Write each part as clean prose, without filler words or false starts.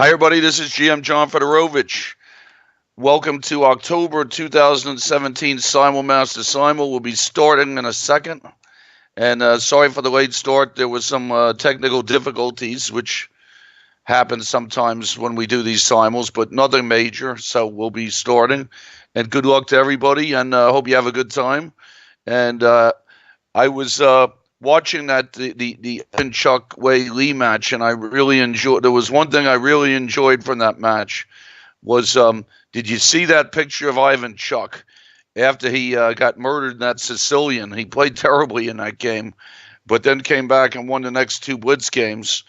Hi, everybody. This is GM John Fedorowicz. Welcome to October 2017 SimulMaster Simul. We'll be starting in a second. And sorry for the late start. There was some technical difficulties, which happens sometimes when we do these simuls, but nothing major. So we'll be starting. And good luck to everybody, and hope you have a good time. And I was watching the Evan Chuck Wei Lee match, and I really enjoyed. There was one thing I really enjoyed from that match was did you see that picture of Ivan Chuck after he got murdered in that Sicilian? He played terribly in that game, but then came back and won the next two Blitz games.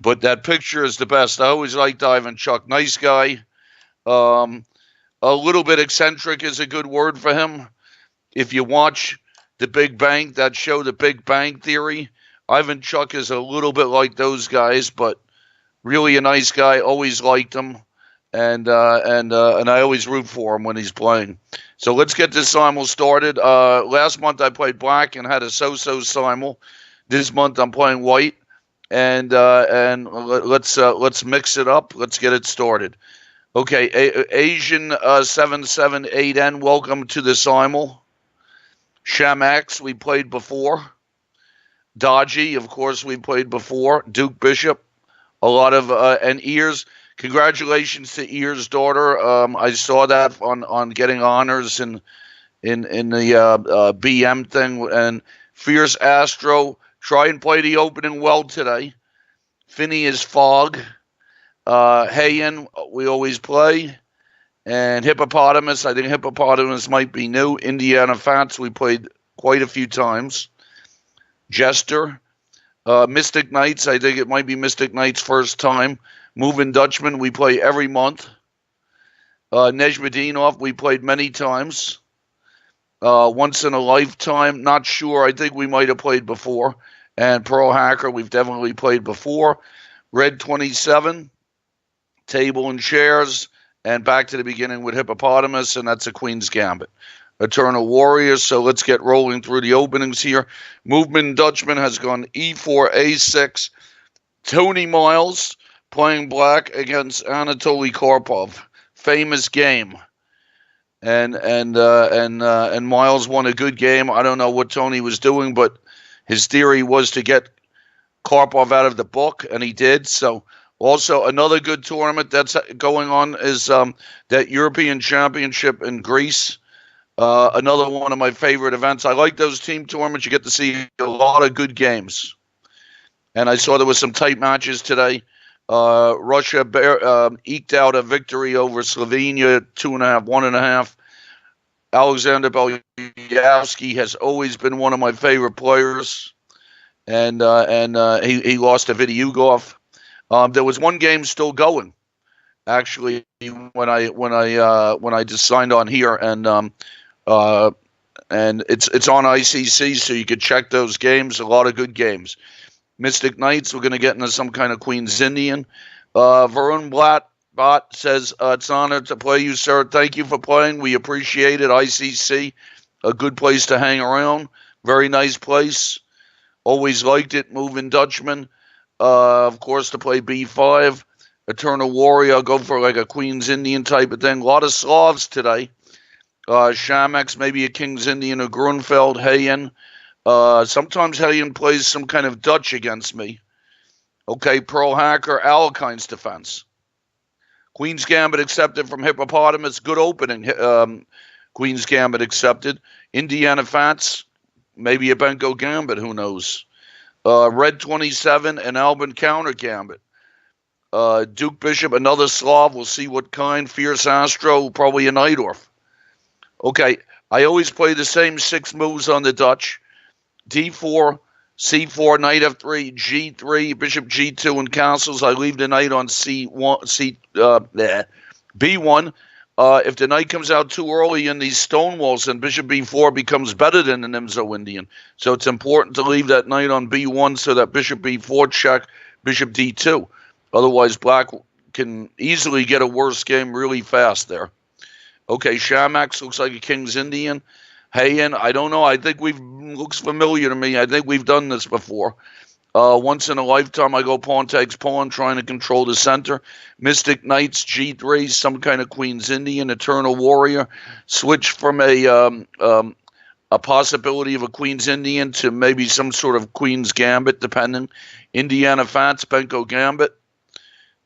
But that picture is the best. I always liked Ivan Chuck. Nice guy. A little bit eccentric is a good word for him. If you watch The Big Bang, that show, The Big Bang Theory, Ivan Chuck is a little bit like those guys, but really a nice guy. Always liked him, and I always root for him when he's playing. So let's get this simul started. Last month I played black and had a so-so simul. This month I'm playing white, and let's mix it up. Let's get it started. Okay, Asian 778N, welcome to the simul. Shamax, we played before. Dodgy, of course, we played before. Duke Bishop, a lot of and Ears. Congratulations to Ears' daughter. I saw that on getting honors in the BM thing. And Fierce Astro, try and play the opening well today. Phineas Fogg. Hayen, we always play. And Hippopotamus, I think Hippopotamus might be new. Indiana Fats, we played quite a few times. Jester. Mystic Knights, I think it might be Mystic Knights' first time. Moving Dutchman, we play every month. Nejmadinov, we played many times. Once in a Lifetime, not sure. I think we might have played before. And Pearl Hacker, we've definitely played before. Red 27, Table and Chairs. And back to the beginning with Hippopotamus, and that's a Queen's Gambit. Eternal Warriors, so let's get rolling through the openings here. Movement Dutchman has gone E4, A6. Tony Miles playing black against Anatoly Karpov. Famous game. And Miles won a good game. I don't know what Tony was doing, but his theory was to get Karpov out of the book, and he did, so... Also, another good tournament that's going on is that European Championship in Greece. Another one of my favorite events. I like those team tournaments. You get to see a lot of good games. And I saw there was some tight matches today. Russia eked out a victory over Slovenia, 2.5, 1.5. Alexander Belyavsky has always been one of my favorite players. And he lost to Vidyugov. There was one game still going, actually, when I just signed on here, and it's on ICC, so you could check those games. A lot of good games. Mystic Knights, we're going to get into some kind of Queen's Indian. Varun Bot says, it's an honor to play you, sir. Thank you for playing. We appreciate it. ICC, a good place to hang around. Very nice place. Always liked it. Moving Dutchman. Of course, to play B5. Eternal Warrior, I'll go for like a Queen's Indian type of thing. A lot of Slavs today. Shamax, maybe a King's Indian or Grunfeld. Hayen. Sometimes Hayen plays some kind of Dutch against me. Okay, Pearl Hacker, Alekine's Defense. Queen's Gambit accepted from Hippopotamus. Good opening. Queen's Gambit accepted. Indiana Fats, maybe a Benko Gambit, who knows. Red 27 and Albin Counter Gambit. Duke Bishop, another Slav. We'll see what kind. Fierce Astro, probably a Neidorf. Okay, I always play the same 6 moves on the Dutch. D4, C4, Knight F3, G3, Bishop G2, and castles. I leave the Knight on B1. If the Knight comes out too early in these stonewalls, then Bishop B4 becomes better than the Nimzo Indian. So it's important to leave that Knight on B1 so that Bishop B4 check, Bishop D2. Otherwise, Black can easily get a worse game really fast there. Okay, Shamax looks like a King's Indian. Hayen, I don't know. I think looks familiar to me. I think we've done this before. Once in a lifetime, I go pawn takes pawn, trying to control the center. Mystic Knights, G3, some kind of Queen's Indian, Eternal Warrior. Switch from a possibility of a Queen's Indian to maybe some sort of Queen's Gambit, depending. Indiana Fats, Benko Gambit.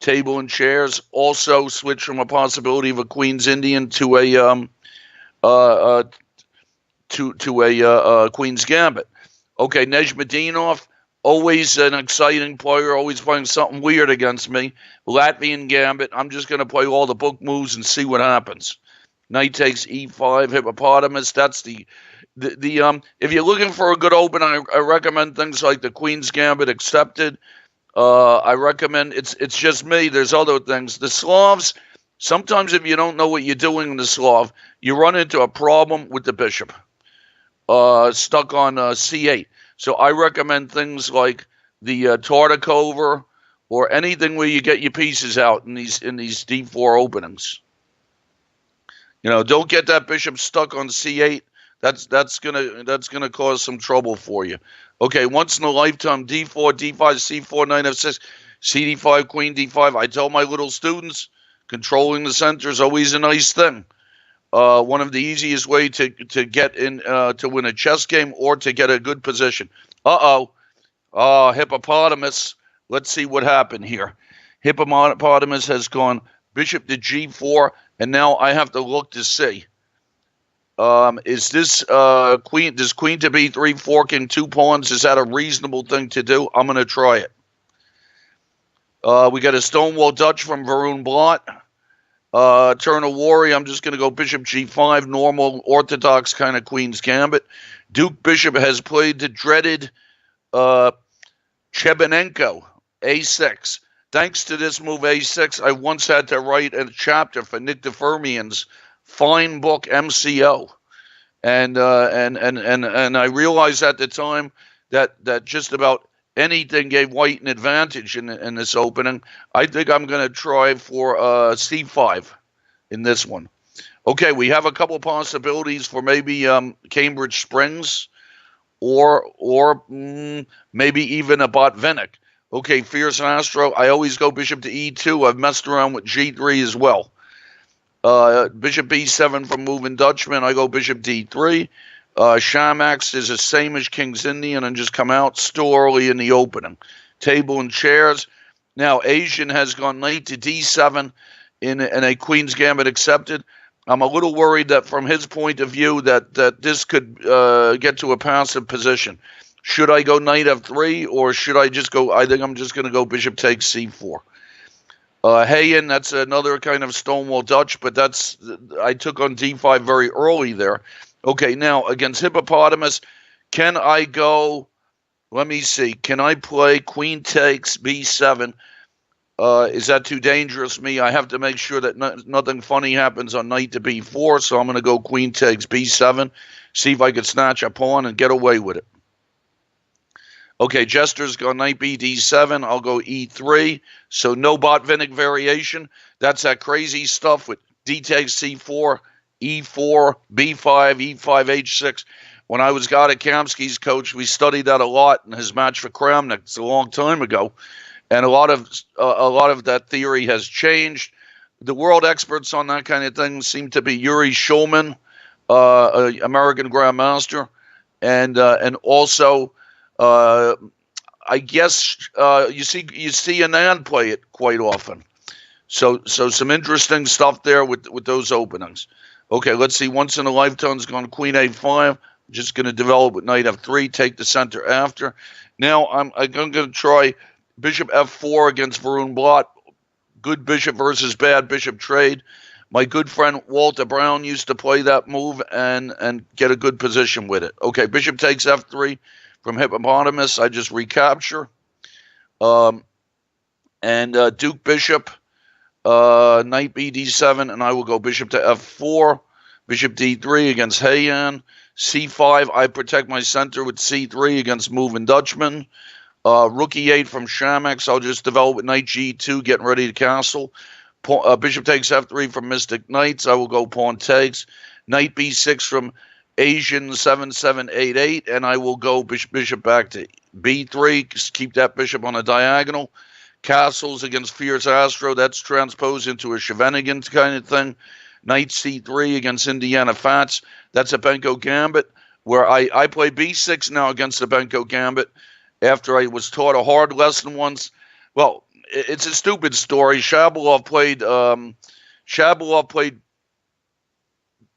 Table and chairs. Also switch from a possibility of a Queen's Indian to a Queen's Gambit. Okay, Nejmadinov, always an exciting player, always playing something weird against me. Latvian Gambit, I'm just going to play all the book moves and see what happens. Knight takes e5, Hippopotamus. That's the if you're looking for a good open, I recommend things like the Queen's Gambit Accepted. I recommend, it's just me. There's other things. The Slavs, sometimes if you don't know what you're doing in the Slav, you run into a problem with the bishop. Stuck on c8. So I recommend things like the Tartakover or anything where you get your pieces out in these d4 openings. Don't get that bishop stuck on c8. That's gonna cause some trouble for you. Okay, once in a lifetime, d4, d5, c4, knight f6, cd5, queen d5. I tell my little students, controlling the center is always a nice thing. One of the easiest way to get in to win a chess game or to get a good position. Hippopotamus. Let's see what happened here. Hippopotamus has gone bishop to g4, and now I have to look to see. Is this queen? Does queen to b3 forking 2 pawns? Is that a reasonable thing to do? I'm going to try it. We got a Stonewall Dutch from Varun Blot. Eternal Warrior, I'm just going to go bishop g5, normal, orthodox kind of Queen's Gambit. Duke Bishop has played the dreaded Chebenenko, a6. Thanks to this move, a6, I once had to write a chapter for Nick DeFermian's fine book, MCO. And I realized at the time that just about anything gave white an advantage in this opening. I think I'm going to try for c5 in this one. Okay, we have a couple possibilities for maybe Cambridge Springs or maybe even a Botvinnik. Okay, Fierce Astro, I always go bishop to e2. I've messed around with g3 as well. Bishop b7 from Moving Dutchman. I go bishop d3. Shamax is the same as King's Indian and just come out still early in the opening. Table and chairs. Now, Asian has gone knight to d7 in a Queen's Gambit Accepted. I'm a little worried that from his point of view that this could get to a passive position. Should I go knight f3 or should I just go, I think I'm just going to go bishop takes c4. Hayen, that's another kind of Stonewall Dutch, but I took on d5 very early there. Okay, now against Hippopotamus, can I go, let me see, can I play queen takes b7? Is that too dangerous for me? I have to make sure that nothing funny happens on knight to b4, so I'm going to go queen takes b7, see if I can snatch a pawn and get away with it. Okay, Jester's go knight b d7, I'll go e3, so no Botvinnik variation. That's that crazy stuff with d takes c4, e4, b5, e5, h6. When I was Gadakamsky's coach, we studied that a lot in his match for Kramnik. It's a long time ago, and a lot of that theory has changed. The world experts on that kind of thing seem to be Yuri Shulman, American Grandmaster, and also I guess you see Anand play it quite often. So some interesting stuff there with those openings. Okay, let's see. Once in a lifetime's gone queen a5. Just going to develop with knight f3, take the center after. Now I'm going to try bishop f4 against Varun Blot. Good bishop versus bad bishop trade. My good friend Walter Brown used to play that move and get a good position with it. Okay, bishop takes f3 from Hippopotamus. I just recapture. Duke Bishop, knight b d7, and I will go bishop to f4, bishop d3 against Hayan, c5. I protect my center with c3 against Moving Dutchman. Rook e8 from Shamax. I'll just develop with knight g2, getting ready to castle. Bishop takes f3 from Mystic Knights. I will go pawn takes. Knight b6 from Asian 7788, and I will go bishop back to B3. Just keep that bishop on a diagonal. Castles against Fierce Astro. That's transposed into a Scheveningen kind of thing. Knight C3 against Indiana Fats. That's a Benko Gambit, where I play B6 now against the Benko Gambit after I was taught a hard lesson once. Well, it's a stupid story. Shabalov played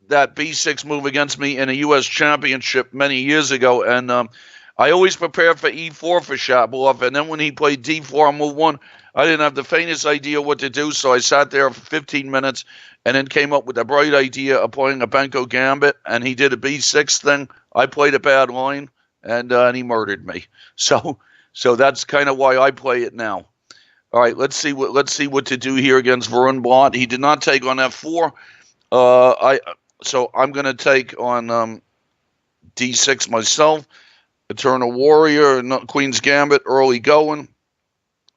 that B6 move against me in a U.S. championship many years ago, and I always prepared for E4 for Shabalov, and then when he played D4 on move 1, I didn't have the faintest idea what to do, so I sat there for 15 minutes and then came up with a bright idea of playing a Benko Gambit, and he did a B6 thing. I played a bad line, and he murdered me. So that's kind of why I play it now. All right, let's see what to do here against Varun Blat. He did not take on F4. So I'm going to take on D6 myself. Eternal Warrior, Queen's Gambit, early going.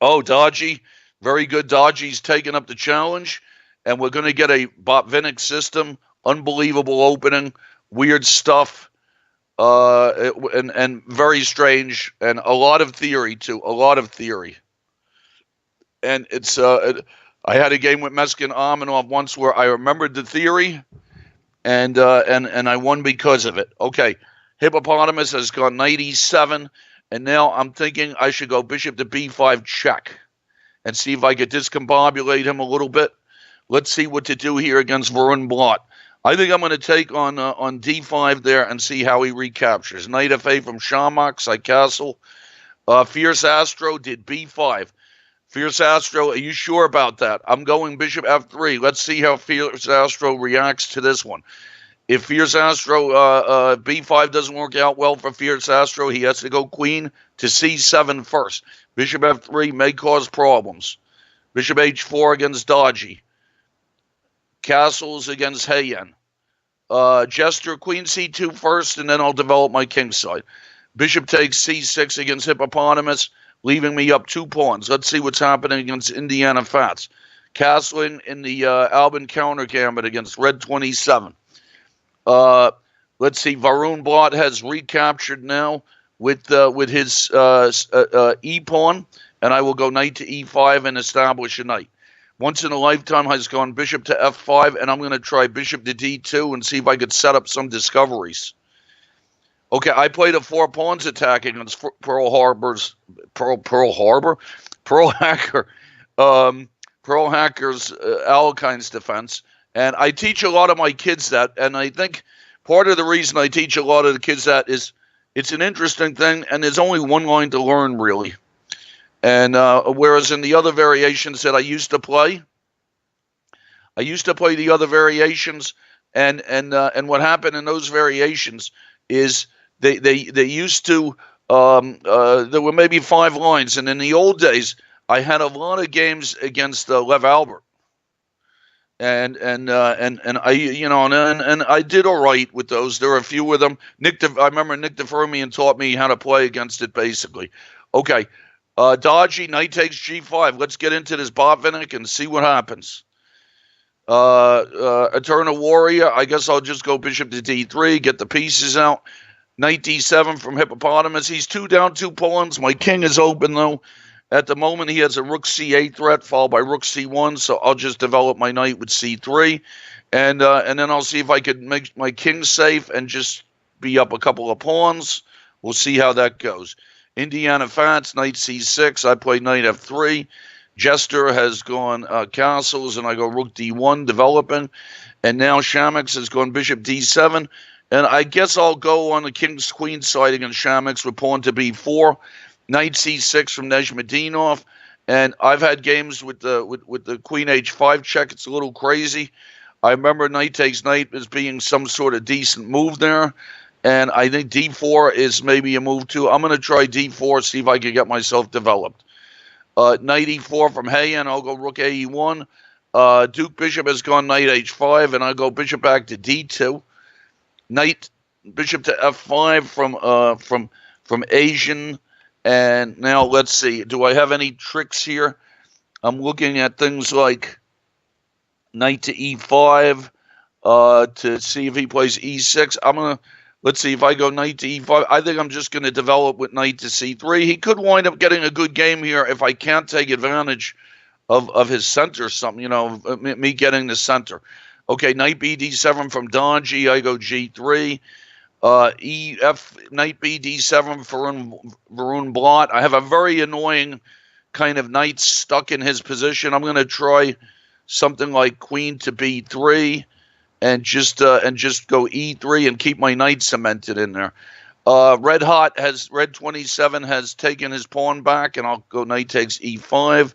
Oh, Dodgy. Very good. Dodgy's taking up the challenge. And we're going to get a Botvinnik system. Unbelievable opening. Weird stuff. And very strange. And a lot of theory, too. A lot of theory. And it's... I had a game with Meskin Aminov once where I remembered the theory. And I won because of it. Okay. Hippopotamus has gone knight e7, and now I'm thinking I should go bishop to b5 check and see if I could discombobulate him a little bit. Let's see what to do here against Varun Blat. I think I'm going to take on d5 there and see how he recaptures. Knight f8 from Shamak, I castle. Fierce Astro did b5. Fierce Astro, are you sure about that? I'm going bishop f3. Let's see how Fierce Astro reacts to this one. If Fierce Astro b5 doesn't work out well for Fierce Astro, he has to go queen to c7 first. Bishop f3 may cause problems. Bishop h4 against Dodgy. Castles against Heyen. Jester, queen c2 first, and then I'll develop my king side. Bishop takes c6 against Hippopotamus, leaving me up 2 pawns. Let's see what's happening against Indiana Fats. Castling in the Albin counter gambit against Red 27. Let's see. Varun Blat has recaptured now with his e pawn, and I will go knight to e5 and establish a knight. Once in a lifetime has gone bishop to f5, and I'm going to try bishop to d2 and see if I could set up some discoveries. Okay, I played a 4 pawns attack against Pearl Hacker's Alekhine's defense. And I teach a lot of my kids that, and I think part of the reason I teach a lot of the kids that is it's an interesting thing, and there's only one line to learn, really. And whereas in the other variations that I used to play the other variations, and what happened in those variations is they used to there were maybe 5 lines, and in the old days I had a lot of games against Lev Albert. And I did all right with those. There were a few of them. I remember Nick DeFermian taught me how to play against it, basically. Okay, Dodgy, knight takes g5. Let's get into this Botvinnik and see what happens. Eternal Warrior, I guess I'll just go bishop to d3, get the pieces out. Knight d7 from Hippopotamus. He's 2 down, 2 pawns. My king is open, though. At the moment, he has a rook c8 threat, followed by rook c1, so I'll just develop my knight with c3, and then I'll see if I could make my king safe and just be up a couple of pawns. We'll see how that goes. Indiana Fats, knight c6. I play knight f3. Jester has gone castles, and I go rook d1, developing. And now Shamix has gone bishop d7. And I guess I'll go on the king's queen side against Shamix with pawn to b4. Knight c6 from Nezhmadinov, and I've had games with the queen h5 check. It's a little crazy. I remember knight takes knight as being some sort of decent move there, and I think d4 is maybe a move too. I'm going to try d4, see if I can get myself developed. Knight e4 from Heyen. I'll go rook ae1. Duke bishop has gone knight h5, and I'll go bishop back to d2. Knight bishop to f5 from Asian. And now let's see. Do I have any tricks here? I'm looking at things like knight to e5 to see if he plays e6. I'm Let's see, if I go knight to e5, I think I'm just going to develop with knight to c3. He could wind up getting a good game here if I can't take advantage of his center or something, me getting the center. Okay, knight b d7 from Dodgy. I go g3. Knight b d7 for Varun Blot. I have a very annoying kind of knight stuck in his position. I'm going to try something like queen to b3 and just go e3 and keep my knight cemented in there. Red 27 has taken his pawn back, and I'll go knight takes e5.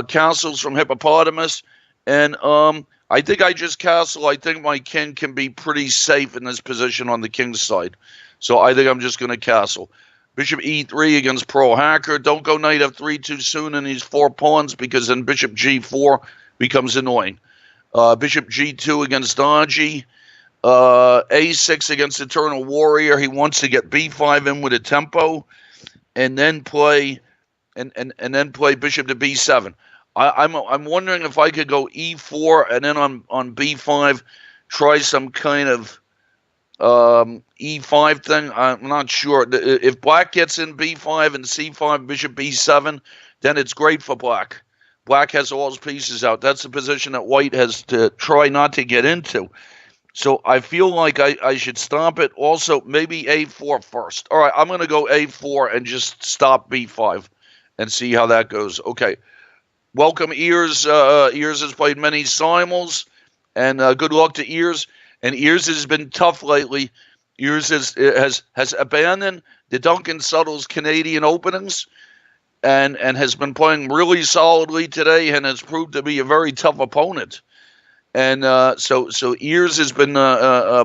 Castles from Hippopotamus, and I think I just castle. I think my king can be pretty safe in this position on the king's side, so I think I'm just going to castle. Bishop e3 against Pro Hacker. Don't go knight f3 too soon in these 4 pawns, because then bishop g4 becomes annoying. Bishop g2 against Dodgy. A6 against Eternal Warrior. He wants to get b5 in with a tempo, and then play and then play bishop to b7. I'm wondering if I could go e4 and then on b5 try some kind of e5 thing. I'm not sure. If black gets in b5 and c5, bishop b7, then it's great for black. Black has all his pieces out. That's the position that white has to try not to get into. So I feel like I should stop it. Also, maybe a4 first. All right, I'm going to go a4 and just stop b5 and see how that goes. Okay. Welcome, Ears. Ears has played many simuls, and good luck to Ears. And Ears has been tough lately. Ears has abandoned the Duncan Suttles Canadian openings and has been playing really solidly today and has proved to be a very tough opponent. And so Ears has been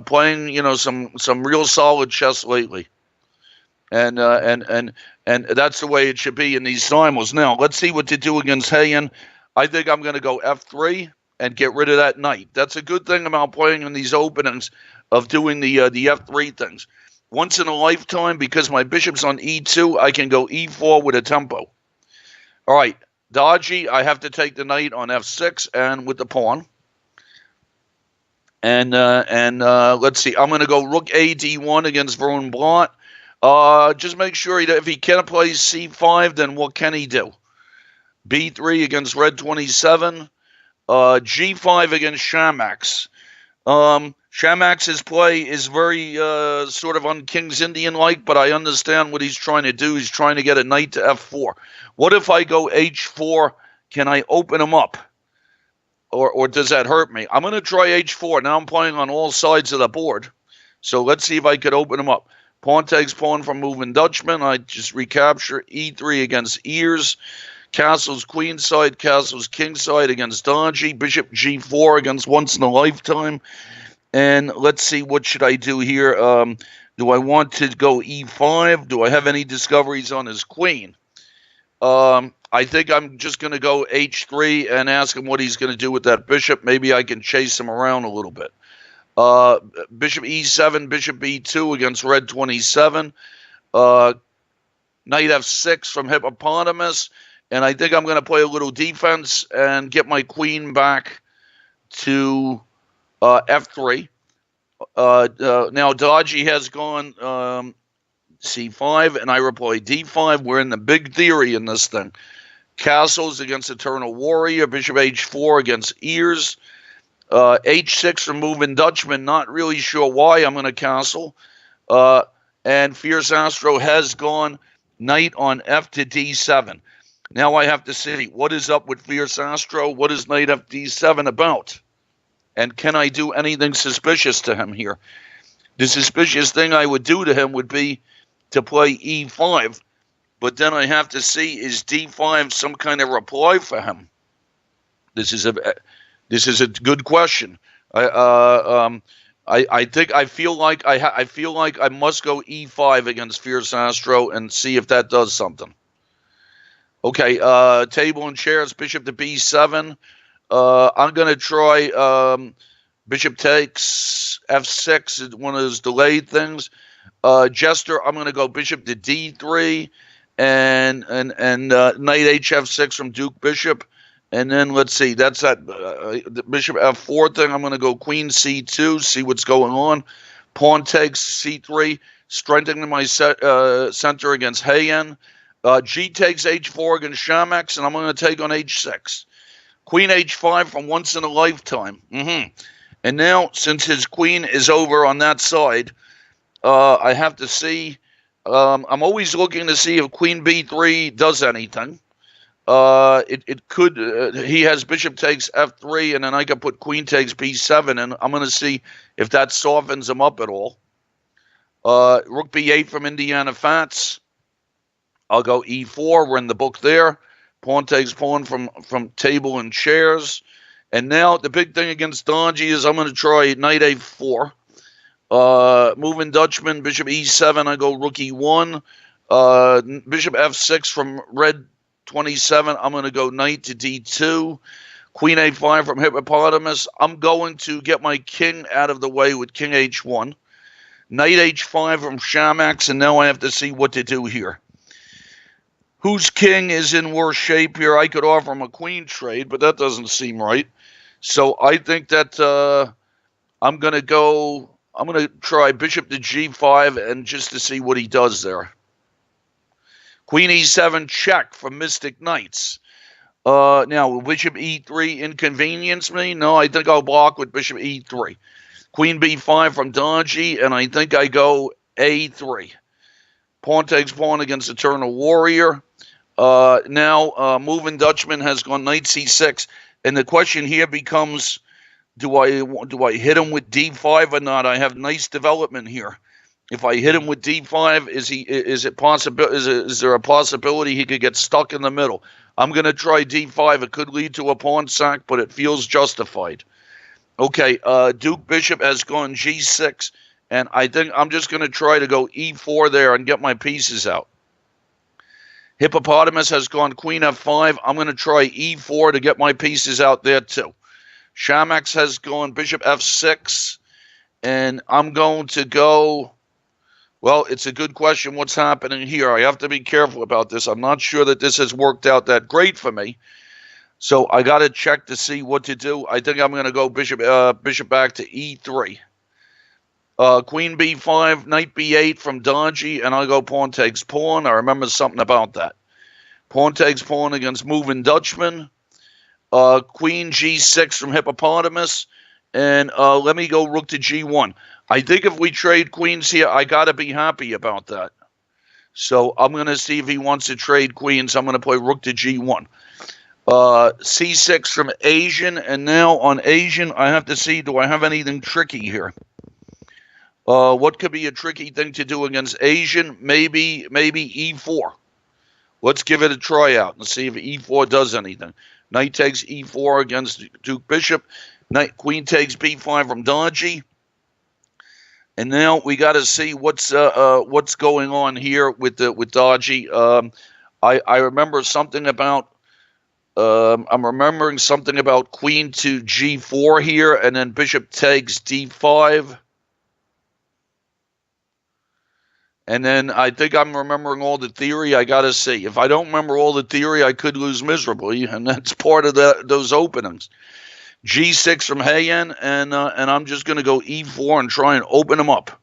playing, some real solid chess lately. And that's the way it should be in these simuls. Now, let's see what to do against Hayen. I think I'm going to go f3 and get rid of that knight. That's a good thing about playing in these openings, of doing the f3 things. Once in a lifetime, because my bishop's on e2, I can go e4 with a tempo. All right, Dodgy, I have to take the knight on f6 and with the pawn. And let's see, I'm going to go rook a d1 against Varun Blot. Just make sure if he can't play c5, then what can he do? b3 against red 27. G5 against Shamax. Shamax's play is very sort of on King's Indian-like, but I understand what he's trying to do. He's trying to get a knight to f4. What if I go h4? Can I open him up? Or does that hurt me? I'm going to try h4. Now I'm playing on all sides of the board. So let's see if I could open him up. Pawn takes pawn from moving Dutchman. I just recapture e3 against Ears. Castle's queen side, Castle's king side against Dodgy. Bishop g4 against Once in a Lifetime. And let's see, what should I do here? Do I want to go e5? Do I have any discoveries on his queen? I think I'm just going to go h3 and ask him what he's going to do with that bishop. Maybe I can chase him around a little bit. Bishop e7, bishop b2 against red 27. Knight f6 from Hippopotamus. And I think I'm going to play a little defense and get my queen back to f3. Now Dodgy has gone c5, and I reply d5. We're in the big theory in this thing. Castles against Eternal Warrior. Bishop h4 against Ears. H6 from moving Dutchman. Not really sure why I'm going to castle. And Fierce Astro has gone knight on f to d7. Now I have to see, what is up with Fierce Astro? What is knight f d7 about? And can I do anything suspicious to him here? The suspicious thing I would do to him would be to play e5. But then I have to see, is d5 some kind of reply for him? This is a good question. I feel like I must go e5 against Fierce Astro and see if that does something. Okay, table and chairs, bishop to b7. I'm going to try bishop takes f6, one of those delayed things. Jester, I'm going to go bishop to d3 and knight hf6 from Duke Bishop. And then let's see, that's that the bishop f4 thing. I'm going to go queen c2, see what's going on. Pawn takes c3, strengthening my center against Hayen. G takes h4 against Shamak, and I'm going to take on h6. Queen h5 from once in a lifetime. And now, since his queen is over on that side, I have to see. I'm always looking to see if queen b3 does anything. It could. He has bishop takes f3, and then I can put queen takes b7, and I'm going to see if that softens him up at all. Rook b8 from Indiana Fats. I'll go e4. We're in the book there. Pawn takes pawn from table and chairs. And now the big thing against Donji is I'm going to try knight a4. Moving Dutchman, bishop e7. I go rook e1. Bishop f6 from red 27. I'm going to go knight to d2. Queen a5 from Hippopotamus. I'm going to get my king out of the way with king h1. Knight h5 from Shamax, and now I have to see what to do here. Whose king is in worse shape here? I could offer him a queen trade, but that doesn't seem right. So I think that I'm going to try bishop to g5 and just to see what he does there. Queen e7 check from Mystic Knights. Now, will bishop e3 inconvenience me? No, I think I'll block with bishop e3. Queen b5 from Donji, and I think I go a3. Pawn takes pawn against Eternal Warrior. Now, moving Dutchman has gone knight c6, and the question here becomes, do I hit him with d5 or not? I have nice development here. If I hit him with d5, is there a possibility he could get stuck in the middle? I'm going to try d5. It could lead to a pawn sack, but it feels justified. Okay, Duke Bishop has gone g6, and I think I'm just going to try to go e4 there and get my pieces out. Hippopotamus has gone queen f5. I'm going to try e4 to get my pieces out there too. Shamax has gone bishop f6, and I'm going to go... Well, it's a good question what's happening here. I have to be careful about this. I'm not sure that this has worked out that great for me. So I got to check to see what to do. I think I'm going to go bishop back to e3. Queen b5, knight b8 from Donji, and I'll go pawn takes pawn. I remember something about that. Pawn takes pawn against moving Dutchman. Queen g6 from Hippopotamus. And let me go rook to g1. I think if we trade queens here, I got to be happy about that. So I'm going to see if he wants to trade queens. I'm going to play rook to g1. C6 from Asian. And now on Asian, I have to see, do I have anything tricky here? What could be a tricky thing to do against Asian? Maybe e4. Let's give it a try out and see if e4 does anything. Knight takes e4 against Duke Bishop. Queen takes b5 from Donji. And now we got to see what's going on here with Donji. I remember something about I'm remembering something about queen to g4 here, and then bishop takes d5. And then I think I'm remembering all the theory. I got to see. If I don't remember all the theory, I could lose miserably, and that's part of those openings. G6 from Hayen, and I'm just going to go e4 and try and open him up.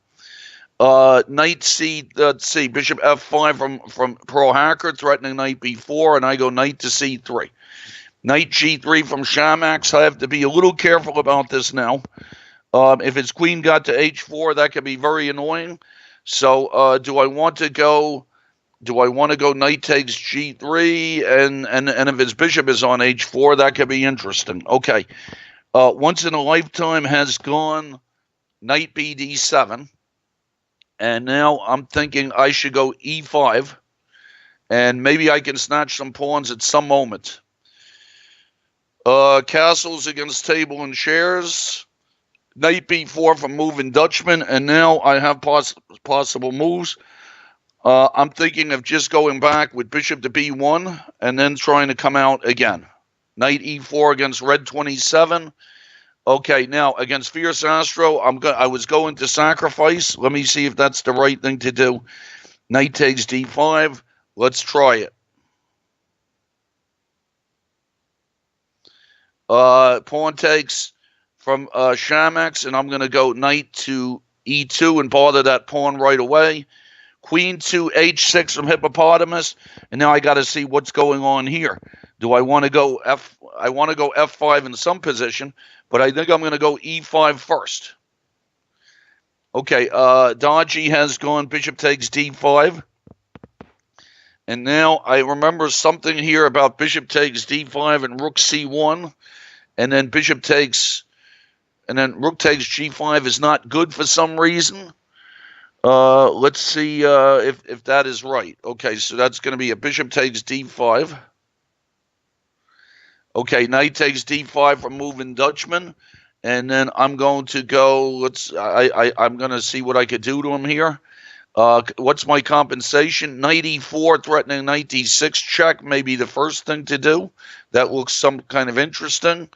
Knight C, let's see, bishop f5 from Pro Hacker, threatening knight b4, and I go knight to c3. Knight g3 from Shamax. I have to be a little careful about this now. If his queen got to h4, that could be very annoying. So do I want to go knight takes g3, and if his bishop is on h4, that could be interesting. Okay. Once in a lifetime has gone knight bd7. And now I'm thinking I should go e5. And maybe I can snatch some pawns at some moment. Castles against table and chairs. Knight b4 from moving Dutchman. And now I have possible moves. I'm thinking of just going back with bishop to b1 and then trying to come out again. Knight e4 against red 27. Okay, now against Fierce Astro, I was going to sacrifice. Let me see if that's the right thing to do. Knight takes d5. Let's try it. Pawn takes from Shamax, and I'm going to go knight to e2 and bother that pawn right away. Queen to h6 from Hippopotamus, and now I got to see what's going on here. Do I want to go I want to go f5 in some position, but I think I'm going to go e5 first. Okay, Dodgy has gone bishop takes d5. And now I remember something here about bishop takes d5 and rook c1, and then bishop takes, and then rook takes g5 is not good for some reason. Let's see if that is right. Okay, so that's going to be a bishop takes d5. Okay, knight takes d5 from moving Dutchman, and then I'm going to go. I'm going to see what I could do to him here. What's my compensation? Knight e4, threatening knight d6 check, may be the first thing to do. That looks some kind of interesting.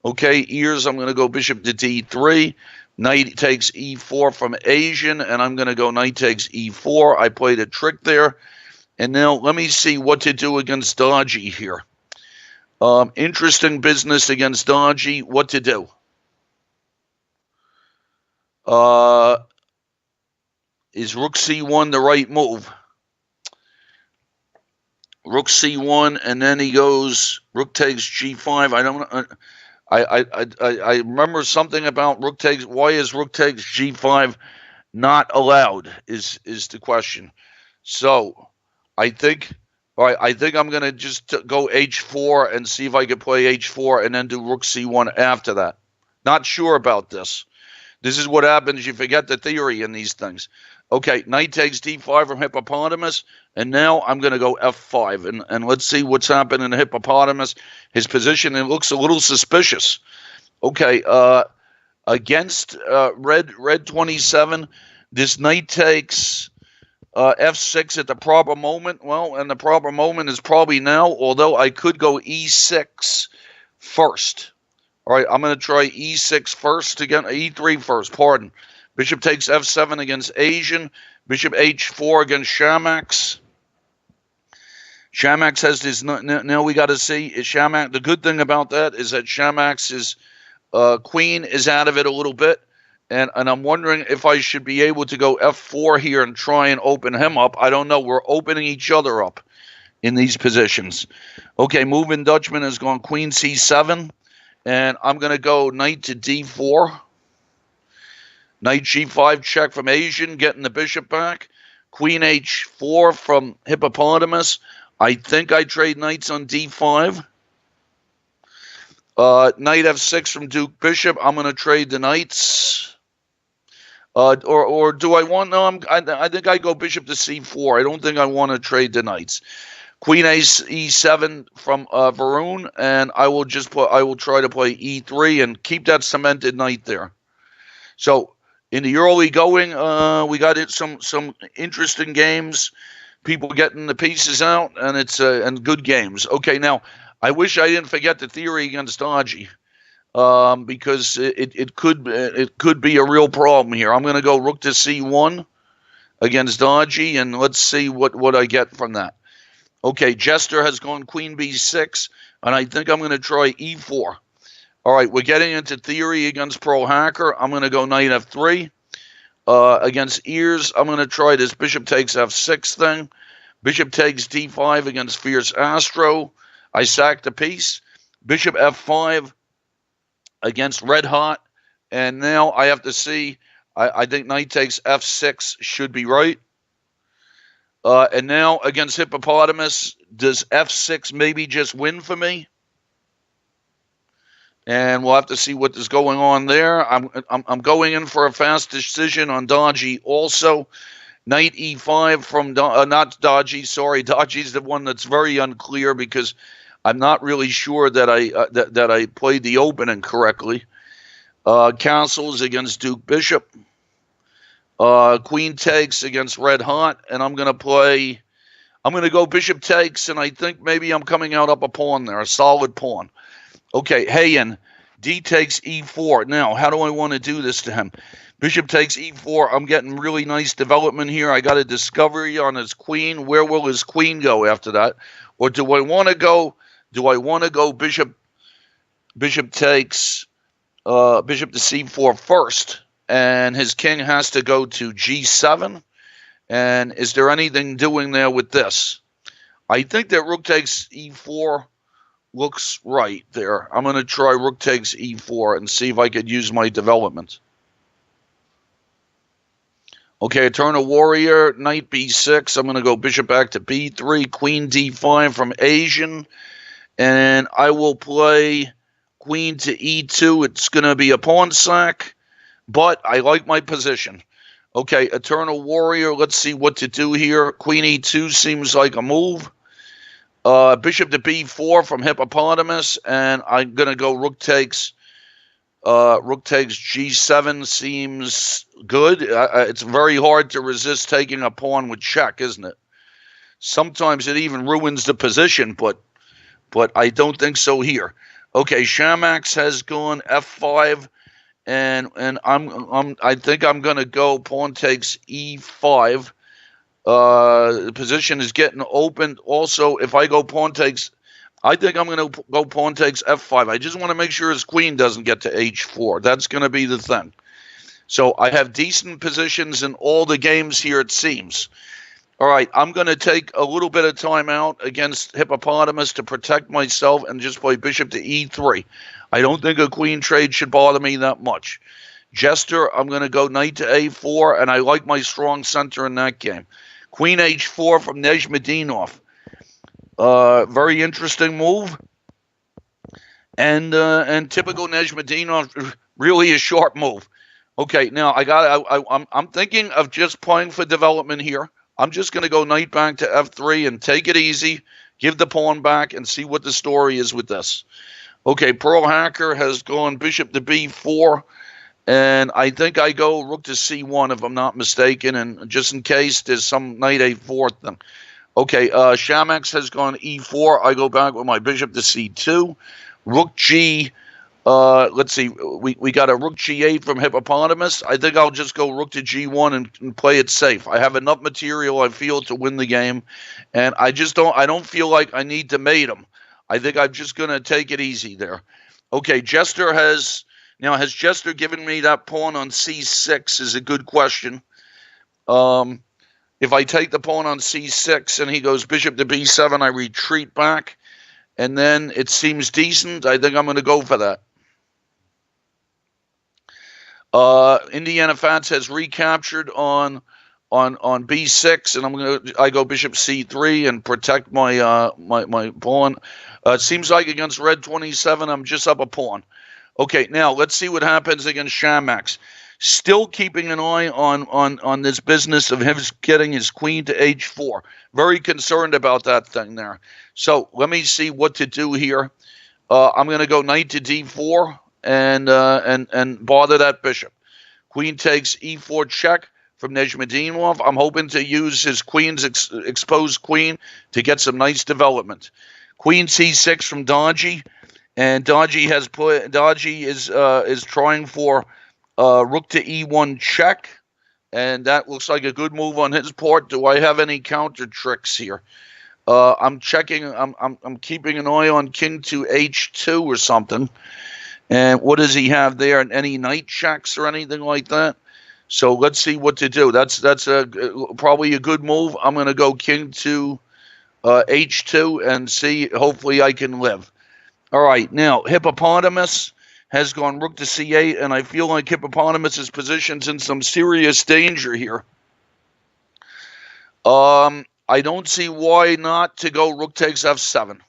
Okay, ears, I'm going to go bishop to d3. Knight takes e4 from Asian, and I'm going to go knight takes e4. I played a trick there. And now let me see what to do against Dodgy here. Interesting business against Dodgy. What to do? Is rook c1 the right move? Rook c1, and then he goes rook takes g5. I don't. I remember something about rook takes. Why is rook takes g5 not allowed? Is the question. So I think. All right, I think I'm going to just go h4 and see if I can play h4 and then do rook c1 after that. Not sure about this. This is what happens. You forget the theory in these things. Okay, knight takes d5 from Hippopotamus, and now I'm going to go f5, and let's see what's happening in Hippopotamus. His position, it looks a little suspicious. Okay, against red 27, this knight takes f6 at the proper moment. Well, and the proper moment is probably now, although I could go e6 first. All right, I'm going to try e6 first again, e3 first, pardon. Bishop takes f7 against Asian. Bishop h4 against Shamax. Shamax has this. Now we got to see is Shamax. The good thing about that is that Shamax's queen is out of it a little bit, and I'm wondering if I should be able to go f4 here and try and open him up. I don't know. We're opening each other up in these positions. Okay, moving Dutchman has gone queen c7, and I'm going to go knight to d4. Knight g5 check from Asian, getting the bishop back. Queen h4 from Hippopotamus. I think I trade knights on d5. Knight f6 from Duke Bishop. I'm going to trade the knights. Or do I want? No, I think I go bishop to c4. I don't think I want to trade the knights. Queen e7 from Varun, and I will try to play e3 and keep that cemented knight there. So. In the early going, we got some interesting games. People getting the pieces out, and it's and good games. Okay, now I wish I didn't forget the theory against Dodgy, because it could be a real problem here. I'm going to go rook to c1 against Dodgy, and let's see what I get from that. Okay, Jester has gone queen b6, and I think I'm going to try e4. All right, we're getting into theory against Pro Hacker. I'm going to go knight f3. Against Ears, I'm going to try this bishop takes f6 thing. Bishop takes d5 against Fierce Astro. I sacked a piece. Bishop f5 against Red Hot. And now I have to see. I think knight takes f6 should be right. And now against Hippopotamus, does f6 maybe just win for me? And we'll have to see what is going on there. I'm going in for a fast decision on Dodgy also. Knight e5 from not Dodgy. Sorry, Dodgy's the one that's very unclear because I'm not really sure that I played the opening correctly. Castles against Duke Bishop. Queen takes against Red Hot, and I'm going to go bishop takes, and I think maybe I'm coming out up a pawn there, a solid pawn. Okay, Hayen, D takes e4. Now, how do I want to do this to him? Bishop takes e4. I'm getting really nice development here. I got a discovery on his queen. Where will his queen go after that? Or do I want to go bishop takes bishop to c4 first and his king has to go to G7. And is there anything doing there with this? I think that rook takes E4 looks right there. I'm going to try rook takes E4 and see if I could use my development. Okay, Eternal Warrior, knight B6. I'm going to go bishop back to B3, queen D5 from Asian. And I will play queen to E2. It's going to be a pawn sack, but I like my position. Okay, Eternal Warrior, let's see what to do here. Queen E2 seems like a move. Bishop to B4 from Hippopotamus, and I'm going to go rook takes G7 seems good. It's very hard to resist taking a pawn with check, isn't it? Sometimes it even ruins the position, but I don't think so here. Okay, Shamax has gone F5, and I think I'm going to go pawn takes E5. The position is getting opened. Also, if I go pawn takes, I think I'm going to go pawn takes F5. I just want to make sure his queen doesn't get to H4. That's going to be the thing. So I have decent positions in all the games here, it seems. All right, I'm going to take a little bit of time out against Hippopotamus to protect myself and just play bishop to E3. I don't think a queen trade should bother me that much. Jester, I'm going to go knight to A4, and I like my strong center in that game. Queen H4 from Nizhmedinov. Very interesting move. And typical Nizhmedinov, really a sharp move. Okay, now I'm thinking of just playing for development here. I'm just going to go knight back to F3 and take it easy, give the pawn back, and see what the story is with this. Okay, Pearl Hacker has gone bishop to B4, and I think I go rook to C1 if I'm not mistaken, and just in case there's some knight A4 thing. Okay, Shamax has gone E4. I go back with my bishop to C2. Rook G, let's see, we got a rook G8 from Hippopotamus. I think I'll just go rook to G1 and play it safe. I have enough material, I feel, to win the game, and I don't feel like I need to mate him. I think I'm just going to take it easy there. Okay, Jester has Jester given me that pawn on C6 is a good question. If I take the pawn on C6 and he goes bishop to B7, I retreat back, and then it seems decent. I think I'm going to go for that. Indiana Fats has recaptured on B6, and I go bishop C3 and protect my my pawn. It seems like against Red 27, I'm just up a pawn. Okay, now let's see what happens against Shamax. Still keeping an eye on this business of him getting his queen to H4. Very concerned about that thing there. So let me see what to do here. I'm going to go knight to D4 and bother that bishop. Queen takes E4 check from Nizhmedinov. I'm hoping to use his queen's exposed queen to get some nice development. Queen C6 from Dodgy, and Dodgy is trying for rook to E1 check, and that looks like a good move on his part. Do I have any counter tricks here? I'm checking. I'm keeping an eye on king to H2 or something. And what does he have there? Any knight checks or anything like that? So let's see what to do. That's probably a good move. I'm going to go king to H2 and see. Hopefully I can live. All right, now Hippopotamus has gone rook to C8, and I feel like Hippopotamus's position's in some serious danger here. I don't see why not to go rook takes F7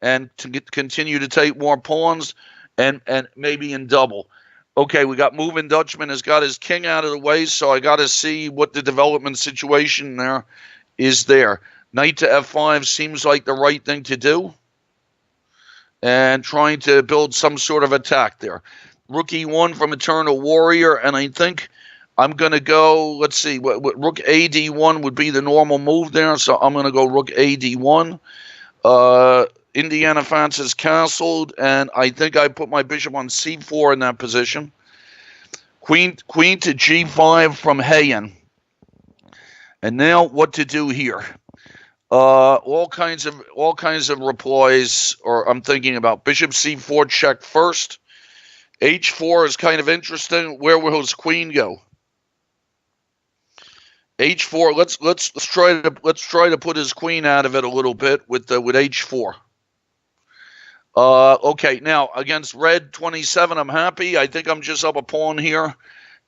and to continue to take more pawns and maybe in double. Okay, we got Moving Dutchman has got his king out of the way, so I got to see what the development situation there is there. Knight to F5 seems like the right thing to do, and trying to build some sort of attack there. Rook E1 from Eternal Warrior, and I think I'm going to go, let's see, what rook AD1 would be the normal move there, so I'm going to go rook AD1. Indiana Fans is castled, and I think I put my bishop on C4 in that position. Queen to G5 from Hayen. And now what to do here? All kinds of replies, or I'm thinking about bishop C4 check first, H4 is kind of interesting. Where will his queen go? H4. Let's try to put his queen out of it a little bit with H4. Okay, now against red 27, I'm happy. I think I'm just up a pawn here,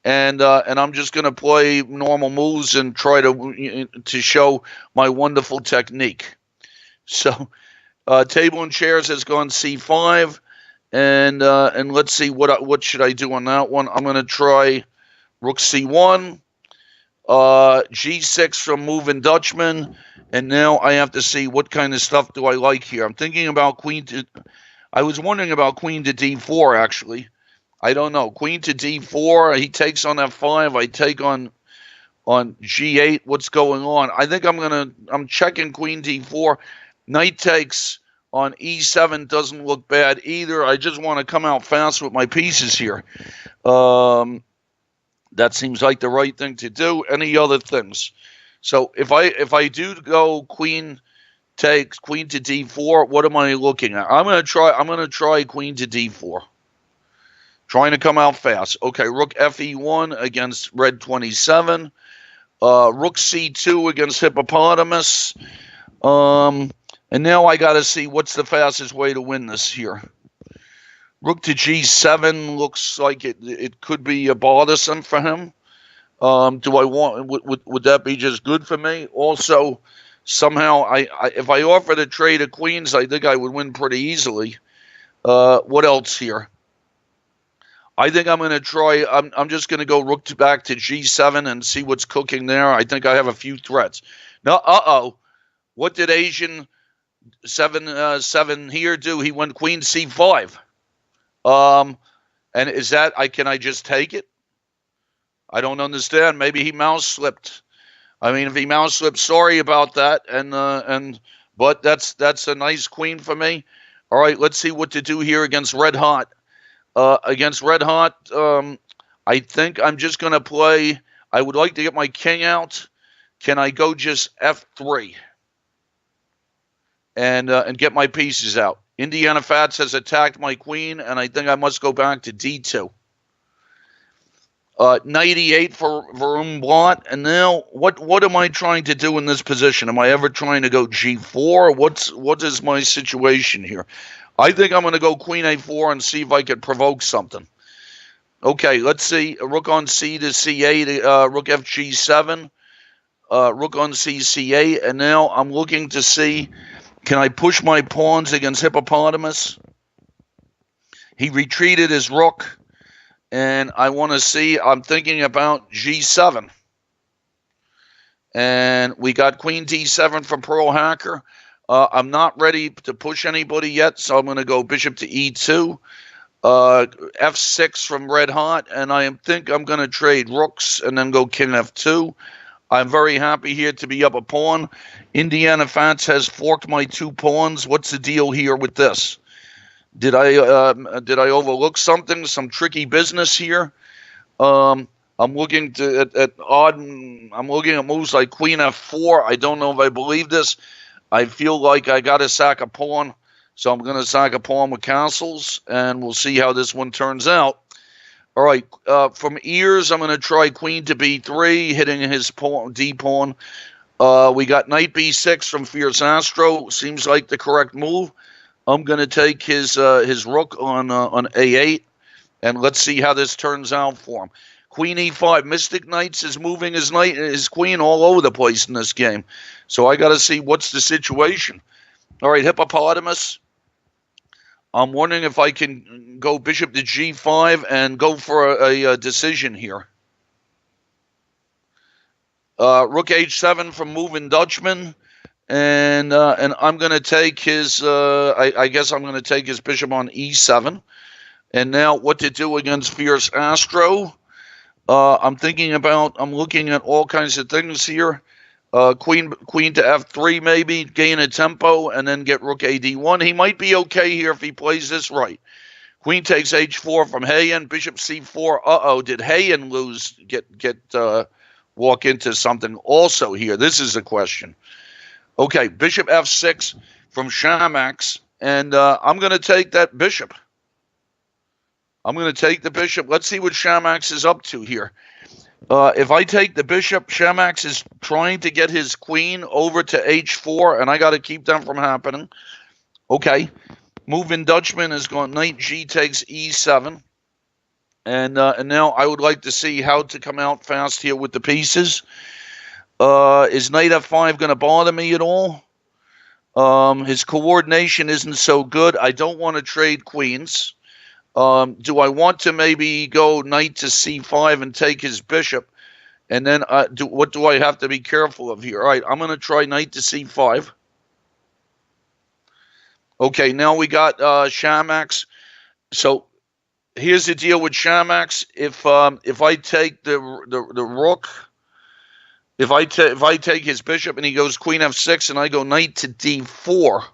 and I'm just going to play normal moves and try to show my wonderful technique. So, table and chairs has gone C5, and let's see what should I do on that one. I'm going to try rook C1, G6 from moving Dutchman, and now I have to see what kind of stuff do I like here. I'm thinking about I was wondering about queen to D4 actually. I don't know. Queen to D4. He takes on F5. I take on G8. What's going on? I think I'm checking queen D4. Knight takes on E7 doesn't look bad either. I just want to come out fast with my pieces here. That seems like the right thing to do. Any other things? So if I do go queen takes queen to D4, what am I looking at? I'm gonna try queen to D4. Trying to come out fast. Okay, rook Fe1 against red 27. Rook C2 against hippopotamus. And now I got to see what's the fastest way to win this here. Rook to G7 looks like it could be bothersome for him. Do I want? Would that be just good for me? Also, somehow if I offered a trade of queens, I think I would win pretty easily. What else here? I think I'm going to try. I'm just going to go rook back to G7 and see what's cooking there. I think I have a few threats. Now, what did Asian 7 here do? He went queen C5. And is that can I just take it? I don't understand. Maybe he mouse slipped. I mean, if he mouse slipped, sorry about that. But that's a nice queen for me. All right, let's see what to do here against Red Hot. Against Red Hot, I think I'm just going to play. I would like to get my king out. Can I go just F3 and get my pieces out? Indiana Fats has attacked my queen, and I think I must go back to D2. Knight E8 for Varun Blanc. And now, what am I trying to do in this position? Am I ever trying to go G4? What is my situation here? I think I'm going to go queen A4 and see if I can provoke something. Okay, let's see. Rook on C to C8, rook FG7, rook on C, C8. And now I'm looking to see, can I push my pawns against hippopotamus? He retreated his rook. And I want to see, I'm thinking about G7. And we got queen D7 from Pearl Hacker. I'm not ready to push anybody yet, so I'm going to go bishop to E2. F6 from Red Hot, and I think I'm going to trade rooks and then go king F2. I'm very happy here to be up a pawn. Indiana Fats has forked my 2 pawns. What's the deal here with this? Did I overlook something? Some tricky business here? I'm looking at odd. I'm looking at moves like queen F4. I don't know if I believe this. I feel like I got to sack a pawn, so I'm going to sack a pawn with castles, and we'll see how this one turns out. All right, from ears, I'm going to try queen to B3, hitting his pawn, D pawn. We got knight B6 from Fierce Astro. Seems like the correct move. I'm going to take his rook on A8, and let's see how this turns out for him. Queen E5. Mystic Knights is moving his queen all over the place in this game. So I got to see what's the situation. All right, hippopotamus. I'm wondering if I can go bishop to G5 and go for a decision here. Rook H7 from moving Dutchman. And I'm going to take his, I guess I'm going to take his bishop on E7. And now what to do against Fierce Astro. I'm looking at all kinds of things here. Queen to F3 maybe, gain a tempo, and then get rook AD1. He might be okay here if he plays this right. Queen takes H4 from Hayen, bishop C4. Did Hayen walk into something also here? This is a question. Okay, bishop F6 from Shamax, and I'm going to take that bishop. I'm going to take the bishop. Let's see what Shamax is up to here. If I take the bishop, Shamax is trying to get his queen over to h4, and I got to keep that from happening. Okay. Moving Dutchman is going knight g takes e7. And now I would like to see how to come out fast here with the pieces. Is knight f5 going to bother me at all? His coordination isn't so good. I don't want to trade queens. Do I want to maybe go knight to c5 and take his bishop? And then what do I have to be careful of here? All right, I'm going to try knight to c5. Okay, now we got Shamax. So here's the deal with Shamax. If I take the rook, if I take his bishop and he goes queen f6 and I go knight to d4.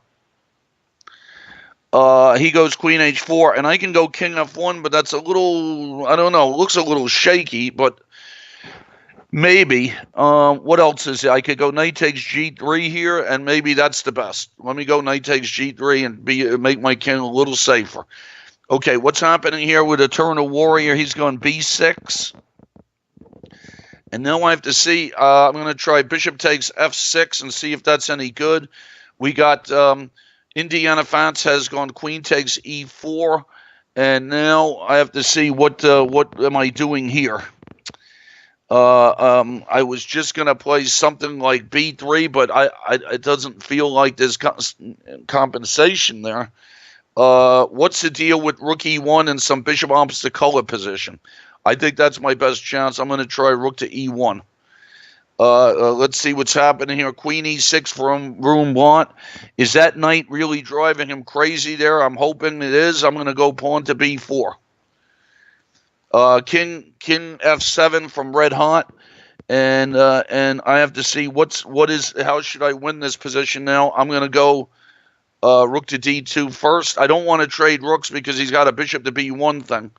He goes queen h4, and I can go king f1, but that's a little, I don't know, looks a little shaky, but maybe. What else is there? I could go knight takes g3 here, and maybe that's the best. Let me go knight takes g3 and make my king a little safer. Okay, what's happening here with Eternal Warrior? He's going b6. And now I have to see, I'm going to try bishop takes f6 and see if that's any good. We got... Indiana Fats has gone queen takes e4, and now I have to see what am I doing here. I was just going to play something like b3, but it doesn't feel like there's compensation there. What's the deal with rook e1 and some bishop opposite color position? I think that's my best chance. I'm going to try rook to e1. Let's see what's happening here. Queen e6 from room blunt. Is that knight really driving him crazy there? I'm hoping it is. I'm going to go pawn to b4. King f7 from red hot. And I have to see how should I win this position now? I'm going to go rook to d2 first. I don't want to trade rooks because he's got a bishop to b1 thing.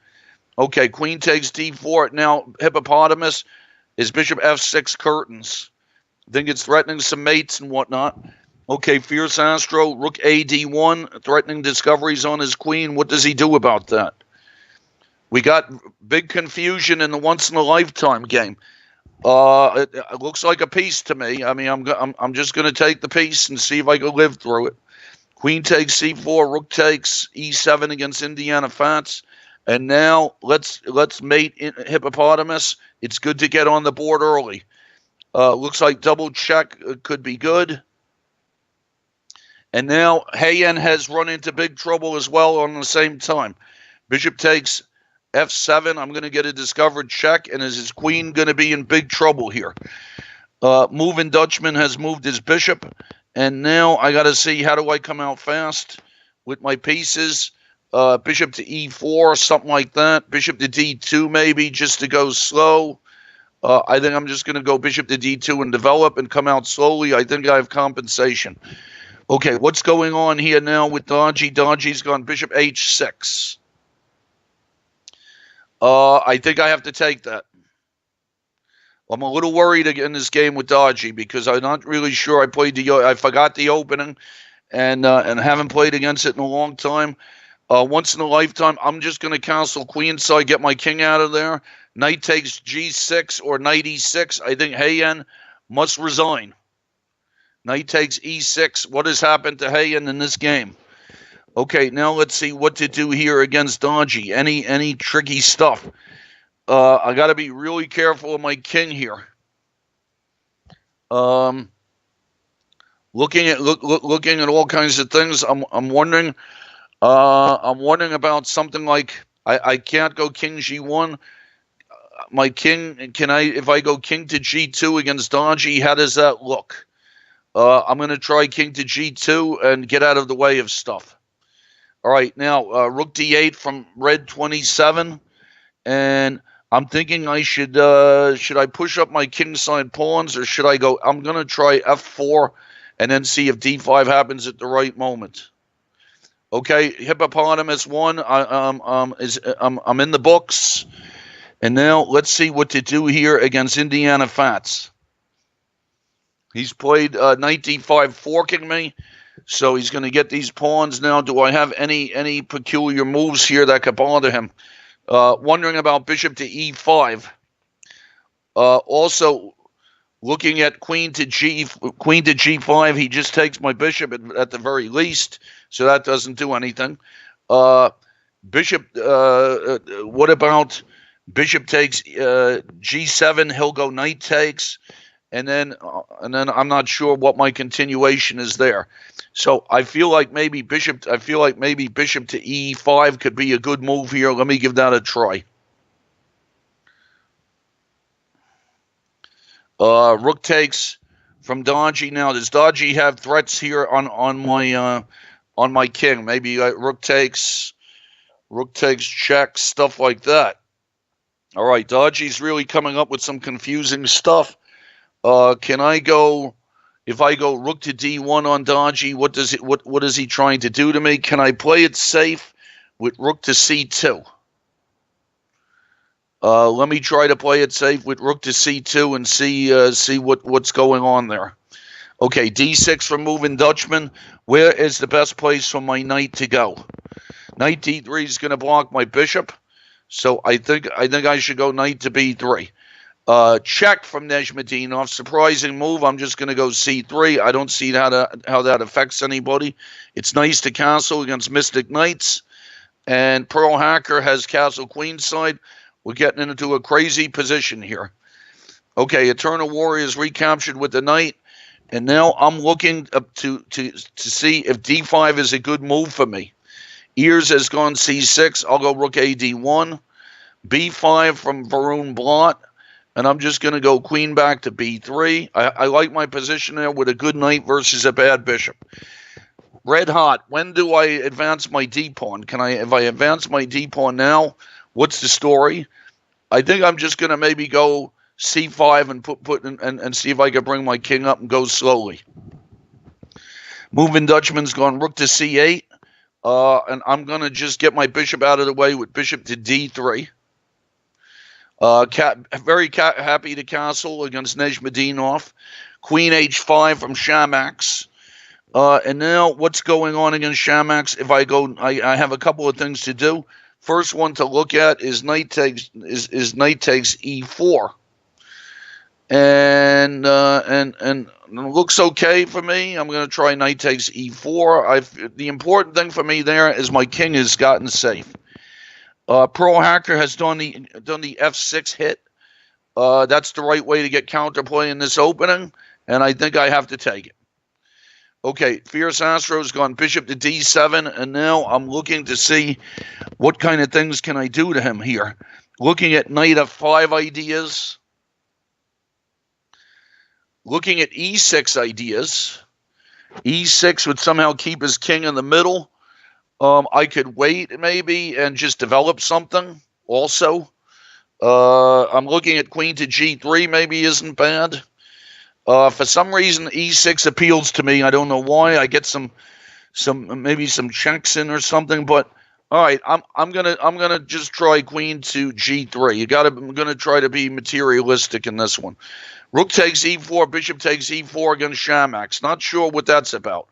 Okay, queen takes d4. Now, Hippopotamus. Is bishop f6 curtains? I think it's threatening some mates and whatnot. Okay, Fierce Astro, rook a d1, threatening discoveries on his queen. What does he do about that? We got big confusion in the once-in-a-lifetime game. It looks like a piece to me. I mean, I'm just going to take the piece and see if I can live through it. Queen takes c4, rook takes e7 against Indiana Fats. And now let's mate Hippopotamus. It's good to get on the board early. Looks like double check could be good. And now Hayen has run into big trouble as well on the same time. Bishop takes f7. I'm going to get a discovered check. And is his queen going to be in big trouble here? Moving Dutchman has moved his bishop. And now I got to see how do I come out fast with my pieces. Bishop to e4, something like that. Bishop to d2 maybe, just to go slow. I think I'm just going to go bishop to d2 and develop and come out slowly. I think I have compensation. Okay, what's going on here now with Dodgy? Dodgy's gone bishop h6. I think I have to take that. I'm a little worried in this game with Dodgy because I'm not really sure. I forgot the opening and haven't played against it in a long time. Once in a lifetime, I'm just going to castle queen so I get my king out of there. Knight takes g6 or knight e6. I think Hayen must resign. Knight takes e6. What has happened to Hayen in this game? Okay, now let's see what to do here against Dodgy. Any tricky stuff. I got to be really careful of my king here. Looking at all kinds of things, I'm wondering. I'm wondering about something like I can't go king g1. My king, if I go king to g2 against Dodgy, how does that look? I'm going to try king to g2 and get out of the way of stuff. All right, now rook d8 from red 27, and I'm thinking I should I push up my kingside pawns or should I go? I'm going to try f4 and then see if d5 happens at the right moment. Okay, Hippopotamus 1. I'm in the books, and now let's see what to do here against Indiana Fats. He's played knight d5, forking me, so he's going to get these pawns now. Do I have any peculiar moves here that could bother him? Wondering about bishop to e5. Also looking at queen to g5. He just takes my bishop at the very least, so that doesn't do anything. Bishop. What about bishop takes g7? He'll go knight takes, and then I'm not sure what my continuation is there. So I feel like maybe bishop to e5 could be a good move here. Let me give that a try. Rook takes from Dodgy. Now, does Dodgy have threats here on my king? Maybe rook takes check, stuff like that. All right, Dodgy's really coming up with some confusing stuff. Can I go? If I go rook to d1 on Dodgy, what is he trying to do to me? Can I play it safe with rook to c2? Let me try to play it safe with rook to c2 and see what's going on there. Okay, d6 from moving Dutchman. Where is the best place for my knight to go? Knight d3 is going to block my bishop, so I think I should go knight to b3. Check from Nejmadinov. Surprising move. I'm just going to go c3. I don't see how that affects anybody. It's nice to castle against Mystic Knights, and Pearl Hacker has castle queenside. We're getting into a crazy position here. Okay, Eternal Warrior is recaptured with the knight, and now I'm looking up to see if d5 is a good move for me. Ears has gone c6. I'll go rook a d1. b5 from Varun Blot, and I'm just going to go queen back to b3. I like my position there with a good knight versus a bad bishop. Red hot. When do I advance my d-pawn? If I advance my d-pawn now, what's the story? I think I'm just going to maybe go c5 and see if I can bring my king up and go slowly. Moving Dutchman's gone rook to c8. And I'm going to just get my bishop out of the way with bishop to d3. Very happy to castle against Nejmadinov. Queen h5 from Shamax. And now what's going on against Shamax? If I go, I have a couple of things to do. First one to look at is knight takes e4, and it looks okay for me. I'm going to try knight takes e4. The important thing for me there is my king has gotten safe. Pearl Hacker has done the f6 hit. That's the right way to get counterplay in this opening, and I think I have to take it. Okay, Fierce Astro's gone bishop to d7, and now I'm looking to see what kind of things can I do to him here. Looking at knight f5 ideas. Looking at e6 ideas. e6 would somehow keep his king in the middle. I could wait maybe and just develop something also. I'm looking at queen to g3 maybe isn't bad. For some reason, e6 appeals to me. I don't know why. I get some checks in or something. But all right, I'm gonna just try queen to g3. I'm gonna try to be materialistic in this one. Rook takes e4. Bishop takes e4 against Shamax. Not sure what that's about.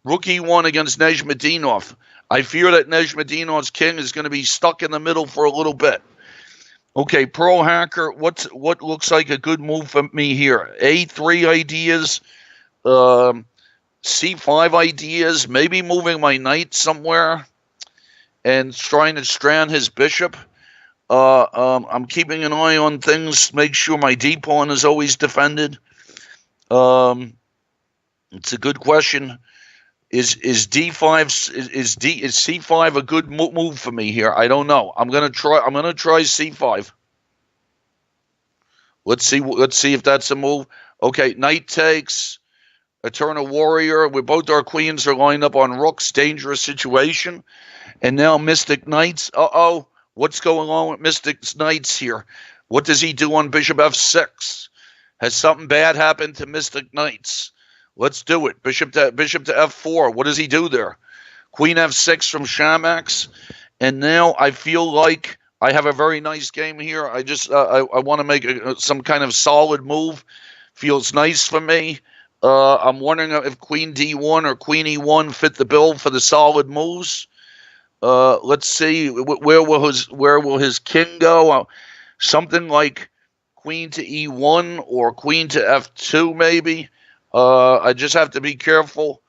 Rook e1 against Nejmadinov. I fear that Nejmadinov's king is going to be stuck in the middle for a little bit. Okay, Pearl Hacker, what looks like a good move for me here? A3 ideas, C5 ideas, maybe moving my knight somewhere and trying to strand his bishop. I'm keeping an eye on things, make sure my d-pawn is always defended. It's a good question. Is C5 a good move for me here? I don't know. I'm gonna try C5. Let's see if that's a move. Okay, knight takes. Eternal Warrior. Both our queens are lined up on rooks. Dangerous situation. And now Mystic Knights. What's going on with Mystic Knights here? What does he do on Bishop f6? Has something bad happened to Mystic Knights? Let's do it. Bishop to f4. What does he do there? Queen f6 from Shamax. And now I feel like I have a very nice game here. I want to make some kind of solid move. Feels nice for me. I'm wondering if queen d1 or queen e1 fit the bill for the solid moves. Let's see, where will his king go? Something like queen to e1 or queen to f2, maybe. I just have to be careful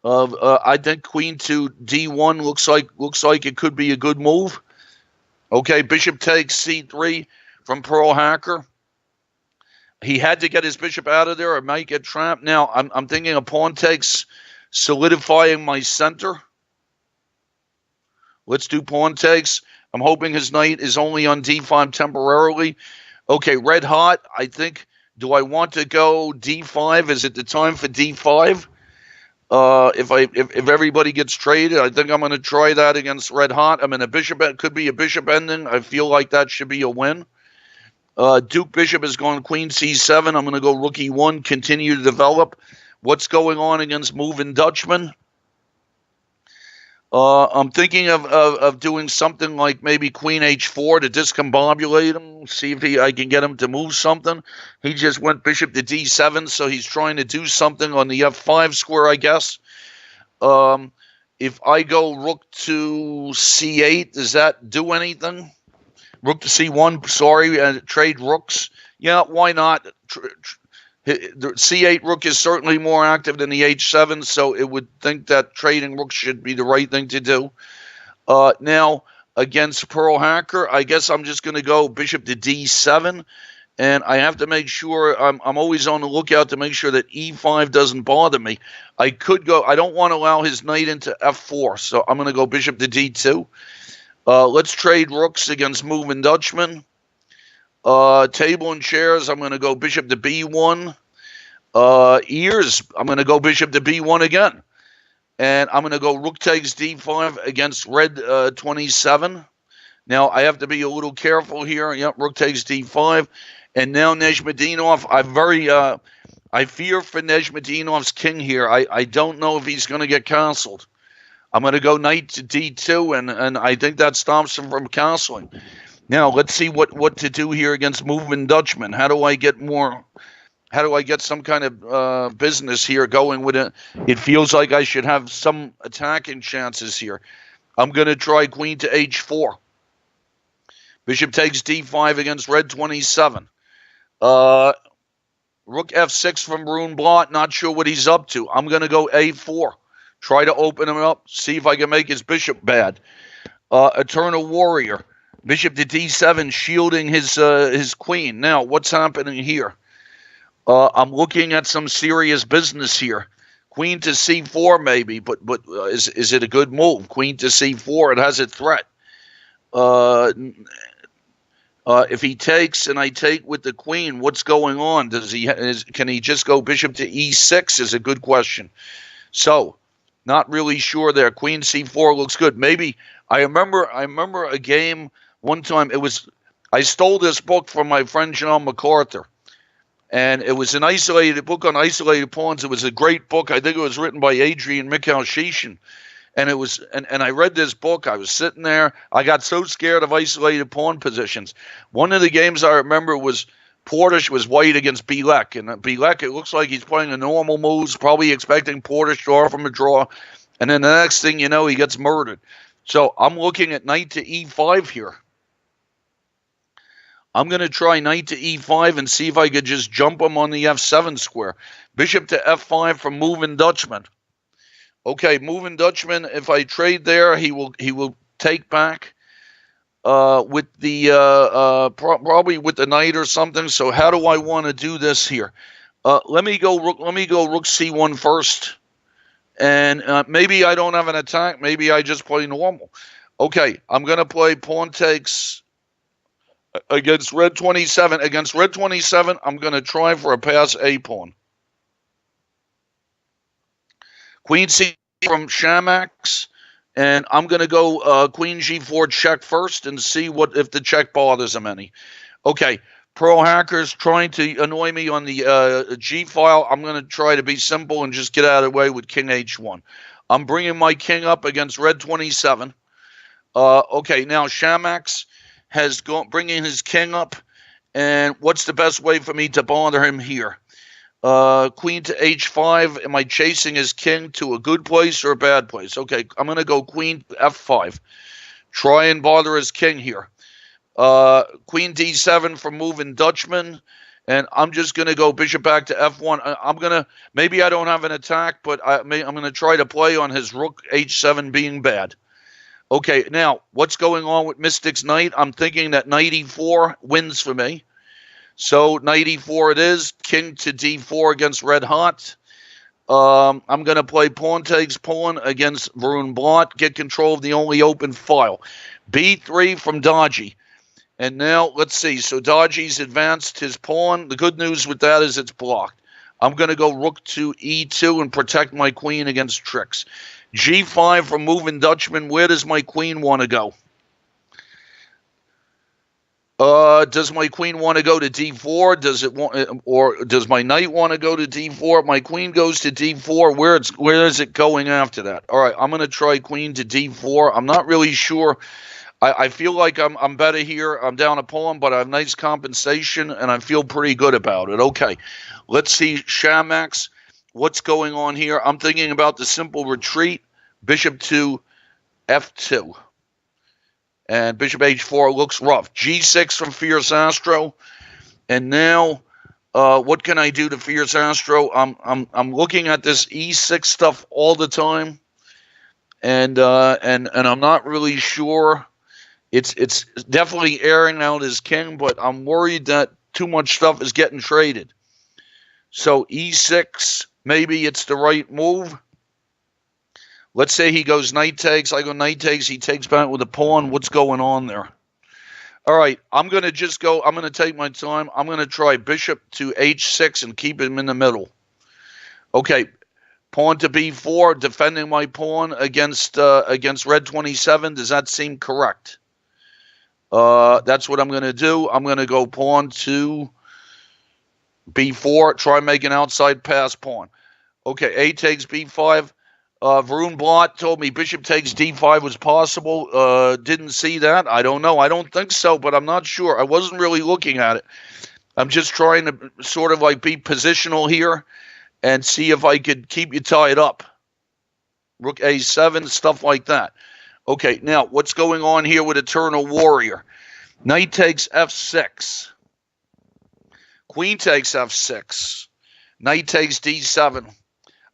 of. I think queen to d1 looks like it could be a good move. Okay, bishop takes c3 from Pearl Hacker. He had to get his bishop out of there. It might get trapped. Now I'm thinking a pawn takes, solidifying my center. Let's do pawn takes. I'm hoping his knight is only on d5 temporarily. Okay, red hot. I think, do I want to go d5? Is it the time for d5? If everybody gets traded, I think I'm going to try that against red hot. I mean, it could be a bishop ending. I feel like that should be a win. Duke bishop is going queen c7. I'm going to go rook e1, continue to develop. What's going on against moving Dutchman? I'm thinking of doing something like maybe queen h4 to discombobulate him, see if I can get him to move something. He just went bishop to d7, so he's trying to do something on the f5 square, I guess. If I go rook to c8, does that do anything? Rook to c1, sorry, trade rooks. Yeah, why not? The c8 rook is certainly more active than the h7, so it would think that trading rooks should be the right thing to do. Now, against Pearl Hacker, I guess I'm just going to go bishop to d7, and I have to make sure, I'm always on the lookout to make sure that e5 doesn't bother me. I could go, I don't want to allow his knight into f4, so I'm going to go bishop to d2. Let's trade rooks against moving Dutchman. Table and chairs, I'm going to go bishop to b1. Ears, I'm going to go bishop to b1 again. And I'm going to go rook takes d5 against red 27. Now, I have to be a little careful here. Yep, rook takes d5. And now Nizhmedinov, I fear for Nizhmedinov's king here. I don't know if he's going to get castled. I'm going to go knight to d2, and I think that stops him from castling. Now, let's see what to do here against moving Dutchman. How do I get some kind of business here going with it? It feels like I should have some attacking chances here. I'm going to try queen to h4. Bishop takes d5 against red 27. Rook f6 from Runblad. Not sure what he's up to. I'm going to go a4. Try to open him up. See if I can make his bishop bad. Eternal Warrior. Bishop to d7, shielding his queen. Now, what's happening here? I'm looking at some serious business here. Queen to c4 maybe, but is it a good move? Queen to c4, it has a threat. If he takes and I take with the queen, what's going on? Can he just go bishop to e6 is a good question. So, not really sure there. Queen c4 looks good. Maybe I remember a game one time. I stole this book from my friend John MacArthur. And it was an isolated book on isolated pawns. It was a great book. I think it was written by Adrian Mikhail-Shishin. And it was, and I read this book. I was sitting there. I got so scared of isolated pawn positions. One of the games I remember was Portish was white against Bielek. And Bielek, it looks like he's playing a normal moves, probably expecting Portish to offer him a draw. And then the next thing you know, he gets murdered. So I'm looking at knight to e5 here. I'm going to try knight to e5 and see if I could just jump him on the f7 square. Bishop to f5 from moving Dutchman. Okay, moving Dutchman, if I trade there, he will take back with the probably with the knight or something. So how do I want to do this here? Let me go rook c1 first. And maybe I don't have an attack. Maybe I just play normal. Okay, I'm going to play pawn takes against red 27. Against red 27, I'm going to try for a pass a pawn. Queen c from Shamax, and I'm going to go queen g4 check first and see if the check bothers him any. Okay, Pearl Hacker's trying to annoy me on the G file. I'm going to try to be simple and just get out of the way with king h1. I'm bringing my king up against red 27. Okay, now Shamax has bringing his king up, and what's the best way for me to bother him here? Queen to h5. Am I chasing his king to a good place or a bad place? Okay, I'm going to go queen f5. Try and bother his king here. Queen d7 for moving Dutchman. And I'm just going to go bishop back to f1. I'm going to, maybe I don't have an attack, but I'm going to try to play on his rook h7 being bad. Okay, now, what's going on with Mystic's knight? I'm thinking that knight e4 wins for me. So, knight e4 it is. King to d4 against Red Hot. I'm going to play pawn takes pawn against Varun Blot. Get control of the only open file. b3 from Dodgy. And now, let's see. So, Dodgy's advanced his pawn. The good news with that is it's blocked. I'm going to go rook to e2 and protect my queen against tricks. g5 for moving Dutchman. Where does my queen want to go? Does my queen want to go to d4? Does it want, or does my knight want to go to d4? My queen goes to d4. Where is it going after that? All right, I'm going to try queen to d4. I'm not really sure. I feel like I'm better here. I'm down a pawn, but I have nice compensation, and I feel pretty good about it. Okay, let's see Shamax. What's going on here? I'm thinking about the simple retreat. Bishop to f2. And bishop h4 looks rough. g6 from Fierce Astro. And now, what can I do to Fierce Astro? I'm looking at this e6 stuff all the time, and I'm not really sure. It's definitely airing out his king, but I'm worried that too much stuff is getting traded. So e6, maybe it's the right move. Let's say he goes knight takes. I go knight takes. He takes back with a pawn. What's going on there? All right, I'm going to just go. I'm going to take my time. I'm going to try bishop to h6 and keep him in the middle. Okay, pawn to b4, defending my pawn against red 27. Does that seem correct? That's what I'm going to do. I'm going to go pawn to b4, try make an outside pass pawn. Okay, a takes b5. Varun Blot told me bishop takes d5 was possible. Didn't see that. I don't know. I don't think so, but I'm not sure. I wasn't really looking at it. I'm just trying to sort of like be positional here and see if I could keep you tied up. Rook a7, stuff like that. Okay, now what's going on here with Eternal Warrior? Knight takes f6. Queen takes f6. Knight takes d7.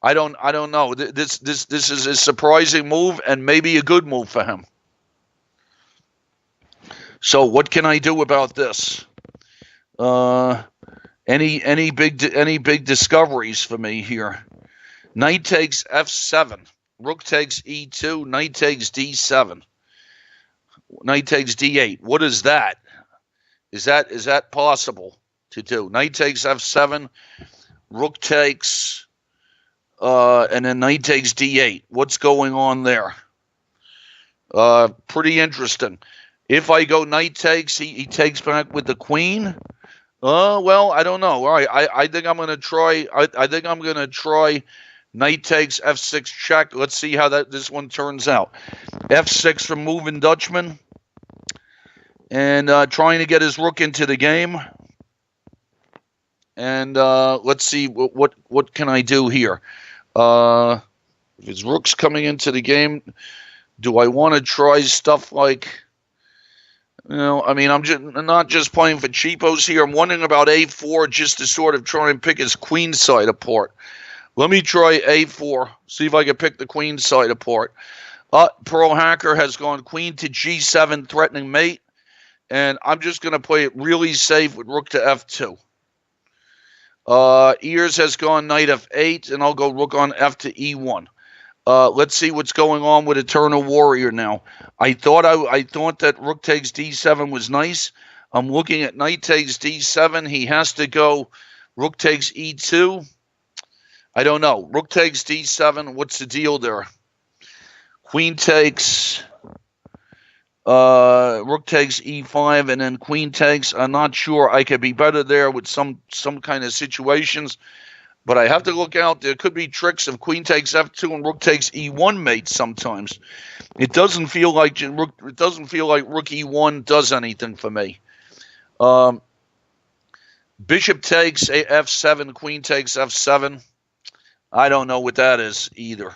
I don't know. This is a surprising move and maybe a good move for him. So what can I do about this? Any big discoveries for me here? Knight takes f7. Rook takes e2. Knight takes d7. Knight takes d8. What is that? Is that possible to do? Knight takes f7. Rook takes, and then knight takes d8. What's going on there? Pretty interesting. If I go knight takes, he takes back with the queen. Well, I don't know. All right, I think I'm going to try. I think I'm going to try knight takes f6 check. Let's see how this one turns out. f6 from moving Dutchman, and trying to get his rook into the game. And let's see what can I do here. If his rook's coming into the game, do I want to try stuff like? You know, I mean, I'm not just playing for cheapos here. I'm wondering about a4 just to sort of try and pick his queen side apart. Let me try a4, see if I can pick the queen side apart. Pro Hacker has gone queen to g7, threatening mate. And I'm just going to play it really safe with rook to f2. Ears has gone knight f8, and I'll go rook on f to e1. Let's see what's going on with Eternal Warrior now. I thought that rook takes d7 was nice. I'm looking at knight takes d7. He has to go rook takes e2. I don't know. Rook takes d7. What's the deal there? Queen takes, rook takes e5, and then queen takes. I'm not sure. I could be better there with some kind of situations. But I have to look out. There could be tricks of queen takes f2 and rook takes e1 mates sometimes. It doesn't feel like rook e1 does anything for me. Bishop takes f7, queen takes f7. I don't know what that is either.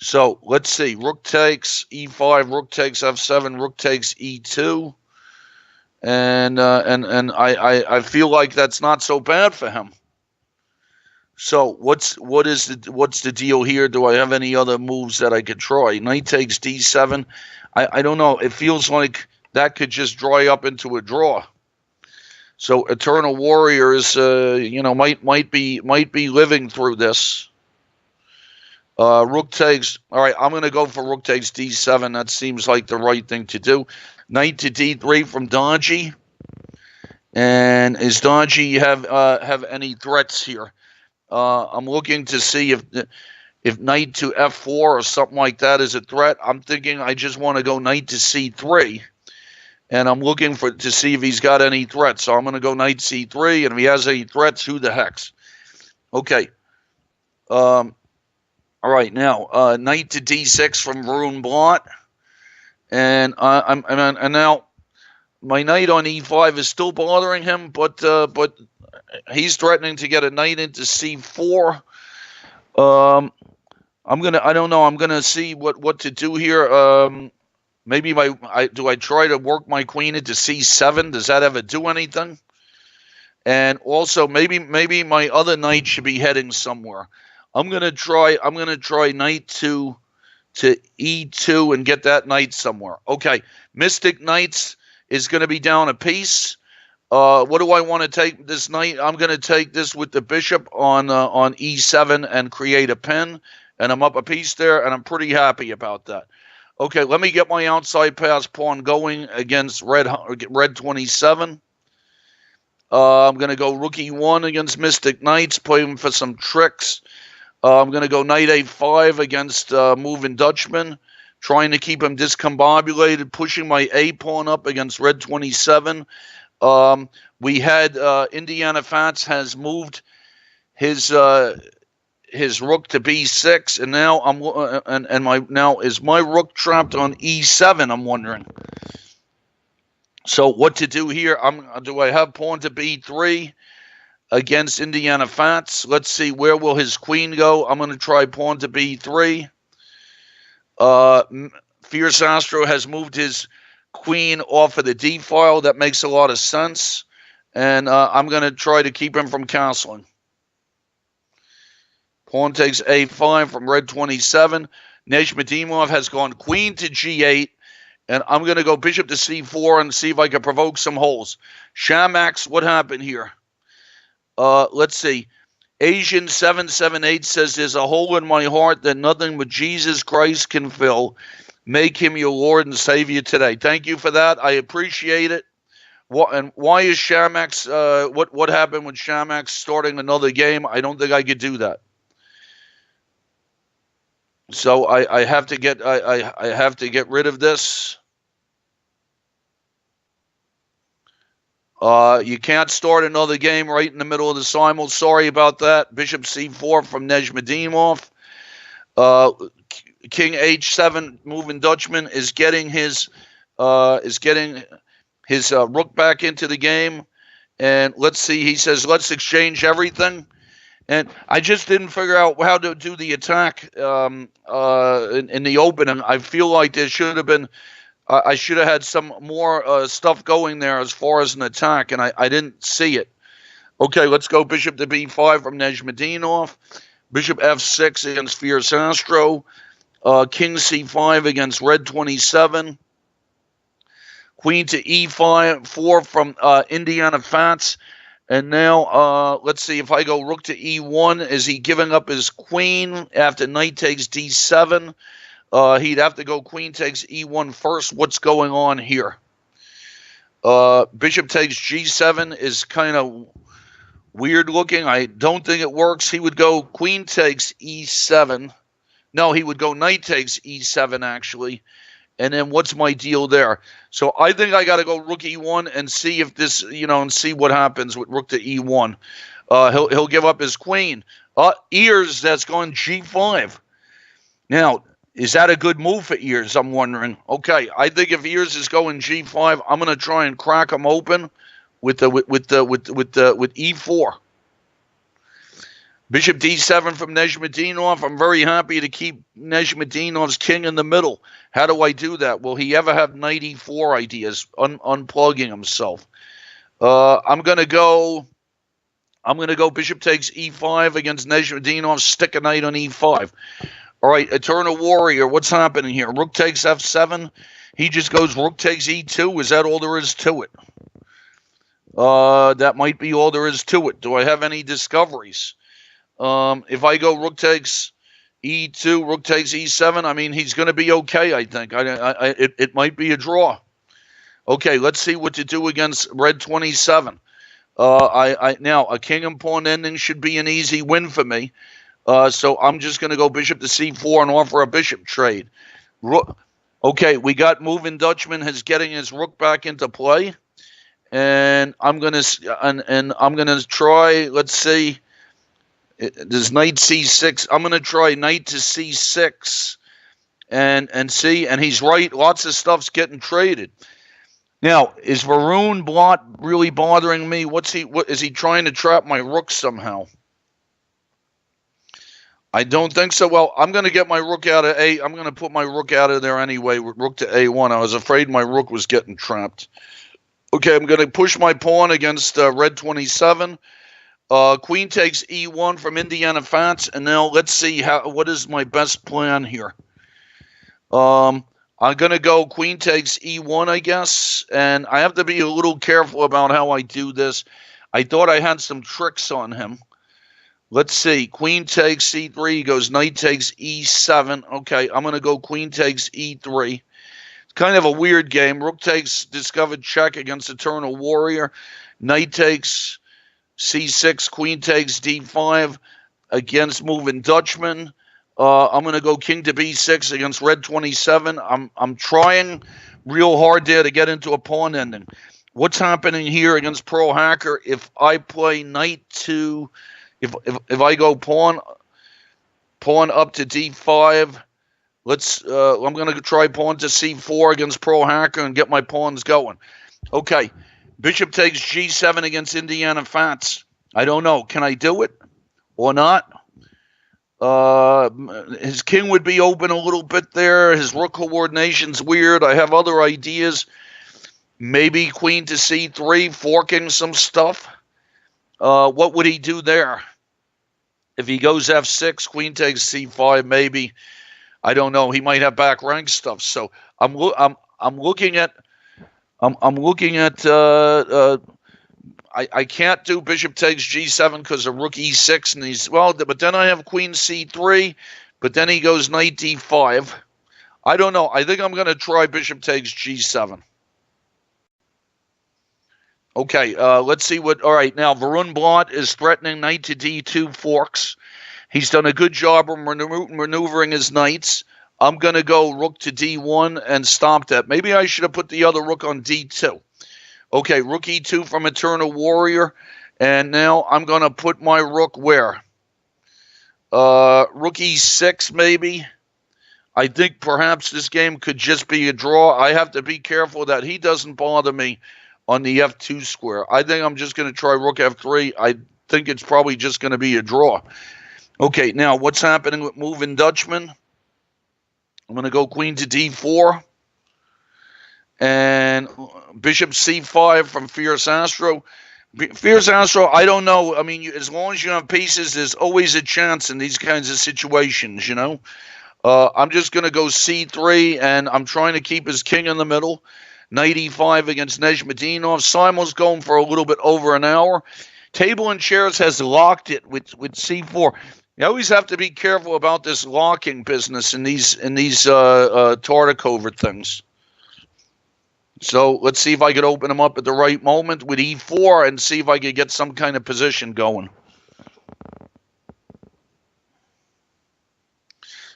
So let's see. Rook takes e5, rook takes f7, rook takes e2. And I feel like that's not so bad for him. So what's the deal here? Do I have any other moves that I could try? Knight takes d7. I don't know. It feels like that could just dry up into a draw. So Eternal Warriors, might be living through this. Rook takes. All right, I'm going to go for rook takes d7. That seems like the right thing to do. Knight to d3 from Dodgy. And is Dodgy have any threats here? I'm looking to see if knight to f4 or something like that is a threat. I'm thinking I just want to go knight to c3. And I'm looking to see if he's got any threats. So I'm going to go knight c3. And if he has any threats, who the heck's? Okay. All right, now knight to d6 from Varun Blat. And now my knight on e5 is still bothering him, but he's threatening to get a knight into c4. I don't know. I'm gonna see what to do here. Maybe do I try to work my queen into c7? Does that ever do anything? And also maybe my other knight should be heading somewhere. I'm gonna try knight to e2 and get that knight somewhere. Okay, Mystic Knights is going to be down a piece. What do I want to take this knight? I'm going to take this with the bishop on e7 and create a pin, and I'm up a piece there, and I'm pretty happy about that. Okay, let me get my outside pass pawn going against red 27. I'm going to go rook e1 against Mystic Knights, playing for some tricks. I'm going to go knight a5 against moving Dutchman, trying to keep him discombobulated, pushing my a-pawn up against red 27. We had Indiana Fats has moved his rook to b6, and now is my rook trapped on e7? I'm wondering. So what to do here? Do I have pawn to b3? Against Indiana Fats. Let's see, where will his queen go? I'm going to try pawn to b3. Fierce Astro has moved his queen off of the d file. That makes a lot of sense. And I'm going to try to keep him from castling. Pawn takes a5 from red 27. Neshmadimov has gone queen to g8. And I'm going to go bishop to c4 and see if I can provoke some holes. Shamax, what happened here? Let's see. Asian 778 says, there's a hole in my heart that nothing but Jesus Christ can fill. Make him your Lord and Savior today. Thank you for that. I appreciate it. And why is Shamax, what happened with Shamax starting another game? I don't think I could do that. So I have to get rid of this. You can't start another game right in the middle of the simul. Sorry about that. Bishop c4 from Neshmadimov. King h7 moving Dutchman is getting his rook back into the game. And let's see. He says, let's exchange everything. And I just didn't figure out how to do the attack in the opening. I feel like there should have been. I should have had some more stuff going there as far as an attack, and I didn't see it. Okay, let's go bishop to b5 from Neshmadimov. Bishop f6 against Fierce Astro. King c5 against red 27. Queen to e5, 4 from Indiana Fats. And now, let's see, if I go rook to e1, is he giving up his queen after knight takes d7? He'd have to go queen takes e1 first. What's going on here? Bishop takes g7 is kind of weird looking. I don't think it works. He would go queen takes e7. No, he would go knight takes e7, actually. And then what's my deal there? So I think I got to go rook e1 and see if this, and see what happens with rook to e1. He'll give up his queen. Ears, that's gone g5. Now, is that a good move for Ears? I'm wondering. Okay, I think if Ears is going g5, I'm going to try and crack him open with e4. Bishop d7 from Nizhmedinov. I'm very happy to keep Nizhmedinov's king in the middle. How do I do that? Will he ever have knight e4 ideas? Unplugging himself. I'm gonna go bishop takes e5 against Nizhmedinov. Stick a knight on e5. All right, Eternal Warrior. What's happening here? Rook takes f7. He just goes rook takes e2. Is that all there is to it? That might be all there is to it. Do I have any discoveries? If I go rook takes e2, rook takes e7, I mean, he's going to be okay, I think. It might be a draw. Okay, let's see what to do against red 27. Now, a king and pawn ending should be an easy win for me. So I'm just going to go bishop to c4 and offer a bishop trade. Okay, we got moving Dutchman is getting his rook back into play. And I'm going to try, let's see. There's knight c6. I'm going to try knight to c6 and see. And he's right. Lots of stuff's getting traded. Now, is Varun Blot really bothering me? What is he trying to trap my rook somehow? I don't think so. Well, I'm going to get my rook out of A. I'm going to put my rook out of there anyway with rook to A1. I was afraid my rook was getting trapped. Okay, I'm going to push my pawn against red 27. Queen takes e1 from Indiana Fats, and now let's see what is my best plan here. I'm going to go queen takes e1, I guess, and I have to be a little careful about how I do this. I thought I had some tricks on him. Let's see. Queen takes c3. He goes knight takes e7. Okay, I'm going to go queen takes e3. It's kind of a weird game. Rook takes discovered check against Eternal Warrior. Knight takes c6. Queen takes d5 against moving Dutchman. I'm going to go king to b6 against red 27. I'm trying real hard there to get into a pawn ending. What's happening here against Pro Hacker if I play knight to... If I go pawn up to d5, I'm going to try pawn to c4 against Pro Hacker and get my pawns going. Okay, bishop takes g7 against Indiana Fats. I don't know. Can I do it or not? His king would be open a little bit there. His rook coordination's weird. I have other ideas. Maybe queen to c3, forking some stuff. What would he do there? If he goes f6, queen takes c5, maybe. I don't know. He might have back rank stuff. So I'm looking at. I can't do bishop takes g7 because of rook e6, and he's but then I have queen c3, but then he goes knight d5. I don't know. I think I'm going to try bishop takes g7. Okay, let's see what... All right, now Varun Blot is threatening knight to d2 forks. He's done a good job of maneuvering his knights. I'm going to go rook to d1 and stop that. Maybe I should have put the other rook on d2. Okay, rook e2 from Eternal Warrior. And now I'm going to put my rook where? Rook e6 maybe. I think perhaps this game could just be a draw. I have to be careful that he doesn't bother me on the f2 square. I think I'm just going to try rook f3. I think it's probably just going to be a draw. Okay, now what's happening with moving Dutchman? I'm going to go queen to d4. And bishop c5 from Fierce Astro. Fierce Astro, I don't know. I mean, as long as you have pieces, there's always a chance in these kinds of situations, you know. I'm just going to go c3, and I'm trying to keep his king in the middle. Knight e5 against Nizhmedinov. Simul's going for a little bit over an hour. Table and Chairs has locked it with c4. You always have to be careful about this locking business in these Tartakover things. So let's see if I could open them up at the right moment with e4 and see if I could get some kind of position going.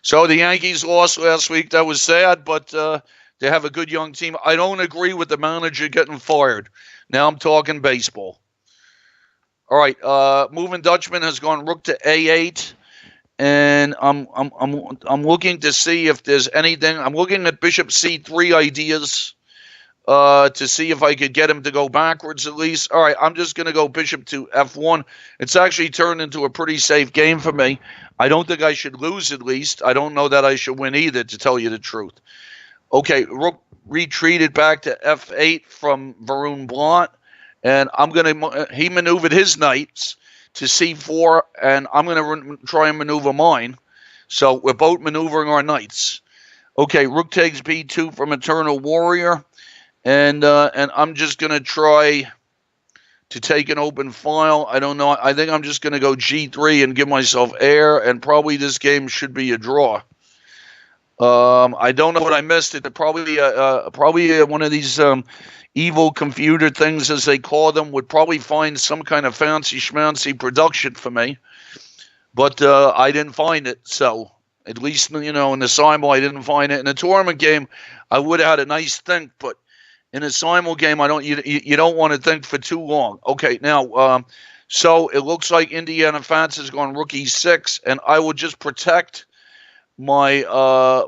So the Yankees lost last week. That was sad, but they have a good young team. I don't agree with the manager getting fired. Now I'm talking baseball. All right, moving Dutchman has gone rook to a8, and I'm looking to see if there's anything. I'm looking at bishop c3 ideas. to see if I could get him to go backwards at least. All right, I'm just going to go bishop to f1. It's actually turned into a pretty safe game for me. I don't think I should lose at least. I don't know that I should win either, to tell you the truth. Okay, rook retreated back to f8 from Varun Blunt, and he maneuvered his knights to c4, and I'm going to try and maneuver mine. So we're both maneuvering our knights. Okay, rook takes b2 from Eternal Warrior. And I'm just going to try to take an open file. I don't know. I think I'm just going to go g3 and give myself air, and probably this game should be a draw. I don't know what I missed. It probably one of these evil computer things, as they call them, would probably find some kind of fancy schmancy production for me. But I didn't find it, so at least, in the simul, I didn't find it. In the tournament game, I would have had a nice think, but in a simul game, you don't want to think for too long. Okay, now, so it looks like Indiana Fats has gone rook e6, and I will just protect my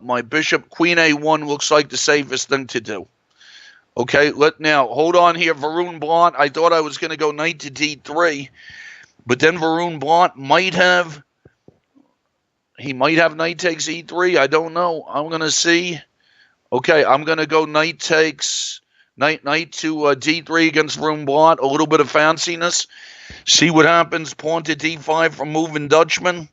my bishop. Queen a1 looks like the safest thing to do. Okay, now hold on here, Varun Blunt. I thought I was going to go knight to d3, but then Varun Blunt might have knight takes e3. I don't know. I'm going to see. Okay, I'm going to go knight takes. Knight to d3 against Varun Blunt. A little bit of fanciness. See what happens. Pawn to d5 from Moving Dutchman.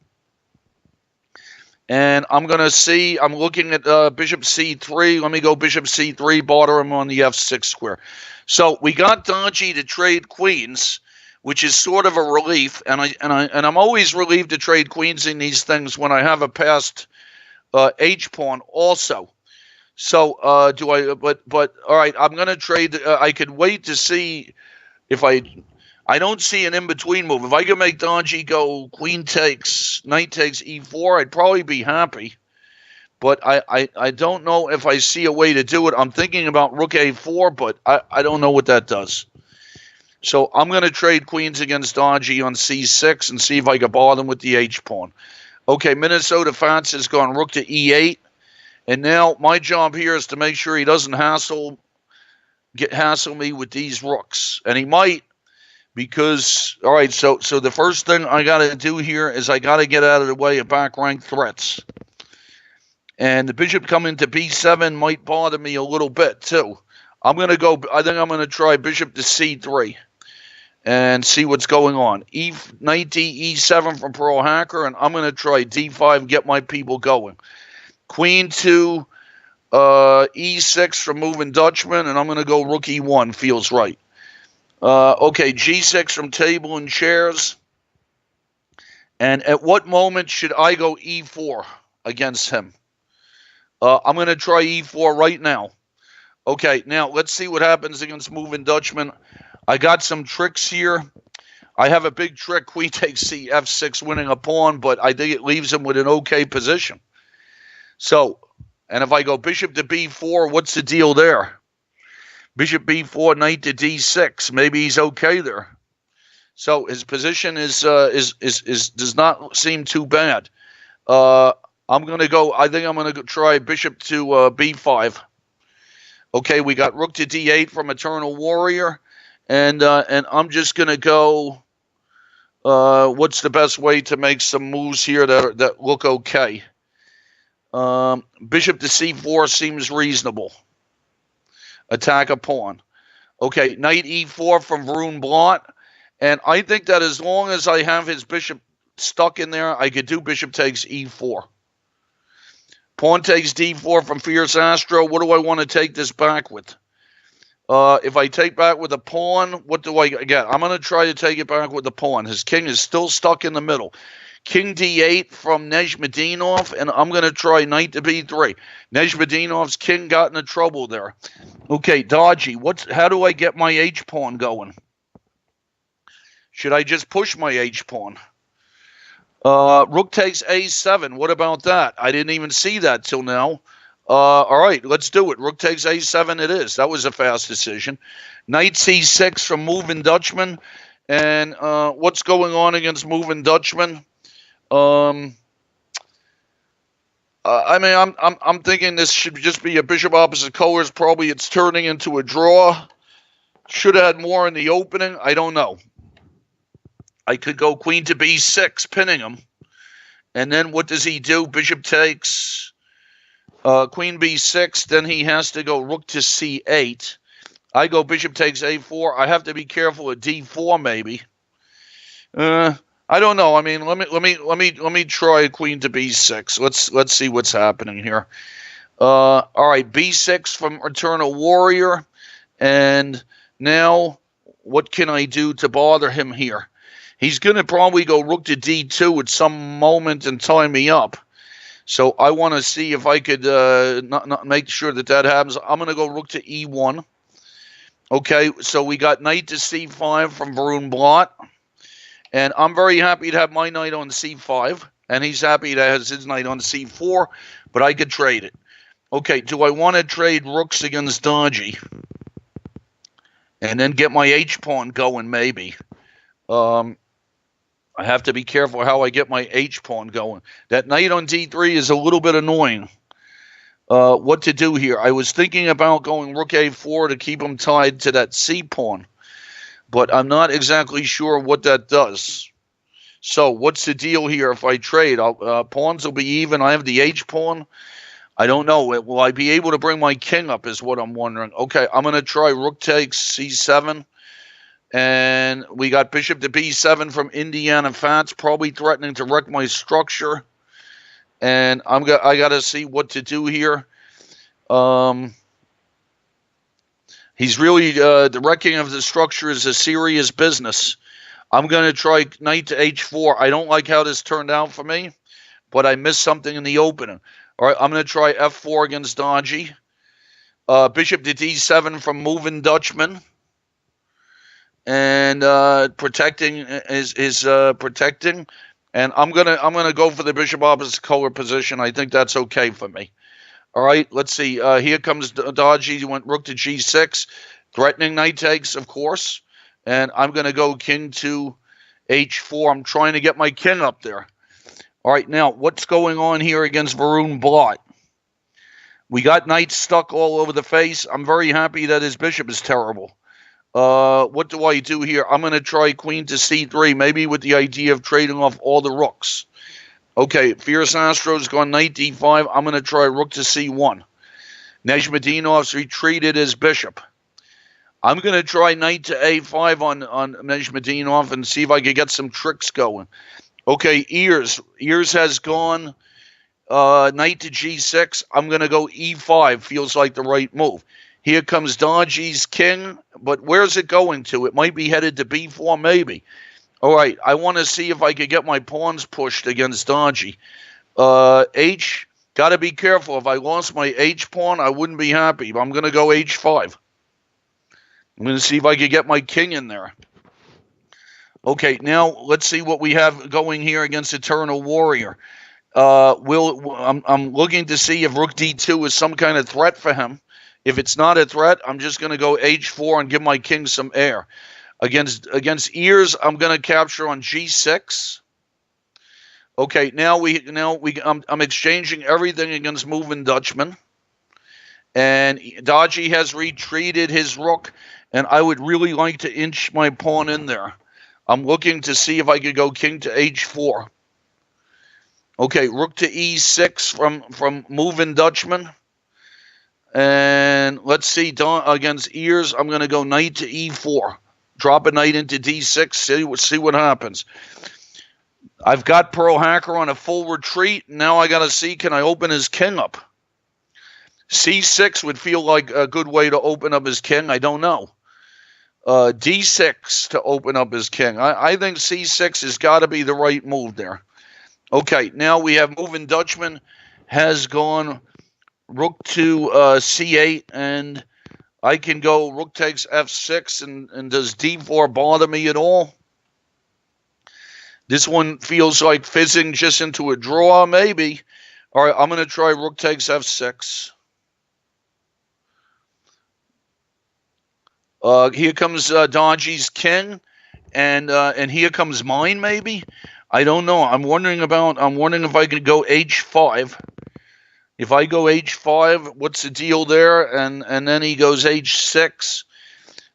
And I'm going to see. I'm looking at bishop c3. Let me go bishop c3. Barter him on the f6 square. So we got dodgy to trade queens, which is sort of a relief. And I'm always relieved to trade queens in these things when I have a passed h pawn also. So, but all right, I'm going to trade. I could wait to see if I don't see an in-between move. If I could make Donji go queen takes, knight takes e4, I'd probably be happy. But I don't know if I see a way to do it. I'm thinking about rook a4, but I don't know what that does. So I'm going to trade queens against Donji on c6 and see if I can bother them with the h-pawn. Okay, Minnesota Fats has gone rook to e8. And now my job here is to make sure he doesn't hassle me with these rooks. And he might, because, all right, so the first thing I got to do here is I got to get out of the way of back rank threats. And the bishop coming to b7 might bother me a little bit too. I think I'm going to try bishop to c3 and see what's going on. Knight to e7 from Pearl Hacker, and I'm going to try d5 and get my people going. Queen to e6 from Moving Dutchman, and I'm going to go rook e1. Feels right. Okay, g6 from Table and Chairs. And at what moment should I go e4 against him? I'm going to try e4 right now. Okay, now let's see what happens against Moving Dutchman. I got some tricks here. I have a big trick. Queen takes c f6, winning a pawn, but I think it leaves him with an okay position. So, and if I go bishop to b4, what's the deal there? Bishop b4, knight to d6. Maybe he's okay there. So his position does not seem too bad. I think I'm going to try bishop to b5. Okay, we got rook to d8 from Eternal Warrior, and I'm just going to go. What's the best way to make some moves here that look okay? Bishop to c4 seems reasonable. Attack a pawn. Okay, knight e4 from Varun Blunt. And I think that as long as I have his bishop stuck in there, I could do bishop takes e4. Pawn takes d4 from Fierce Astro. What do I want to take this back with? If I take back with a pawn, what do I get? I'm going to try to take it back with a pawn. His king is still stuck in the middle. King d8 from Nezhmadinov, and I'm going to try knight to b3. Nezhmadinov's king got into trouble there. Okay, dodgy. How do I get my h-pawn going? Should I just push my h-pawn? Rook takes a7. What about that? I didn't even see that till now. All right, let's do it. Rook takes a7 it is. That was a fast decision. Knight c6 from Moving Dutchman. And what's going on against Moving Dutchman? I I mean, I'm thinking this should just be a bishop opposite colors. Probably it's turning into a draw. Should have had more in the opening. I don't know. I could go queen to b6, pinning him. And then what does he do? Bishop takes queen b6. Then he has to go rook to c8. I go bishop takes a4. I have to be careful at d4 maybe. I don't know. I mean, let me try queen to b6. Let's see what's happening here. All right, b6 from Eternal Warrior, and now what can I do to bother him here? He's going to probably go rook to d2 at some moment and tie me up. So I want to see if I could not make sure that happens. I'm going to go rook to e1. Okay, so we got knight to c5 from Varun Blot. And I'm very happy to have my knight on c5. And he's happy to have his knight on c4. But I could trade it. Okay, do I want to trade rooks against Dodgy? And then get my h-pawn going, maybe. I have to be careful how I get my h-pawn going. That knight on d3 is a little bit annoying. What to do here? I was thinking about going rook a4 to keep him tied to that c-pawn. But I'm not exactly sure what that does. So what's the deal here if I trade? Pawns will be even. I have the h-pawn. I don't know. Will I be able to bring my king up is what I'm wondering. Okay, I'm going to try rook takes c7. And we got bishop to b7 from Indiana Fats, probably threatening to wreck my structure. And I got to see what to do here. He's really the wrecking of the structure is a serious business. I'm going to try knight to h4. I don't like how this turned out for me, but I missed something in the opening. All right, I'm going to try f4 against Dodgy. Bishop to d7 from Moving Dutchman. And protecting is protecting, and I'm gonna go for the bishop opposite color position. I think that's okay for me. All right, let's see. Here comes Dodgy. He went rook to g6, threatening knight takes, of course. And I'm gonna go king to h4. I'm trying to get my king up there. All right, now what's going on here against Varun Blot? We got knights stuck all over the face. I'm very happy that his bishop is terrible. What do I do here? I'm going to try queen to c3, maybe with the idea of trading off all the rooks. Okay, Fierce Astro's gone knight d5. I'm going to try rook to c1. Nezhmedinov's retreated his bishop. I'm going to try knight to a5 on Nezhmedinov and see if I can get some tricks going. Okay, Ears has gone knight to g6. I'm going to go e5. Feels like the right move. Here comes Dodgy's king, but where's it going to? It might be headed to b4, maybe. All right, I want to see if I could get my pawns pushed against Dodgy. H, got to be careful. If I lost my h-pawn, I wouldn't be happy. I'm going to go h5. I'm going to see if I could get my king in there. Okay, now let's see what we have going here against Eternal Warrior. I'm looking to see if rook d2 is some kind of threat for him. If it's not a threat, I'm just going to go h4 and give my king some air. Against Ears, I'm going to capture on g6. Okay, now I'm exchanging everything against Moving Dutchman. And Dodgy has retreated his rook, and I would really like to inch my pawn in there. I'm looking to see if I could go king to h4. Okay, rook to e6 from Moving Dutchman. And let's see, against Ears, I'm going to go knight to e4. Drop a knight into d6, see what happens. I've got Pearl Hacker on a full retreat. Now I got to see, can I open his king up? c6 would feel like a good way to open up his king. I don't know. d6 to open up his king. I think c6 has got to be the right move there. Okay, now we have Moving Dutchman has gone rook to c8, and I can go rook takes f6, and does d4 bother me at all? This one feels like fizzing just into a draw, maybe. All right, I'm going to try rook takes f6. Here comes Dodgy's king, and here comes mine, maybe. I don't know. I'm wondering if I could go h5. If I go h5, what's the deal there? And then he goes h6.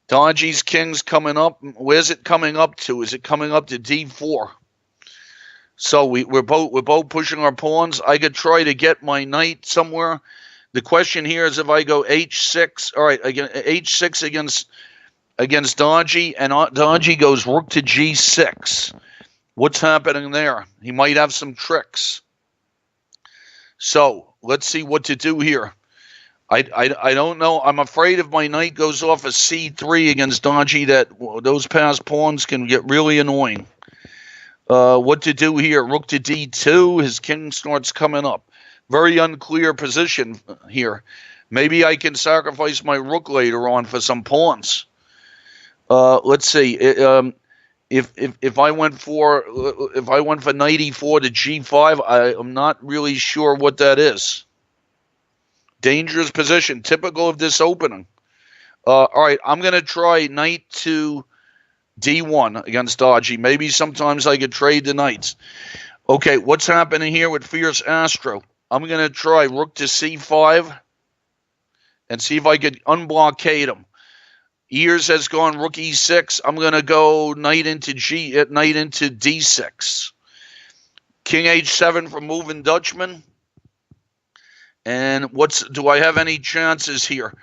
Dodgy's king's coming up. Where's it coming up to? Is it coming up to d4? So we're both pushing our pawns. I could try to get my knight somewhere. The question here is if I go h6. All right, again h6 against Dodgy, and Dodgy goes rook to g6. What's happening there? He might have some tricks. So let's see what to do here. I don't know. I'm afraid if my knight goes off a c3 against Dodgy, that those passed pawns can get really annoying. What to do here? Rook to d2. His king starts coming up. Very unclear position here. Maybe I can sacrifice my rook later on for some pawns. Let's see. If I went for knight e4 to g5, I'm not really sure what that is. Dangerous position, typical of this opening. All right, I'm going to try knight to d1 against Dodgy. Maybe sometimes I could trade the knights. Okay, what's happening here with Fierce Astro? I'm going to try rook to c5 and see if I could unblockade him. Ears has gone rook e6. I'm going to go knight into d6. King h7 from Moving Dutchman. And do I have any chances here?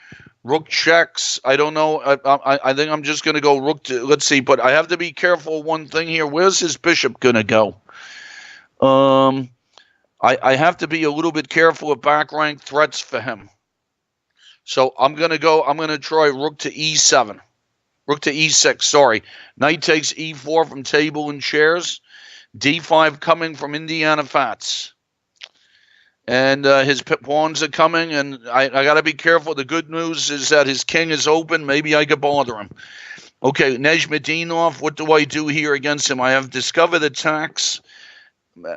Rook checks. I don't know. I think I'm just going to go rook to. Let's see. But I have to be careful. One thing here. Where's his bishop going to go? I have to be a little bit careful of back rank threats for him. So I'm going to try rook to e7. Rook to e6, sorry. Knight takes e4 from Table and Chairs. d5 coming from Indiana Fats. And his pawns are coming, and I got to be careful. The good news is that his king is open. Maybe I could bother him. Okay, Nezhmedinov, what do I do here against him? I have discovered attacks,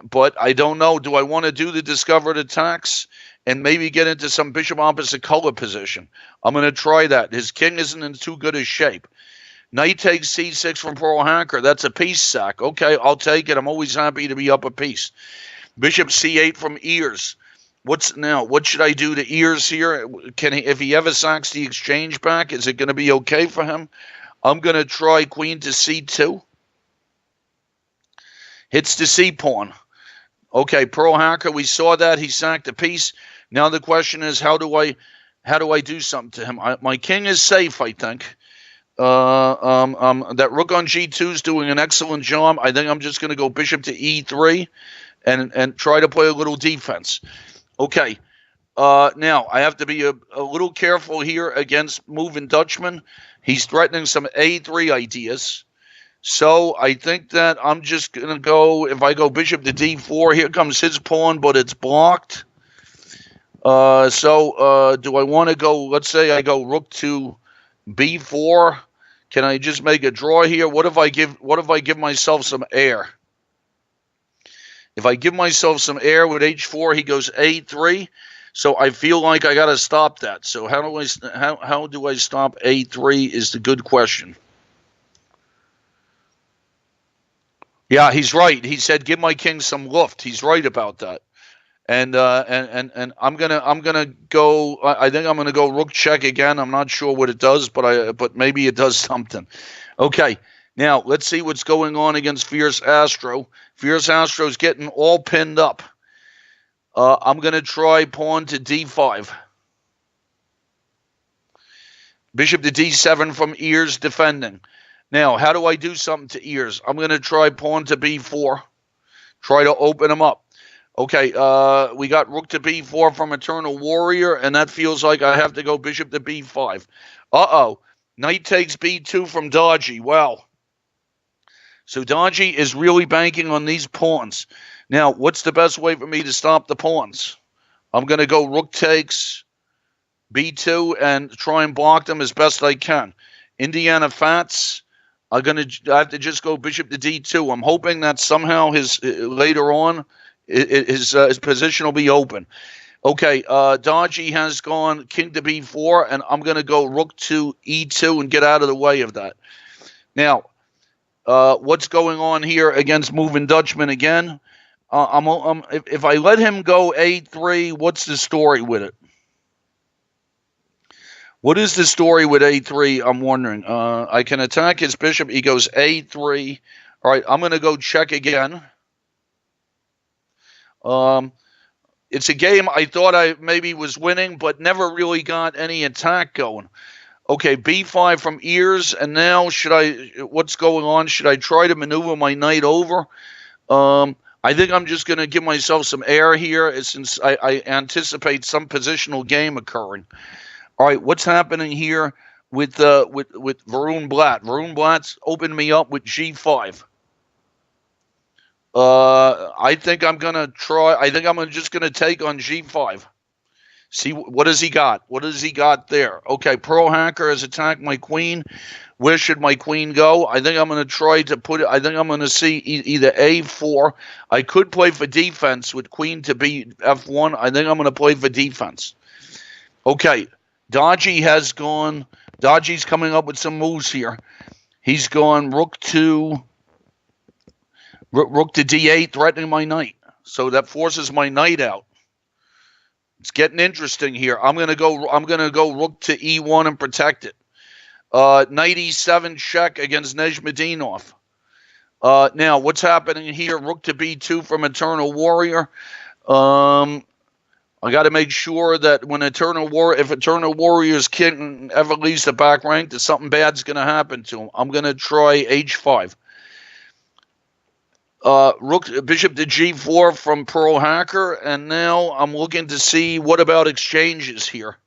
but I don't know. Do I want to do the discovered attacks and maybe get into some bishop opposite color position? I'm going to try that. His king isn't in too good a shape. Knight takes c6 from Pearl Hacker. That's a piece sack. Okay, I'll take it. I'm always happy to be up a piece. Bishop c8 from Ears. What should I do to Ears here? If he ever sacks the exchange back, is it going to be okay for him? I'm going to try queen to c2. Hits the c pawn. Okay, Pearl Hacker, we saw that. He sacked a piece. Now the question is, how do I do something to him? My king is safe, I think. That rook on g2 is doing an excellent job. I think I'm just going to go bishop to e3 and try to play a little defense. Okay. Now, I have to be a little careful here against Moving Dutchman. He's threatening some a3 ideas. So I think that I'm just going to go, if I go bishop to d4, here comes his pawn, but it's blocked. Do I want to go, let's say I go rook to b4. Can I just make a draw here? What if I give myself some air? If I give myself some air with h4, he goes a3. So I feel like I got to stop that. So how do I stop a3 is the good question. Yeah, he's right. He said give my king some luft. He's right about that. And I'm gonna go. I think I'm gonna go rook check again. I'm not sure what it does, but maybe it does something. Okay, now let's see what's going on against Fierce Astro. Fierce Astro's getting all pinned up. I'm gonna try pawn to d5. Bishop to d7 from Ears defending. Now, how do I do something to Ears? I'm gonna try pawn to b4. Try to open him up. Okay, we got rook to b4 from Eternal Warrior, and that feels like I have to go bishop to b5. Uh-oh. Knight takes b2 from Dodgy. Wow. So Dodgy is really banking on these pawns. Now, what's the best way for me to stop the pawns? I'm going to go rook takes b2 and try and block them as best I can. Indiana Fats, I have to just go bishop to d2. I'm hoping that somehow later on his position will be open. Okay, Dodgy has gone king to b4, and I'm going to go rook to e2 and get out of the way of that. Now, what's going on here against Moving Dutchman again? if I let him go a3, what's the story with it? What is the story with a3? I'm wondering. I can attack his bishop. He goes a3. All right, I'm going to go check again. It's a game I thought I maybe was winning, but never really got any attack going. Okay, b5 from ears, and now what's going on? Should I try to maneuver my knight over? I think I'm just going to give myself some air here, since I anticipate some positional game occurring. All right, what's happening here with Varun Blatt? Varun Blatt's opened me up with g5. I think I'm going to try. I think I'm just going to take on g5. See, what has he got? What has he got there? Okay, Pearl Hacker has attacked my queen. Where should my queen go? I think I'm going to try to put it. I think I'm going to see either a4. I could play for defense with queen to b f1. I think I'm going to play for defense. Okay, Dodgy's coming up with some moves here. He's gone rook to d8, threatening my knight. So that forces my knight out. It's getting interesting here. I'm gonna go rook to e1 and protect it. Knight e7 check against Nizhmadinov. Now what's happening here? Rook to b2 from Eternal Warrior. I got to make sure that when if Eternal Warrior's king ever leaves the back rank, that something bad's gonna happen to him. I'm gonna try h5. Bishop to g4 from Pearl Hacker, and now I'm looking to see what about exchanges here.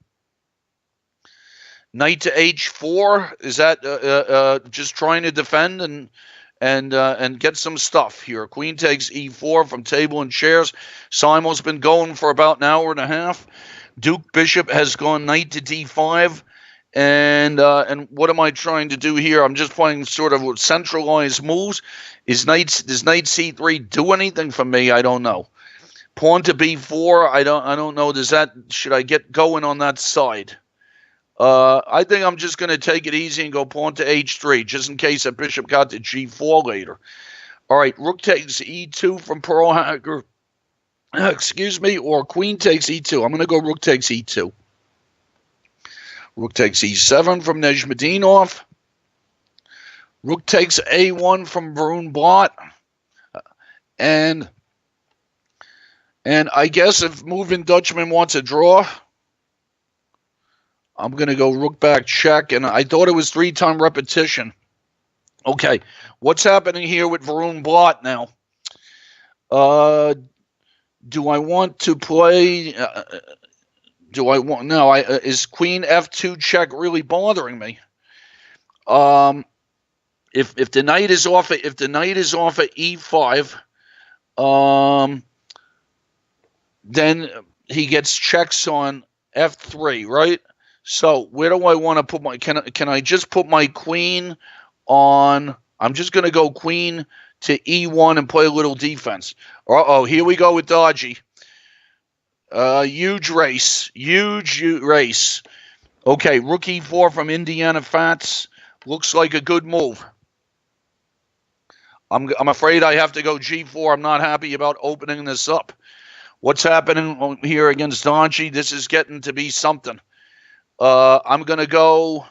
Knight to h4, is that just trying to defend and get some stuff here? Queen takes e4 from table and chairs. Simon's been going for about an hour and a half. Duke Bishop has gone knight to d5. And what am I trying to do here? I'm just playing sort of centralized moves. Does knight c3 do anything for me? I don't know. Pawn to b4. I don't know. Should I get going on that side? I think I'm just going to take it easy and go pawn to h3, just in case a bishop got to g4 later. All right, rook takes e2 from Pearl Hacker. Excuse me, or queen takes e2. I'm going to go rook takes e2. Rook takes e7 from Nizhmadinov. Rook takes a1 from Varun Blatt. And I guess if Moving Dutchman wants a draw, I'm going to go rook back check. And I thought it was 3-time repetition. Okay, what's happening here with Varun Blatt now? Do I want to play... is queen f2 check really bothering me? If the knight is off at e5, then he gets checks on f3, right? So where do I want to put my? Can I just put my queen on? I'm just going to go queen to e1 and play a little defense. Here we go with Dodgy. Huge race. Okay, rook e4 from Indiana Fats. Looks like a good move. I'm afraid I have to go g4. I'm not happy about opening this up. What's happening here against Dodgy? This is getting to be something. I'm going to go...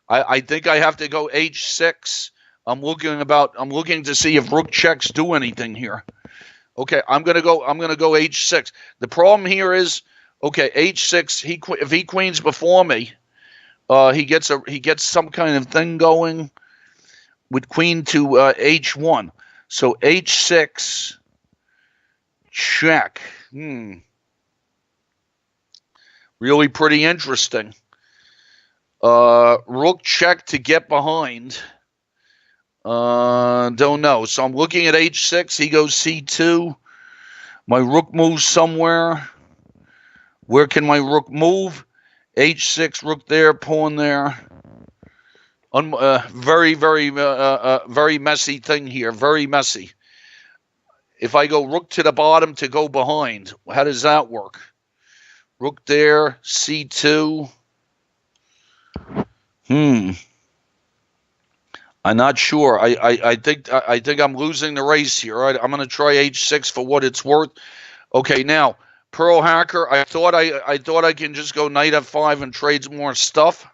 I think I have to go h6. I'm looking to see if rook checks do anything here. Okay, I'm gonna go h6. The problem here is, okay, h6. If he queens before me, he gets some kind of thing going with queen to h1. So h6 check. Really pretty interesting. Rook check to get behind. Don't know. So I'm looking at h6. He goes c2. My rook moves somewhere. Where can my rook move? h6, rook there, pawn there. Very messy thing here. Very messy. If I go rook to the bottom to go behind, how does that work? Rook there, c2. I'm not sure. I think I'm losing the race here. All right, I'm going to try H6 for what it's worth. Okay, now Pearl Hacker. I thought I can just go knight F5 and trade more stuff.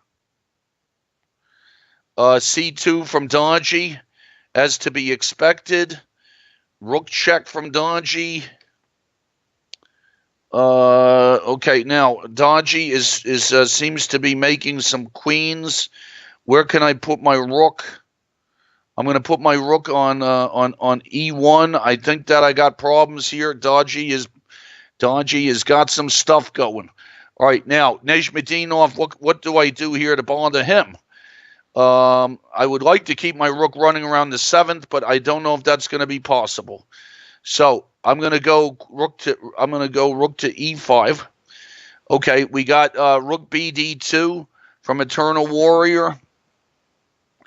C2 from Dodgy, as to be expected. Rook check from Dodgy. Okay, now Dodgy is seems to be making some queens. Where can I put my rook? I'm going to put my rook on E1. I think that I got problems here. Dodgy has got some stuff going. All right, now Nizhmedinov. What do I do here to bother him? I would like to keep my rook running around the 7th, but I don't know if that's going to be possible. So I'm going to go rook to E5. Okay, we got rook BD2 from Eternal Warrior,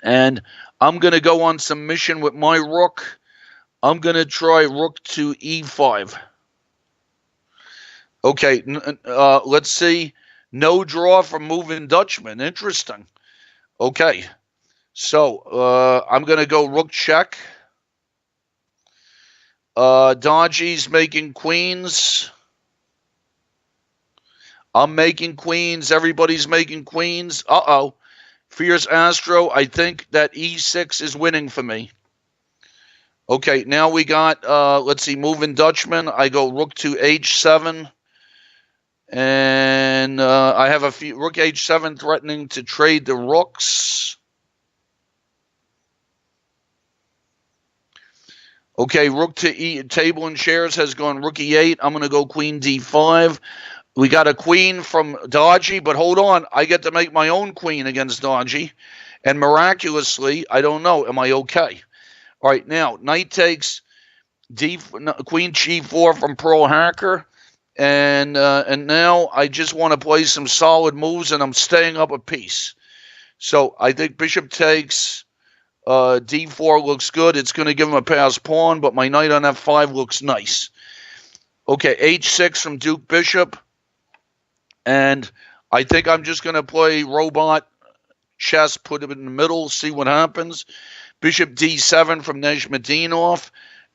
and I'm going to go on some mission with my rook. I'm going to try rook to E5. Okay, let's see. No draw from Moving Dutchman. Interesting. Okay, so I'm going to go rook check. Dodgy's making queens. I'm making queens. Everybody's making queens. Uh-oh. Fierce Astro, I think that E6 is winning for me. Okay, now we got, let's see, Moving Dutchman. I go rook to H7. And I have a few, rook H7 threatening to trade the rooks. Okay, rook to E, table and chairs has gone rook E8. I'm going to go queen D5. We got a queen from Dodgy, but hold on. I get to make my own queen against Dodgy. And miraculously, I don't know, am I okay? All right, now, knight takes queen G4 from Pearl Hacker. And now I just want to play some solid moves, and I'm staying up a piece. So I think bishop takes D4 looks good. It's going to give him a pass pawn, but my knight on F5 looks nice. Okay, H6 from Duke Bishop. And I think I'm just going to play robot chess, put him in the middle, see what happens. Bishop D7 from Nizhmedinov.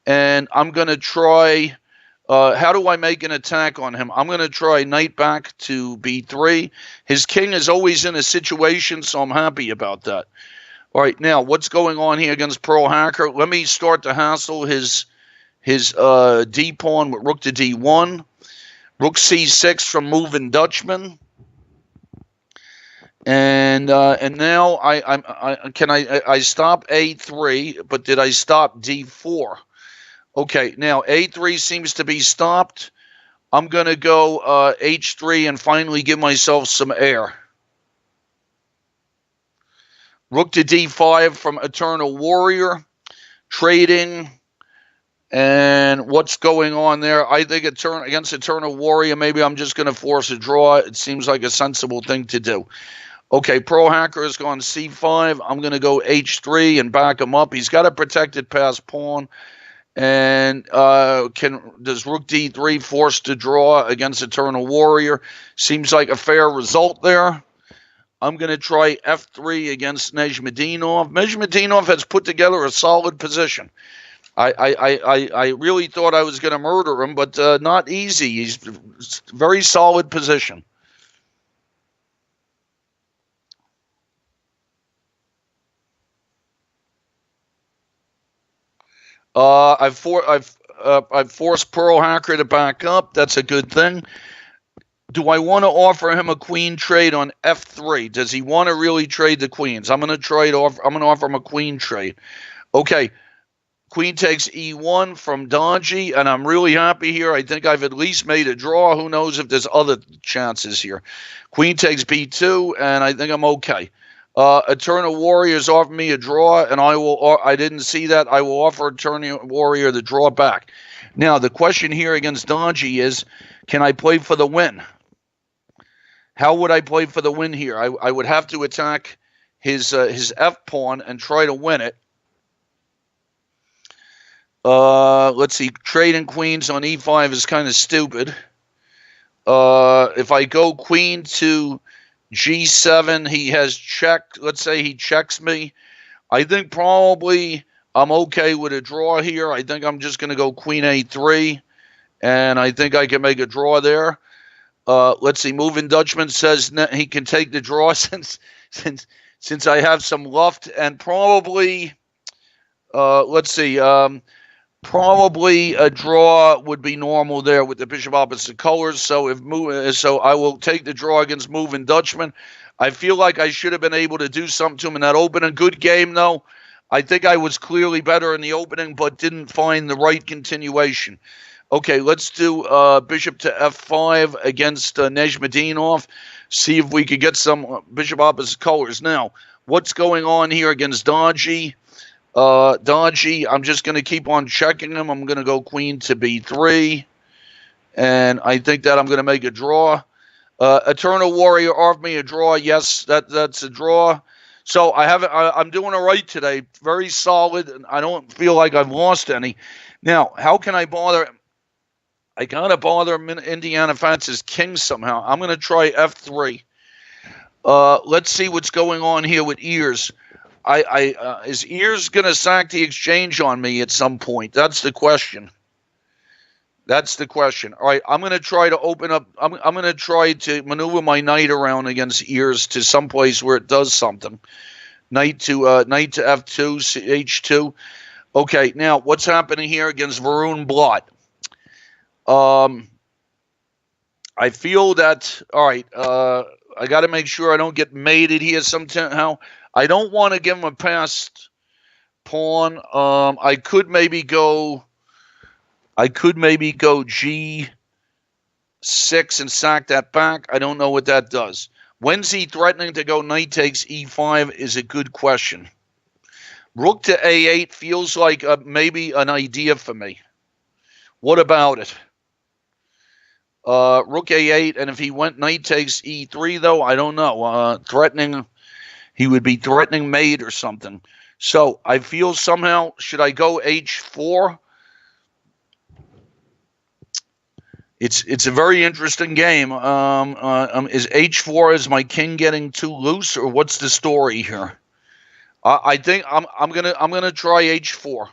And I'm going to try... how do I make an attack on him? I'm going to try knight back to B3. His king is always in a situation, so I'm happy about that. All right, now, what's going on here against Pearl Hacker? Let me start to hassle his D-pawn with rook to D1. Rook C6 from Moving Dutchman. And now I stop A3, but did I stop D4? Okay, now A3 seems to be stopped. I'm going to go H3 and finally give myself some air. Rook to D5 from Eternal Warrior. Trading. And what's going on there? I think against Eternal Warrior, maybe I'm just going to force a draw. It seems like a sensible thing to do. Okay, Pearl Hacker has gone C5. I'm going to go H3 and back him up. He's got a protected pass pawn. And does Rook D3 force to draw against Eternal Warrior? Seems like a fair result there. I'm going to try F3 against Nizhmedinov. Nizhmedinov has put together a solid position. I really thought I was going to murder him, but not easy. He's very solid position. I've forced Pearl Hacker to back up. That's a good thing. Do I want to offer him a queen trade on F3? Does he want to really trade the queens? I'm going to offer him a queen trade. Okay. Queen takes E1 from Dodgy, and I'm really happy here. I think I've at least made a draw. Who knows if there's other chances here. Queen takes B2, and I think I'm okay. Eternal Warrior's offered me a draw, and I didn't see that. I will offer Eternal Warrior the draw back. Now, the question here against Dodgy is, can I play for the win? How would I play for the win here? I would have to attack his F-pawn and try to win it. Let's see. Trading queens on E5 is kind of stupid. If I go queen to G7, he has checked. Let's say he checks me. I think probably I'm okay with a draw here. I think I'm just going to go queen a3, and I think I can make a draw there. Let's see. Moving Dutchman says he can take the draw since I have some left, and probably let's see. Probably a draw would be normal there with the bishop opposite colors. So I will take the draw against Moving Dutchman. I feel like I should have been able to do something to him in that opening. Good game though. I think I was clearly better in the opening, but didn't find the right continuation. Okay, let's do bishop to f5 against Nejmadinov. See if we could get some bishop opposite colors. Now, what's going on here against Dodgy? Dodgy, I'm just going to keep on checking him. I'm going to go queen to b3. And I think that I'm going to make a draw. Eternal Warrior offered me a draw. Yes, that's a draw. So I'm doing all right today. Very solid. And I don't feel like I've lost any. Now, how can I bother? I got to bother Indiana Fance's king somehow. I'm going to try f3. Let's see what's going on here with Ears. Is Ears going to sack the exchange on me at some point? That's the question. That's the question. All right, I'm going to try to open up. I'm going to try to maneuver my knight around against Ears to someplace where it does something. Knight to f2, h2. Okay, now what's happening here against Varun Blot? I feel that. All right. I got to make sure I don't get mated here somehow. I don't want to give him a passed pawn. I could maybe go G6 and sack that back. I don't know what that does. When's he threatening to go knight takes e5 is a good question. Rook to a8 feels like maybe an idea for me. What about it? Rook a8, and if he went knight takes e3, though, I don't know. He would be threatening mate or something. So I feel somehow, should I go h4? It's a very interesting game. Is h4, is my king getting too loose, or what's the story here? I think I'm gonna try h4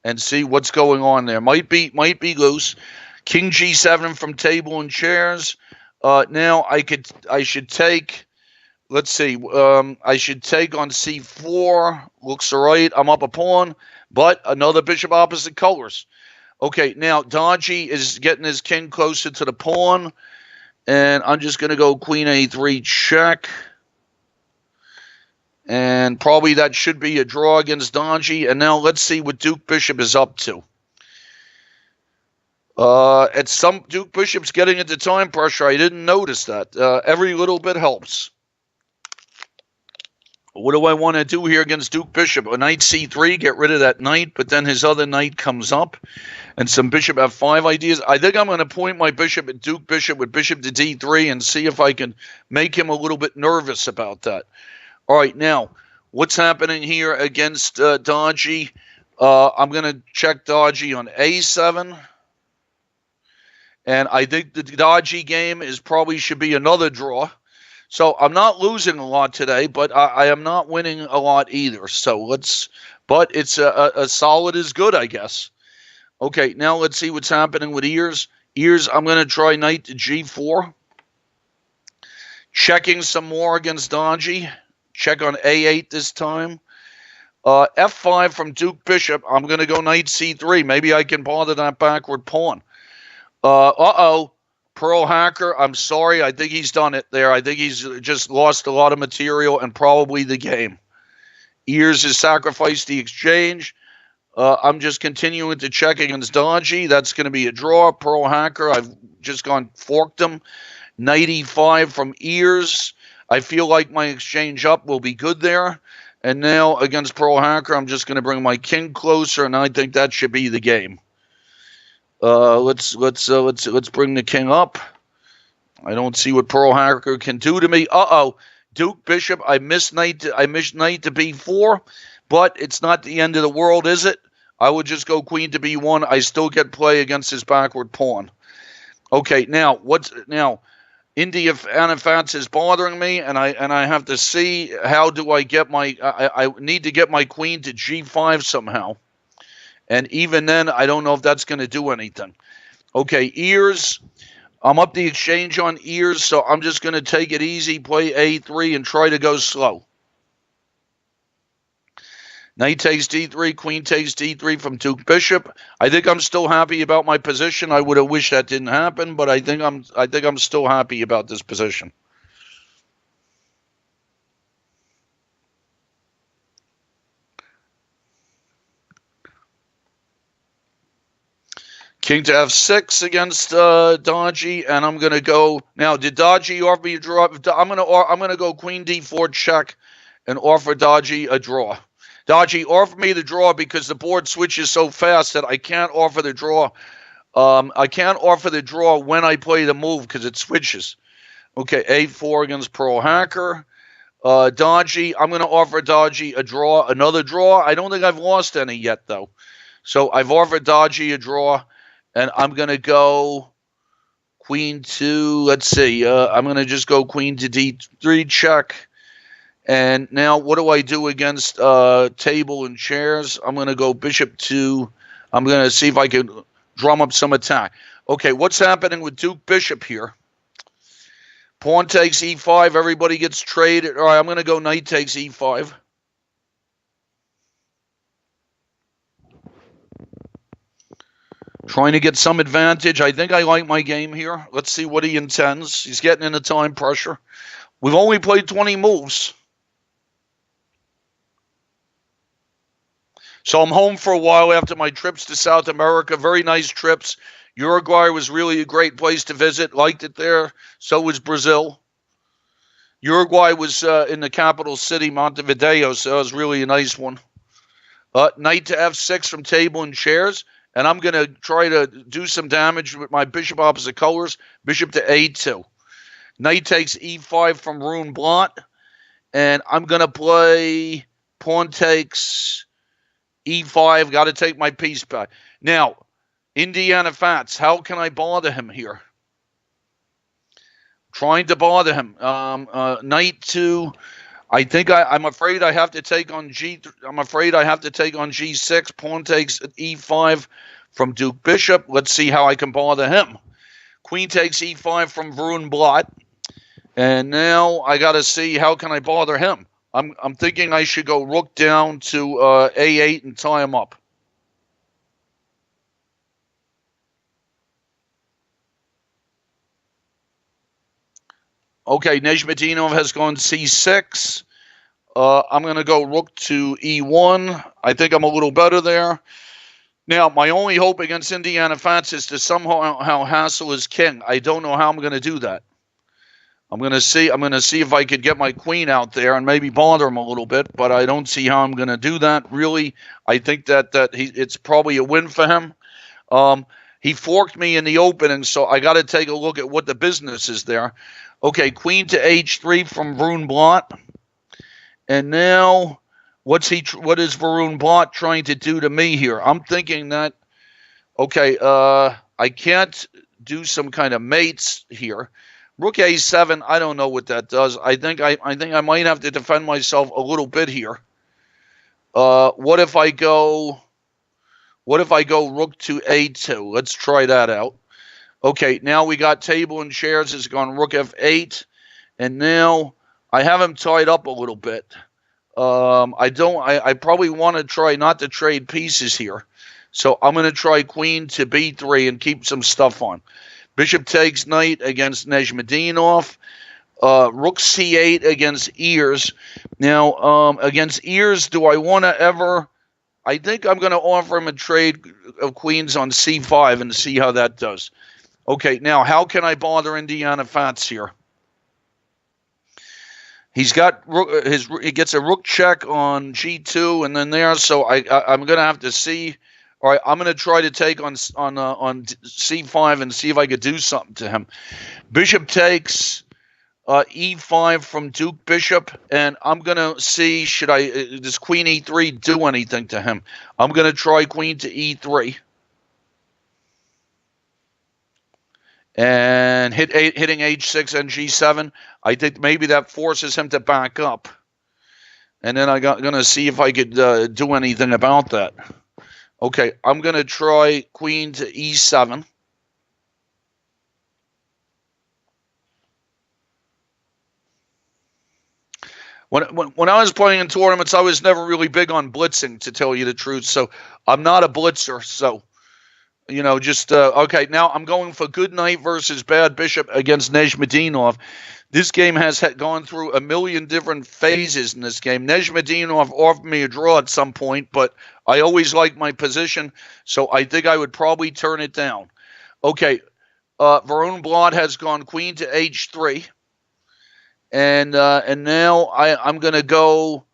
and see what's going on there. Might be loose. King g7 from table and chairs. Now I should take. Let's see. I should take on c4. Looks all right. I'm up a pawn, but another bishop opposite colors. Okay, now Dodgy is getting his king closer to the pawn, and I'm just going to go queen a3 check. And probably that should be a draw against Dodgy. And now let's see what Duke Bishop is up to. Duke Bishop's getting into time pressure. I didn't notice that. Every little bit helps. What do I want to do here against Duke Bishop? A knight c3, get rid of that knight, but then his other knight comes up, and some bishop f5 ideas. I think I'm going to point my bishop at Duke Bishop with bishop to d3 and see if I can make him a little bit nervous about that. All right, now, what's happening here against Dodgy? I'm going to check Dodgy on a7. And I think the Dodgy game probably should be another draw. So I'm not losing a lot today, but I am not winning a lot either. But it's a solid is good, I guess. Okay, now let's see what's happening with Ears. Ears, I'm going to try knight to g4. Checking some more against Dodgy. Check on a8 this time. f5 from Duke Bishop. I'm going to go knight c3. Maybe I can bother that backward pawn. Pearl Hacker, I'm sorry. I think he's done it there. I think he's just lost a lot of material and probably the game. Ears has sacrificed the exchange. I'm just continuing to check against Dodgy. That's going to be a draw. Pearl Hacker, I've just forked him. Knight e5 from Ears. I feel like my exchange up will be good there. And now against Pearl Hacker, I'm just going to bring my king closer, and I think that should be the game. Let's bring the king up. I don't see what Pearl Hacker can do to me. Duke Bishop. I missed knight to b4, but it's not the end of the world, is it? I would just go queen to b1. I still get play against his backward pawn. Okay, now India Anafats is bothering me, and I have to see how do I get my. I need to get my queen to G5 somehow, and even then, I don't know if that's going to do anything. Okay, ears. I'm up the exchange on ears, so I'm just going to take it easy, play A3, and try to go slow. Knight takes D3, queen takes D3 from Duke Bishop. I think I'm still happy about my position. I would have wished that didn't happen, but I think I'm still happy about this position. King to F6 against Dodgy, and I'm going to go now. Did Dodgy offer me a draw? I'm going to go Queen D4 check and offer Dodgy a draw. Dodgy, offer me the draw because the board switches so fast that I can't offer the draw. I can't offer the draw when I play the move because it switches. Okay, A4 against Pearl Hacker. Dodgy, I'm going to offer Dodgy a draw, another draw. I don't think I've lost any yet, though. So I've offered Dodgy a draw, and I'm going to go Queen to, let's see, I'm going to just go Queen to D3 check. And now what do I do against table and chairs? I'm going to go Bishop to, I'm going to see if I can drum up some attack. Okay, what's happening with Duke Bishop here? Pawn takes E5, everybody gets traded. All right, I'm going to go Knight takes E5. Trying to get some advantage. I think I like my game here. Let's see what he intends. He's getting into time pressure. We've only played 20 moves. So I'm home for a while after my trips to South America. Very nice trips. Uruguay was really a great place to visit. Liked it there. So was Brazil. Uruguay was in the capital city, Montevideo, so it was really a nice one. Knight to F6 from table and chairs. And I'm going to try to do some damage with my bishop opposite colors. Bishop to A2. Knight takes E5 from Rune Blanc. And I'm going to play pawn takes E5, got to take my piece back. Now, Indiana Fats, how can I bother him here? Trying to bother him. Knight to, I think I'm afraid I have to take on I'm afraid I have to take on G6. Pawn takes E5 from Duke Bishop. Let's see how I can bother him. Queen takes E5 from Varun Blanc. And now I got to see how can I bother him. I'm thinking I should go rook down to A8 and tie him up. Okay, Nejmadinov has gone C6. I'm going to go rook to E1. I think I'm a little better there. Now, my only hope against Indiana Fats is to somehow hassle his king. I don't know how I'm going to do that. I'm going to see if I could get my queen out there and maybe bother him a little bit, but I don't see how I'm going to do that. Really, I think that it's probably a win for him. He forked me in the opening, so I got to take a look at what the business is there. Okay, queen to H3 from Varun Blanc. And now, what is Varun Blanc trying to do to me here? I'm thinking that, okay, I can't do some kind of mates here. Rook A7, I don't know what that does. I think I might have to defend myself a little bit here. What if I go rook to A2? Let's try that out. Okay, now we got table and chairs has gone rook F8, and now I have him tied up a little bit. I probably want to try not to trade pieces here. So I'm going to try queen to B3 and keep some stuff on. Bishop takes knight against Nejmadinov. Rook C8 against ears. Now, against ears, do I want to ever... I think I'm going to offer him a trade of queens on C5 and see how that does. Okay, now, how can I bother Indiana Fats here? He's got he gets a rook check on G2 and then there, so I'm going to have to see... All right, I'm going to try to take on C5 and see if I could do something to him. Bishop takes E5 from Duke Bishop, and I'm going to see does Queen E3 do anything to him? I'm going to try Queen to E3. and hitting h6 and g7. I think maybe that forces him to back up. And then I'm going to see if I could do anything about that. Okay, I'm going to try queen to e7. When I was playing in tournaments, I was never really big on blitzing, to tell you the truth. So I'm not a blitzer. So, okay, now I'm going for good knight versus bad bishop against Nijmedinov. This game has gone through a million different phases in this game. Nijmedinov offered me a draw at some point, but I always liked my position, so I think I would probably turn it down. Okay, Varun Blad has gone queen to h3, and now I'm gonna go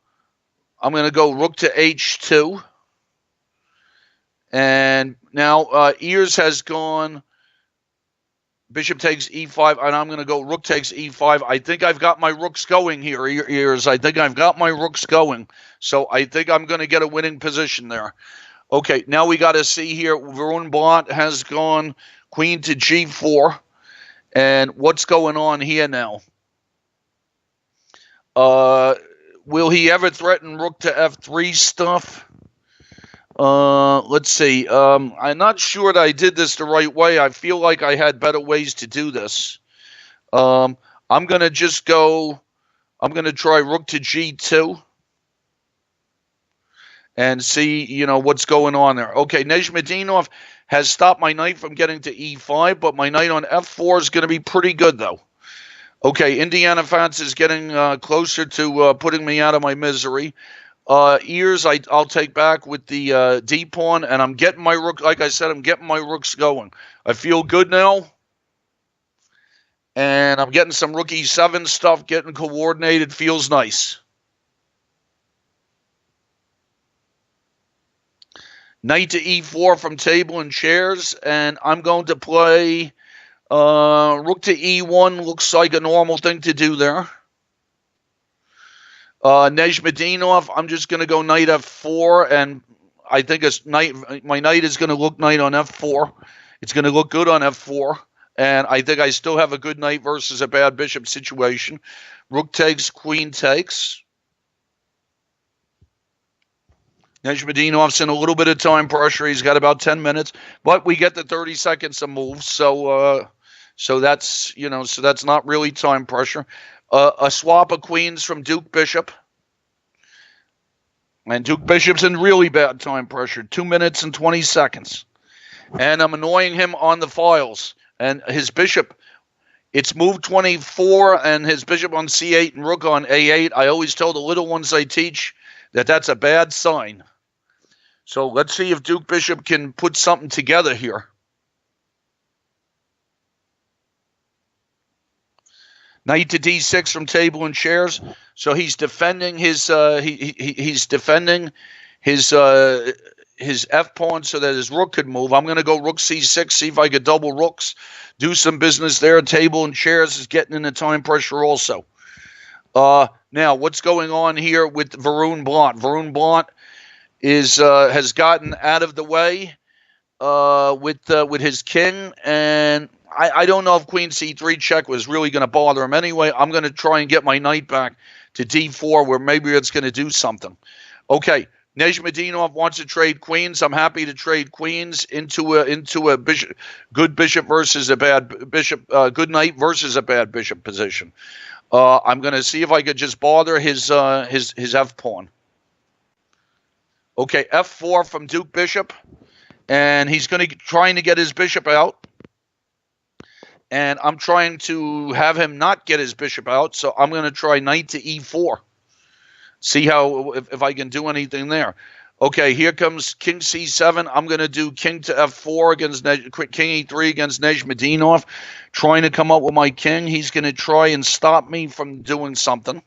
rook to h2, and now Ears has gone bishop takes e5, and I'm going to go rook takes e5. I think I've got my rooks going here, Ears. I think I've got my rooks going. So I think I'm going to get a winning position there. Okay, now we got to see here. Varun Blad has gone queen to g4. And what's going on here now? Will he ever threaten rook to f3 stuff? Let's see. I'm not sure that I did this the right way. I feel like I had better ways to do this. I'm going to try rook to g2 and see, what's going on there. Okay, Nijmedinov has stopped my knight from getting to e5, but my knight on f4 is going to be pretty good, though. Okay, Indiana Fats is getting closer to putting me out of my misery. Ears, I'll take back with the D pawn, and I'm getting my rook. Like I said, I'm getting my rooks going. I feel good now, and I'm getting some rook e7 stuff, getting coordinated. Feels nice. Knight to e4 from table and chairs, and I'm going to play rook to e1. Looks like a normal thing to do there. Nijmedinov, I'm just going to go knight f4, and I think my knight is going to look knight on f4. It's going to look good on f4, and I think I still have a good knight versus a bad bishop situation. Rook takes, queen takes. Nijmedinov's in a little bit of time pressure. He's got about 10 minutes, but we get the 30 seconds of moves, so that's so that's not really time pressure. A swap of queens from Duke Bishop. And Duke Bishop's in really bad time pressure. 2 minutes and 20 seconds. And I'm annoying him on the files. And his bishop, it's move 24, and his bishop on c8 and rook on a8. I always tell the little ones I teach that that's a bad sign. So let's see if Duke Bishop can put something together here. Knight to d6 from table and chairs. So he's defending his he's defending his f pawn so that his rook could move. I'm going to go rook c6, see if I could double rooks, do some business there. Table and chairs is getting into time pressure also. Now what's going on here with Varun Blad? Varun Blad has gotten out of the way with his king, and I don't know if queen c3 check was really going to bother him anyway. I'm going to try and get my knight back to d4 where maybe it's going to do something. Okay, Nijmedinov wants to trade queens. I'm happy to trade queens into a bishop, good bishop versus a bad bishop, good knight versus a bad bishop position. I'm going to see if I could just bother his f pawn. Okay, f4 from Duke Bishop, and he's going to trying to get his bishop out. And I'm trying to have him not get his bishop out, so I'm going to try knight to e4. See how if I can do anything there. Okay, here comes king c7. I'm going to do king to f4 against king e3 against Nijmedinov, trying to come up with my king. He's going to try and stop me from doing something.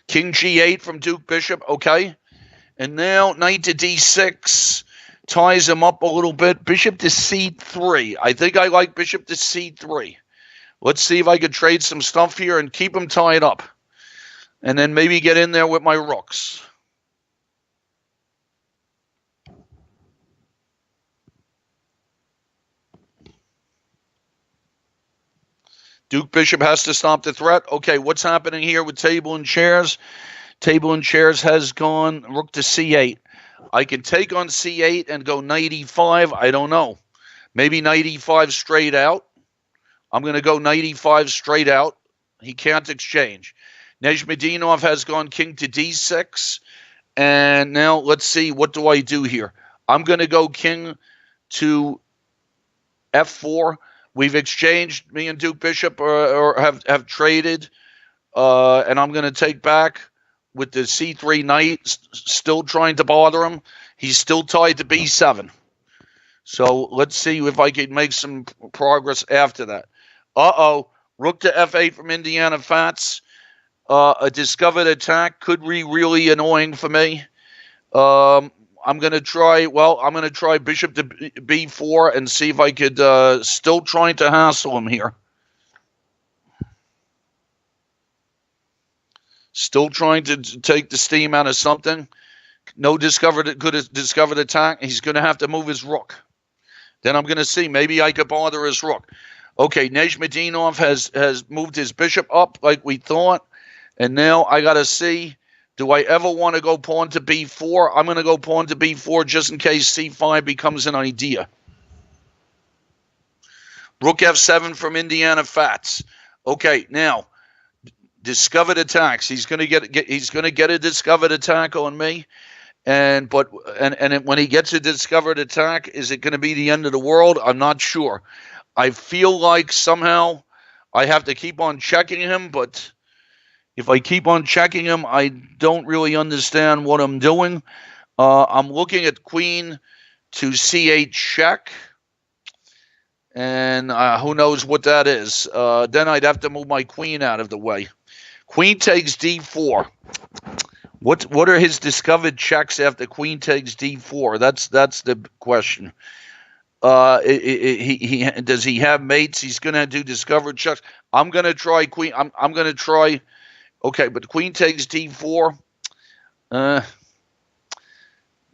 King g8 from Duke Bishop. Okay, and now knight to d6. Ties him up a little bit. Bishop to c3. I think I like bishop to c3. Let's see if I could trade some stuff here and keep him tied up. And then maybe get in there with my rooks. Duke Bishop has to stop the threat. Okay, what's happening here with table and chairs? Table and chairs has gone rook to c8. I can take on c8 and go knight e5. I don't know. Maybe knight e5 straight out. I'm going to go knight e5 straight out. He can't exchange. Nizhmedinov has gone king to d6. And now let's see, what do I do here? I'm going to go king to f4. We've exchanged, me and Duke Bishop or have traded. And I'm going to take back with the c3 knight, still trying to bother him. He's still tied to b7. So let's see if I can make some progress after that. Uh-oh. Rook to f8 from Indiana Fats. A discovered attack could be really annoying for me. I'm going to try, bishop to b4 and see if I could still trying to hassle him here. Still trying to take the steam out of something. No discovered attack. He's going to have to move his rook. Then I'm going to see. Maybe I could bother his rook. Okay, Nizhmedinov has moved his bishop up like we thought. And now I got to see, do I ever want to go pawn to b4? I'm going to go pawn to b4 just in case c5 becomes an idea. Rook f7 from Indiana Fats. Okay, now discovered attacks. He's going to get a discovered attack on me. And when he gets a discovered attack, is it going to be the end of the world? I'm not sure. I feel like somehow I have to keep on checking him, but if I keep on checking him, I don't really understand what I'm doing. I'm looking at queen to c8 check, and who knows what that is. Then I'd have to move my queen out of the way. Queen takes d4. What are his discovered checks after queen takes d4? That's the question. Does he have mates? He's going to do discovered checks. I'm going to try queen. I'm going to try. Okay, but queen takes d4.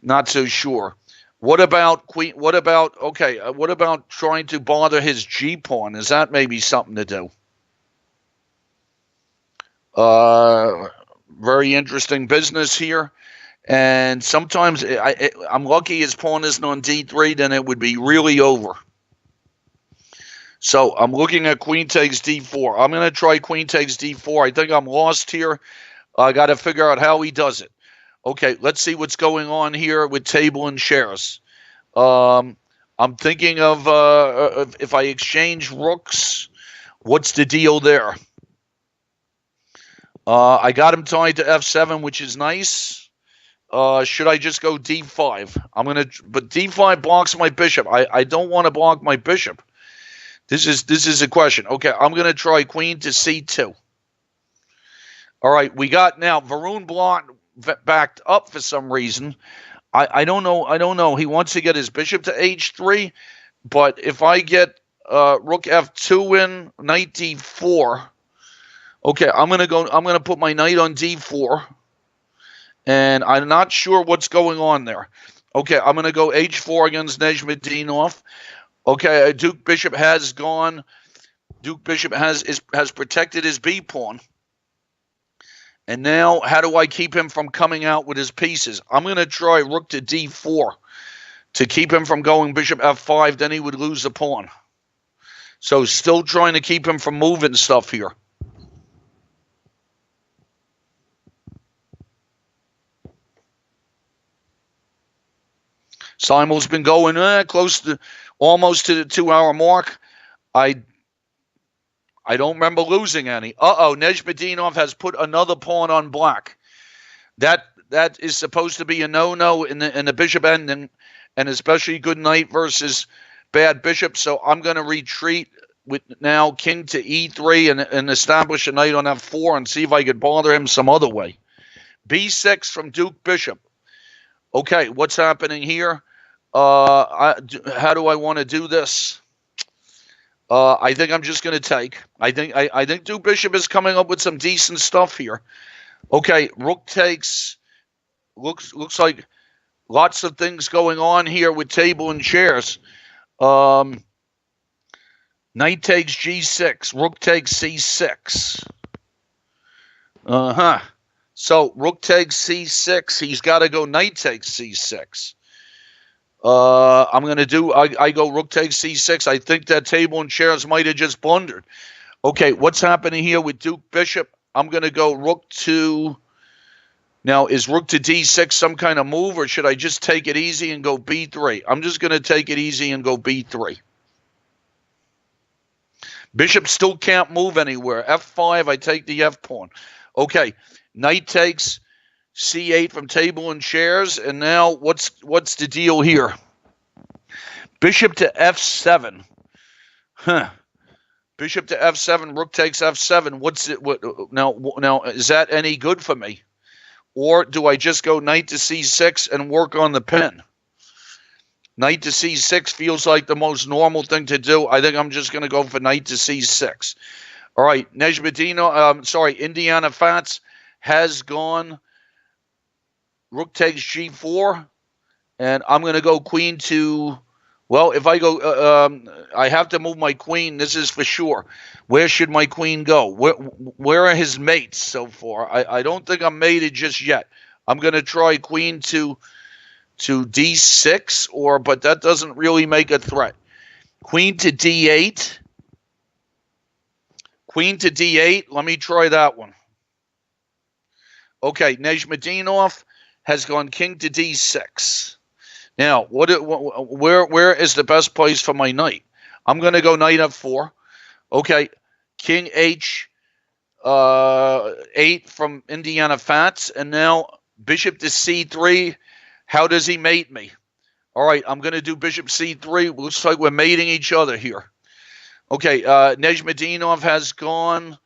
Not so sure. What about queen? What about trying to bother his g pawn? Is that maybe something to do? Very interesting business here. And sometimes I'm lucky his pawn isn't on d3, then it would be really over. So I'm looking at queen takes d4. I'm going to try queen takes d4. I think I'm lost here. I got to figure out how he does it. Okay, let's see what's going on here with table and shares. I'm thinking of if I exchange rooks, what's the deal there? I got him tied to f7, which is nice. Should I just go d5? But d5 blocks my bishop. I don't want to block my bishop. This is a question. Okay, I'm going to try queen to c2. All right, we got now Varun blocked backed up for some reason. I don't know. He wants to get his bishop to h3, but if I get rook f2 in, knight d4. Okay, I'm going to put my knight on d4. And I'm not sure what's going on there. Okay, I'm going to go h4 against Nizhmedinov. Okay, Duke Bishop has gone. Duke Bishop has protected his b pawn. And now, how do I keep him from coming out with his pieces? I'm going to try rook to d4 to keep him from going bishop f5. Then he would lose the pawn. So still trying to keep him from moving stuff here. Simul's been going close to almost to the 2-hour mark. I don't remember losing any. Nizhmedinov has put another pawn on black. That is supposed to be a no-no in the bishop ending, and especially good knight versus bad bishop. So I'm going to retreat with now king to e3 and establish a knight on f4 and see if I could bother him some other way. b6 from Duke Bishop. Okay, what's happening here? How do I want to do this? I think I'm just going to take. I think Duke Bishop is coming up with some decent stuff here. Okay, rook takes. Looks like lots of things going on here with table and chairs. Knight Knight takes G6. Rook takes C6. So rook takes C6. He's got to go knight takes C6. I'm going to do, I go rook takes C6. I think that table and chairs might have just blundered. Okay, what's happening here with Duke Bishop? I'm going to go rook to, now is rook to D6 some kind of move, or should I just take it easy and go B3? I'm just going to take it easy and go B3. Bishop still can't move anywhere. F5, I take the F pawn. Okay, knight takes C8 from table and chairs, and now what's the deal here? Bishop to F7. Bishop to F7, rook takes F7. What's it? Now is that any good for me? Or do I just go knight to C6 and work on the pin? Knight to C6 feels like the most normal thing to do. I think I'm just going to go for knight to C6. All right, Indiana Fats has gone rook takes G4, and I'm going to go queen to, well, if I go, I have to move my queen. This is for sure. Where should my queen go? Where are his mates so far? I don't think I'm mated just yet. I'm going to try queen to D6, but that doesn't really make a threat. Queen to D8. Queen to D8. Let me try that one. Okay, Nejmadinov has gone king to D6. Now, where is the best place for my knight? I'm going to go knight F4. Okay, king H8 from Indiana Fats, and now bishop to C3. How does he mate me? All right, I'm going to do bishop C3. Looks like we're mating each other here. Okay, Nejmadinov has gone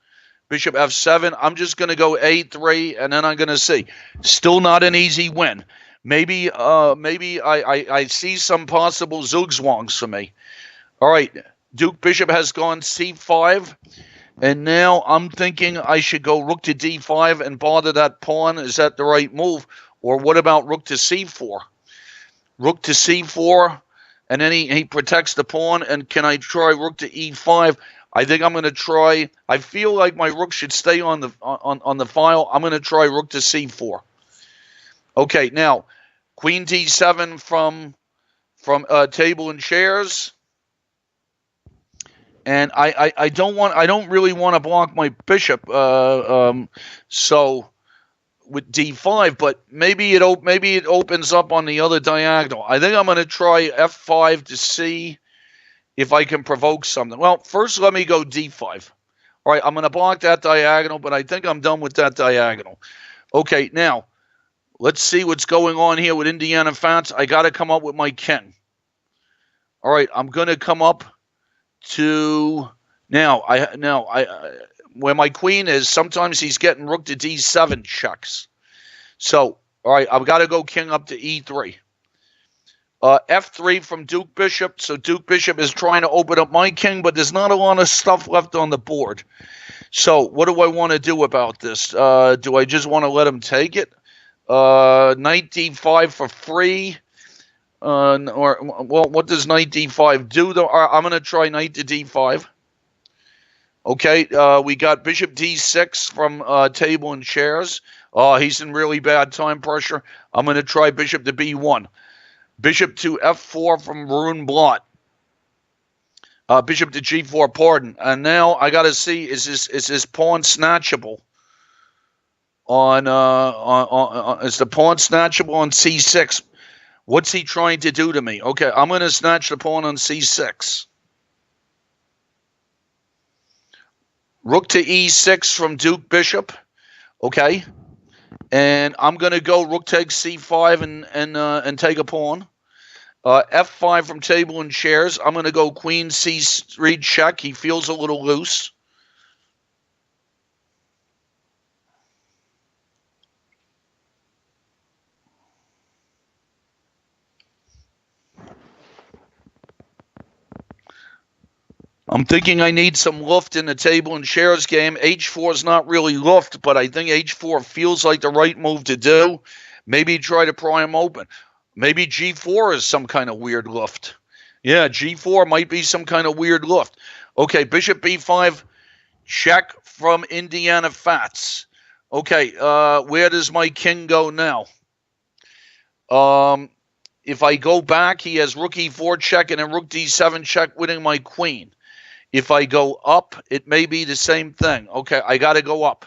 bishop F7. I'm just going to go A3, and then I'm going to see. Still not an easy win. Maybe I see some possible zugzwangs for me. All right, Duke Bishop has gone C5, and now I'm thinking I should go rook to D5 and bother that pawn. Is that the right move? Or what about rook to C4? Rook to C4, and then he protects the pawn. And can I try rook to E5? I think I'm going to try. I feel like my rook should stay on the file. I'm going to try rook to C4. Okay, now queen D7 from table and chairs. And I don't really want to block my bishop. So with D5, but maybe it opens up on the other diagonal. I think I'm going to try F5 to see if I can provoke something. Well, first let me go D5. All right, I'm going to block that diagonal, but I think I'm done with that diagonal. Okay, now let's see what's going on here with Indiana Fats. I got to come up with my king. All right, I'm going to come up to where my queen is. Sometimes he's getting rook to D7 checks. So, all right, I've got to go king up to E3. F3 from Duke Bishop. So Duke Bishop is trying to open up my king, but there's not a lot of stuff left on the board. So what do I want to do about this? Do I just want to let him take it? Knight D5 for free. What does knight D5 do? Though I'm going to try knight to D5. Okay, we got bishop D6 from table and chairs. He's in really bad time pressure. I'm going to try bishop to B1. Bishop to F4 from Varun Blot. Bishop to G4, pardon. And now I got to see, is this pawn snatchable? Is the pawn snatchable on C6? What's he trying to do to me? Okay, I'm going to snatch the pawn on C6. Rook to E6 from Duke Bishop. Okay. And I'm going to go rook takes C5 and take a pawn. F5 from table and chairs. I'm going to go queen C3 check. He feels a little loose. I'm thinking I need some luft in the table and chairs game. H4 is not really luft, but I think H4 feels like the right move to do. Maybe try to pry him open. Maybe G4 is some kind of weird luft. Yeah, G4 might be some kind of weird lift. Okay, bishop B5, check from Indiana Fats. Okay, where does my king go now? If I go back, he has rook E4 check and then rook D7 check, winning my queen. If I go up, it may be the same thing. Okay, I got to go up.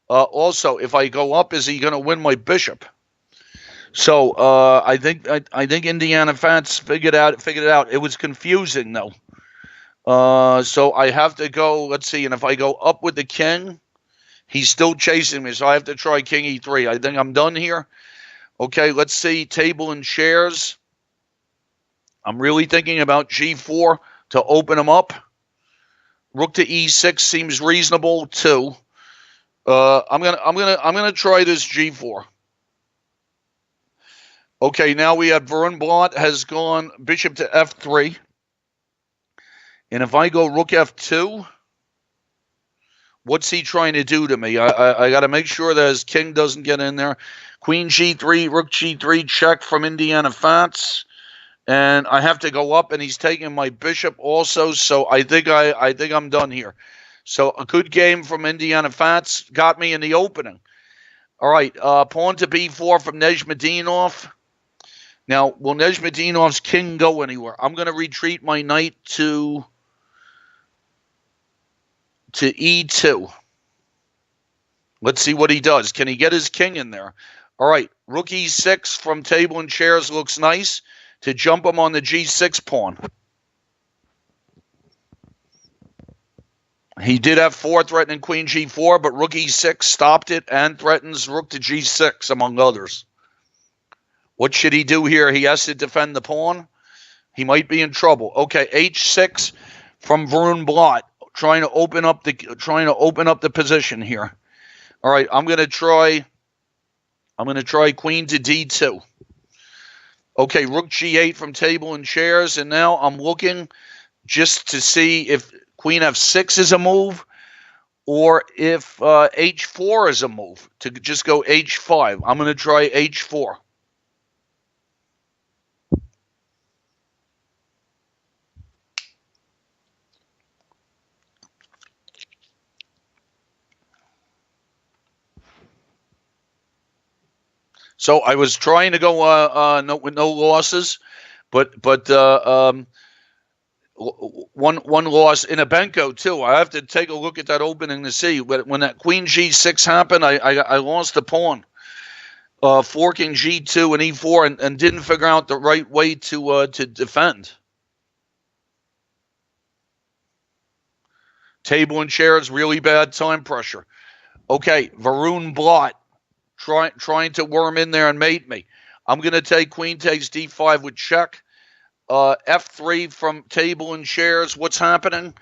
Also, if I go up, is he going to win my bishop? So I think Indiana Fats figured it out. It was confusing though. So I have to go. Let's see. And if I go up with the king, he's still chasing me. So I have to try King E3. I think I'm done here. Okay, let's see. Table and chairs. I'm really thinking about G4 to open him up. Rook to E6 seems reasonable too. I'm gonna try this G4. Okay, now we have Varun Blunt has gone bishop to F3. And if I go rook F2, what's he trying to do to me? I got to make sure that his king doesn't get in there. Queen G3, rook G3 check from Indiana Fats. And I have to go up, and he's taking my bishop also. So I think I'm done here. So a good game from Indiana Fats got me in the opening. All right, pawn to B4 from Nezhmadinov. Now, will Nezhmadinov's king go anywhere? I'm going to retreat my knight to E2. Let's see what he does. Can he get his king in there? All right, rook E6 from table and chairs looks nice to jump him on the G6 pawn. He did have 4 threatening queen G4, but rook E6 stopped it and threatens rook to G6, among others. What should he do here? He has to defend the pawn. He might be in trouble. Okay, H6 from Varun Blunt, trying to open up the position here. All right, I'm going to try queen to D2. Okay, rook G8 from table and chairs, and now I'm looking just to see if queen F6 is a move or if H4 is a move, to just go H5. I'm going to try H4. one loss in a Benko too. I have to take a look at that opening to see. But when that queen G6 happened, I lost the pawn, forking G2 and E4, and didn't figure out the right way to defend. Table and chairs, really bad time pressure. Okay, Varun Blunt trying to worm in there and mate me. I'm going to take queen takes D5 with check. F3 from table and chairs. What's happening?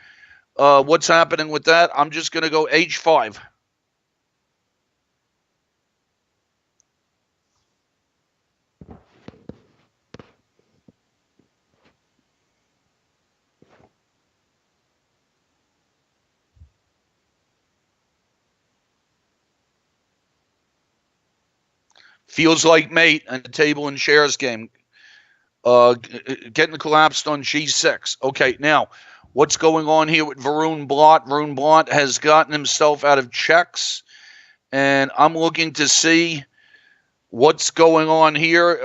What's happening with that? I'm just going to go H5. Feels like mate and the table and chairs game. Getting collapsed on G6. Okay, now, what's going on here with Varun Blunt? Varun Blunt has gotten himself out of checks, and I'm looking to see what's going on here.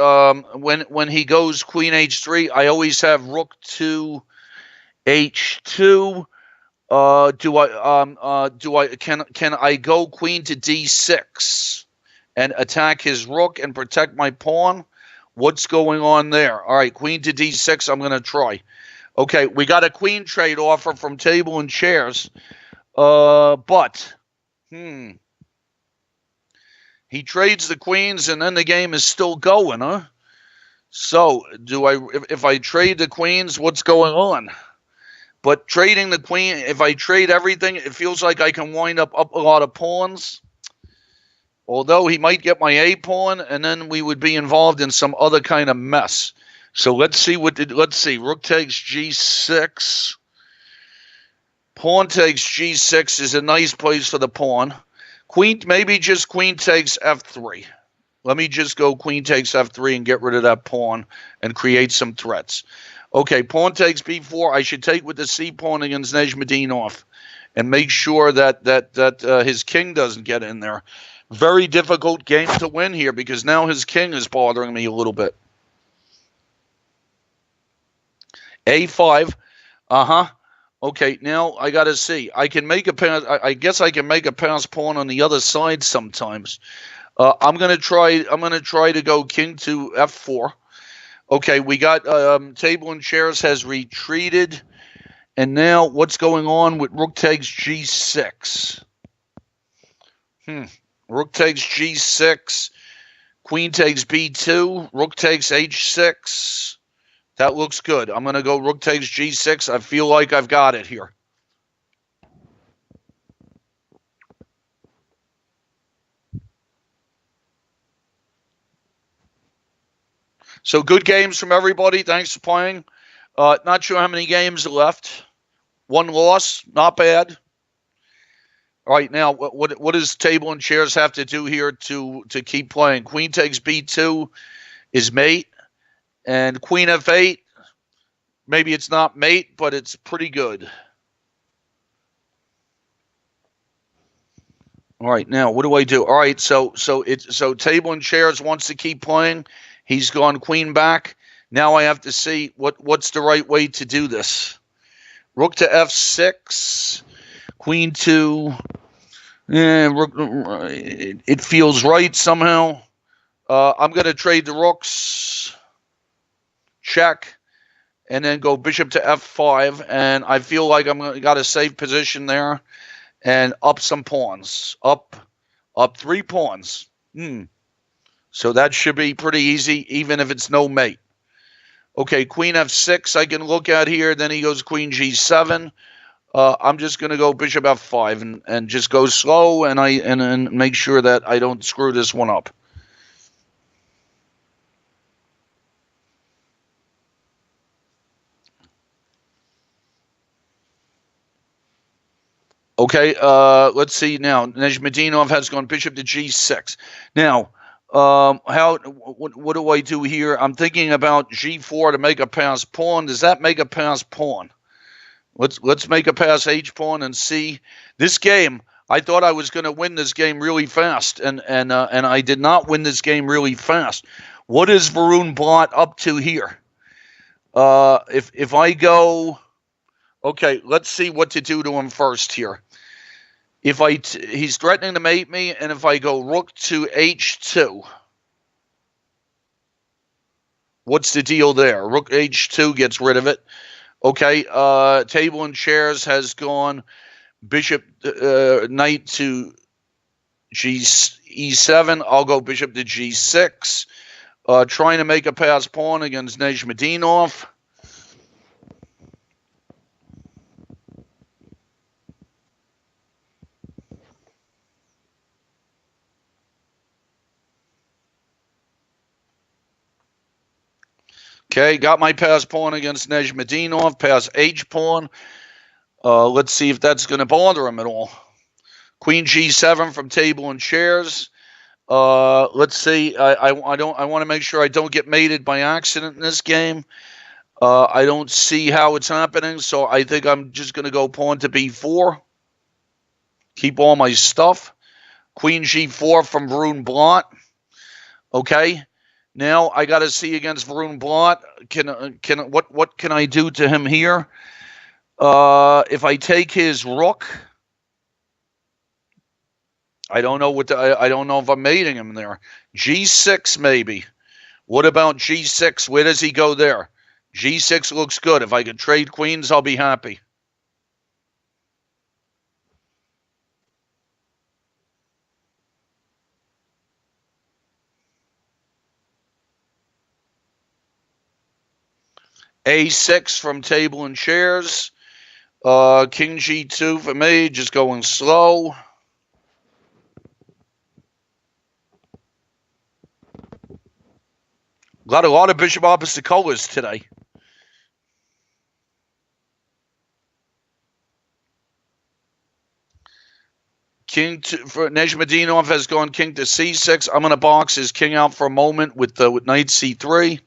When he goes queen H3, I always have rook to H2. Can I go queen to D6 and attack his rook and protect my pawn? What's going on there? All right, queen to D6, I'm going to try. Okay, we got a queen trade offer from table and chairs. But he trades the queens and then the game is still going, huh? So, if I trade the queens, what's going on? But trading the queen, if I trade everything, it feels like I can wind up a lot of pawns. Although he might get my A pawn, and then we would be involved in some other kind of mess. So let's see let's see. Rook takes G6. Pawn takes G6 is a nice place for the pawn. Queen, maybe just queen takes F3. Let me just go queen takes f3 and get rid of that pawn and create some threats. Okay, pawn takes b4. I should take with the c pawn against Nejmadinov and make sure that his king doesn't get in there. Very difficult game to win here because now his king is bothering me a little bit. a5. Okay, now I got to see. I can make a pass. I guess I can make a pass pawn on the other side sometimes. I'm gonna try to go king to f4. Okay, we got table and chairs has retreated, and now what's going on with rook takes g6? Rook takes g6, queen takes b2, rook takes h6. That looks good. I'm going to go rook takes g6. I feel like I've got it here. So good games from everybody. Thanks for playing. Not sure how many games are left. One loss. Not bad. All right, now what does table and chairs have to do here to keep playing? Queen takes b2 is mate. And queen f8, maybe it's not mate, but it's pretty good. All right, now what do I do? All right, so table and chairs wants to keep playing. He's gone queen back. Now I have to see what's the right way to do this. Rook to f6, queen to. It feels right somehow. I'm going to trade the rooks. Check, and then go bishop to f5, and I feel like got a safe position there, and up some pawns, up 3 pawns. So that should be pretty easy, even if it's no mate. Okay, queen f6 I can look at here. Then he goes queen g7. I'm just going to go bishop f5 and just go slow, and make sure that I don't screw this one up. Okay, let's see now. Nejmadinov has gone bishop to g6. Now, what do I do here? I'm thinking about g4 to make a pass pawn. Does that make a pass pawn? Let's make a pass h pawn and see. This game, I thought I was going to win this game really fast, and I did not win this game really fast. What is Varun Blat up to here? If I go, okay, let's see what to do to him first here. He's threatening to mate me, and if I go rook to h2, what's the deal there? Rook h2 gets rid of it. Okay, table and chairs has gone bishop, knight to e7. I'll go bishop to g6. Trying to make a pass pawn against Nejmadinov. Okay, got my pass pawn against Nejmadinov, pass h pawn. Let's see if that's going to bother him at all. Queen g7 from table and chairs. Let's see. I want to make sure I don't get mated by accident in this game. I don't see how it's happening, so I think I'm just going to go pawn to b4. Keep all my stuff. Queen g4 from Varun Blat. Okay. Now I got to see against Varun Blat. What can I do to him here? If I take his rook, I don't know I don't know if I'm mating him there. G6 maybe. What about G6? Where does he go there? G6 looks good. If I can trade queens, I'll be happy. A6 from table and chairs. King G2 for me, just going slow. Got a lot of bishop opposite colors today. for Nejmadinov has gone king to c6. I'm going to box his king out for a moment with knight c3.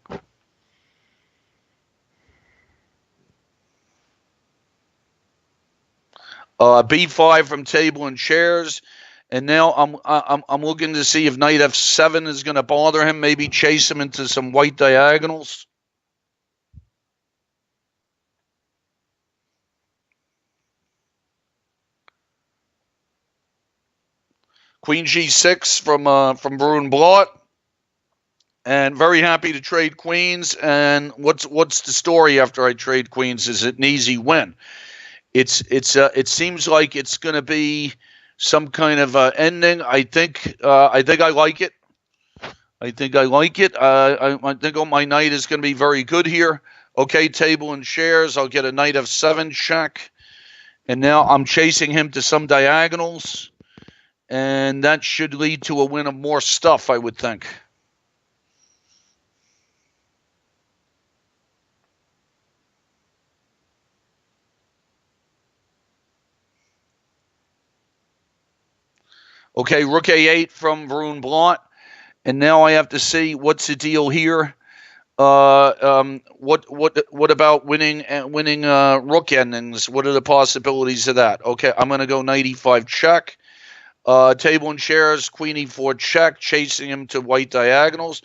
B5 from table and chairs. And now I'm looking to see if knight f7 is going to bother him, maybe chase him into some white diagonals. Queen g6 from Varun Blot. And very happy to trade queens. And what's the story after I trade queens? Is it an easy win? It seems like it's going to be some kind of ending. I think I like it. I think my knight is going to be very good here. Okay, table and chairs. I'll get a knight f7 check. And now I'm chasing him to some diagonals. And that should lead to a win of more stuff, I would think. Okay, rook a8 from Varun Blot. And now I have to see what's the deal here. What about winning rook endings? What are the possibilities of that? Okay, I'm going to go knight e5 check. Table and chairs, queen e4 check, chasing him to white diagonals.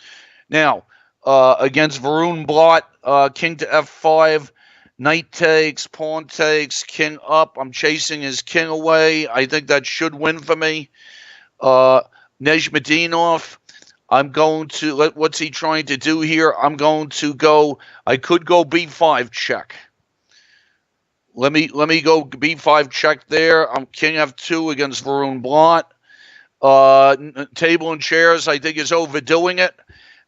Now, against Varun Blot, king to f5, knight takes, pawn takes, king up. I'm chasing his king away. I think that should win for me. Nejmadinov, I'm going to, what's he trying to do here? I'm going to go, I could go b5 check. Let me go b5 check there. I'm king f2 against Varun Blot. Table and chairs, I think, is overdoing it.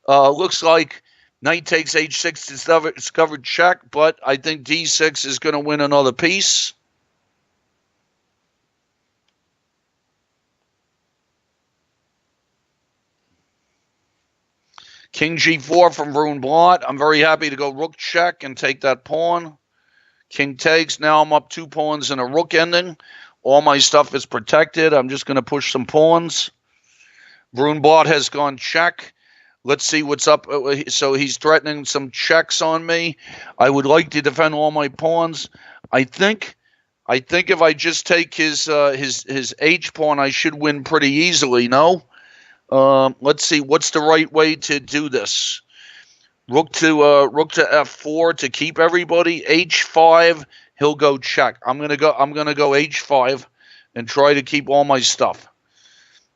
Looks like knight takes h6 discovered check, but I think d6 is going to win another piece. King g4 from Varun Blot. I'm very happy to go rook check and take that pawn. King takes. Now I'm up 2 pawns in a rook ending. All my stuff is protected. I'm just going to push some pawns. Varun Blot has gone check. Let's see what's up. So he's threatening some checks on me. I would like to defend all my pawns. I think if I just take his H pawn, I should win pretty easily. No. Let's see. What's the right way to do this? Rook to f4 to keep everybody. H5. He'll go check. I'm gonna go H5 and try to keep all my stuff.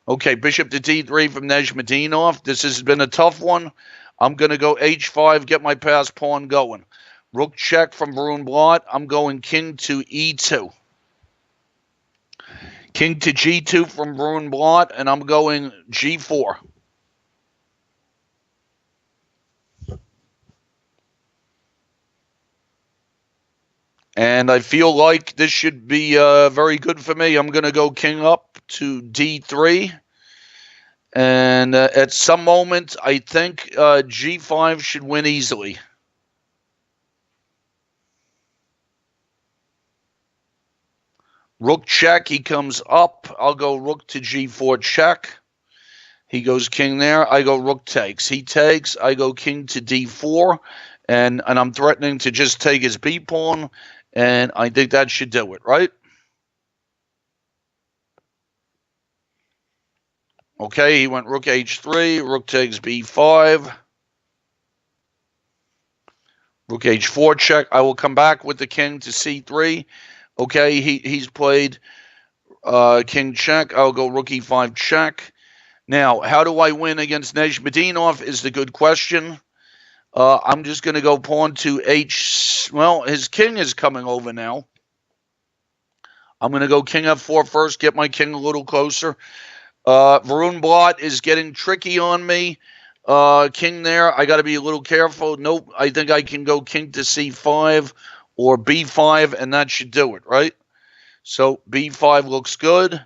Okay, bishop to d3 from Nejmadinov. This has been a tough one. I'm gonna go H5, get my pass pawn going. Rook check from Varun Blot. I'm going king to E2. King to G2 from Varun Blot, and I'm going G4. And I feel like this should be very good for me. I'm going to go king up to D3. And at some moment, I think G5 should win easily. Rook check, he comes up. I'll go rook to G4 check. He goes king there. I go rook takes. He takes. I go king to D4. And I'm threatening to just take his B pawn. And I think that should do it, right? Okay, he went rook H3. Rook takes B5. Rook H4 check. I will come back with the king to C3. Okay, he's played king check. I'll go rook E5 check. Now, how do I win against Nejmadinov is the good question. I'm just going to go pawn to H. Well, his king is coming over now. I'm going to go king F4 first, get my king a little closer. Varun Blot is getting tricky on me. King there, I got to be a little careful. Nope, I think I can go king to C5 or B5, and that should do it, right? So B5 looks good.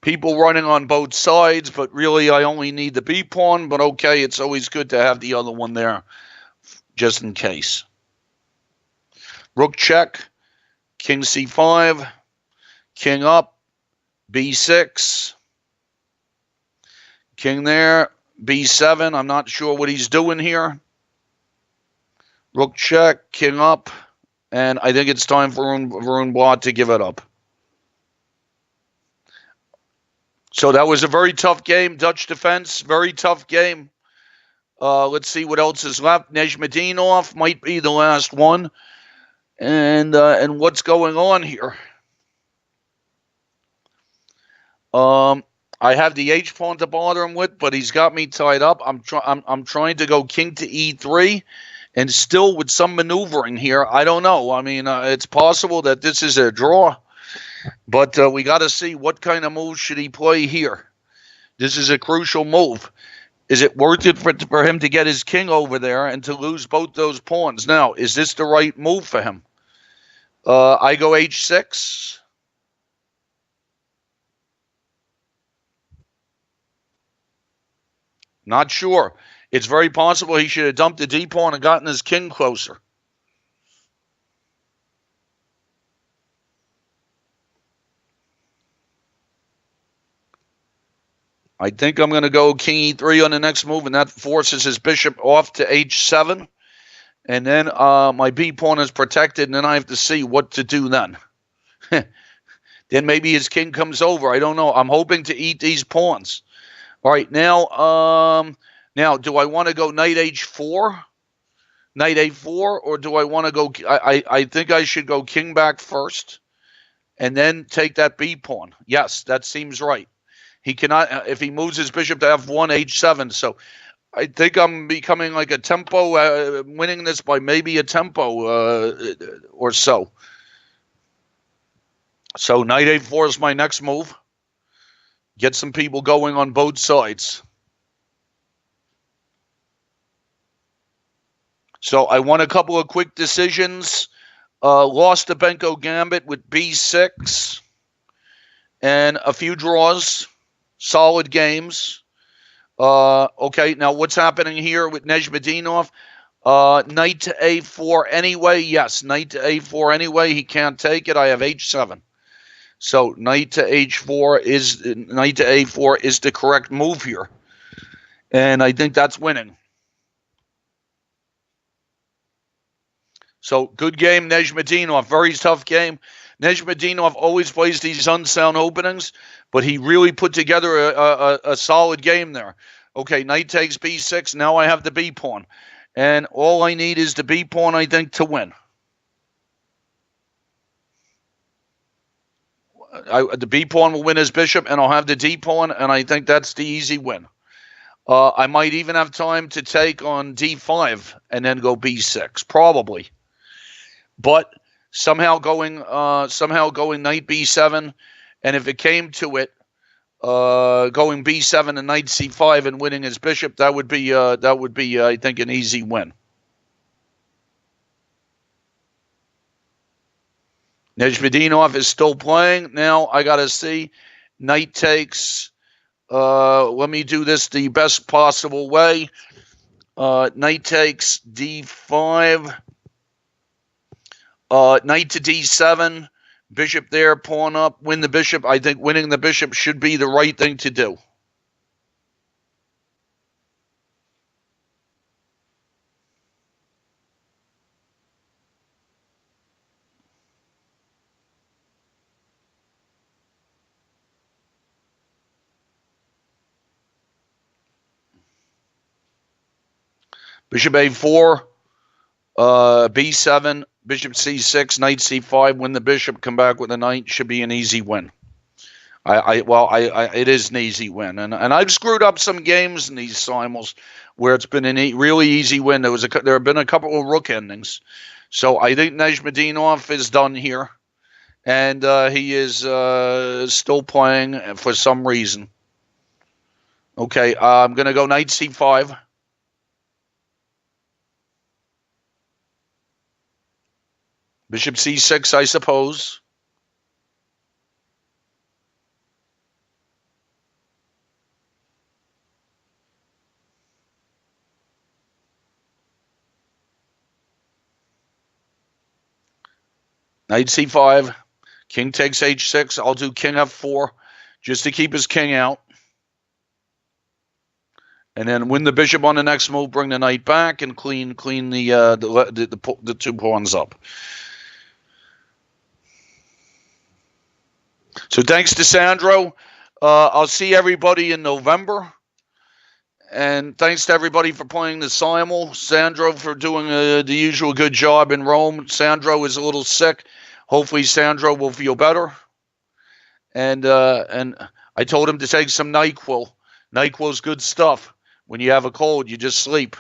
People running on both sides, but really I only need the B pawn. But okay, it's always good to have the other one there just in case. Rook check, king c5, king up, b6, king there, b7. I'm not sure what he's doing here. Rook check, king up, and I think it's time for Varun Blot to give it up. So that was a very tough game. Dutch defense, very tough game. Let's see what else is left. Nijmedinov might be the last one. And what's going on here? I have the H pawn to bother him with, but he's got me tied up. I'm trying to go king to e3, and still with some maneuvering here. I don't know. I mean, it's possible that this is a draw, but we got to see what kind of move should he play here. This is a crucial move. Is it worth it for him to get his king over there and to lose both those pawns? Now, is this the right move for him? I go h6. Not sure. It's very possible he should have dumped the d pawn and gotten his king closer. I think I'm going to go king e3 on the next move, and that forces his bishop off to h7. And then my b pawn is protected, and then I have to see what to do then. Then maybe his king comes over. I don't know. I'm hoping to eat these pawns. All right, now do I want to go knight h4? Knight a4, or do I want to go... I think I should go king back first, and then take that b pawn. Yes, that seems right. He cannot... if he moves his bishop to f1, h7, so... I think I'm becoming like a tempo, winning this by maybe a tempo or so. So knight a4 is my next move. Get some people going on both sides. So I won a couple of quick decisions. Lost the Benko Gambit with b6. And a few draws. Solid games. Okay, now what's happening here with Nijmedinov? Knight to a4 anyway. Yes, knight to a4 anyway. He can't take it. I have h7. So knight to a4 is the correct move here. And I think that's winning. So good game, Nijmedinov. Very tough game. Nijmedinov always plays these unsound openings, but he really put together a solid game there. Okay, knight takes b6. Now I have the b pawn. And all I need is the b pawn, I think, to win. The b pawn will win his bishop, and I'll have the d pawn, and I think that's the easy win. I might even have time to take on d5 and then go b6, probably. But somehow going knight b7, and if it came to it, going b7 and knight c5 and winning his bishop, that would be I think an easy win. Nijmedinov is still playing. Now I got to see. Knight takes. Let me do this the best possible way. Knight takes d5. Knight to d7. Bishop there, pawn up, win the bishop. I think winning the bishop should be the right thing to do. Bishop a4, b7, bishop c6, knight c5, win the bishop, come back with a knight, should be an easy win. It is an easy win, and I've screwed up some games in these simuls where it's been a really easy win. There have been a couple of rook endings, so I think Nijmedinov is done here, and he is still playing for some reason. Okay, I'm gonna go knight c5. Bishop c6, I suppose. Knight c5. King takes h6. I'll do king f4 just to keep his king out. And then win the bishop on the next move, bring the knight back, and clean the 2 pawns up. So thanks to Sandro. I'll see everybody in November. And thanks to everybody for playing the Simul. Sandro for doing the usual good job in Rome. Sandro is a little sick. Hopefully Sandro will feel better. And I told him to take some NyQuil. NyQuil's good stuff. When you have a cold, you just sleep.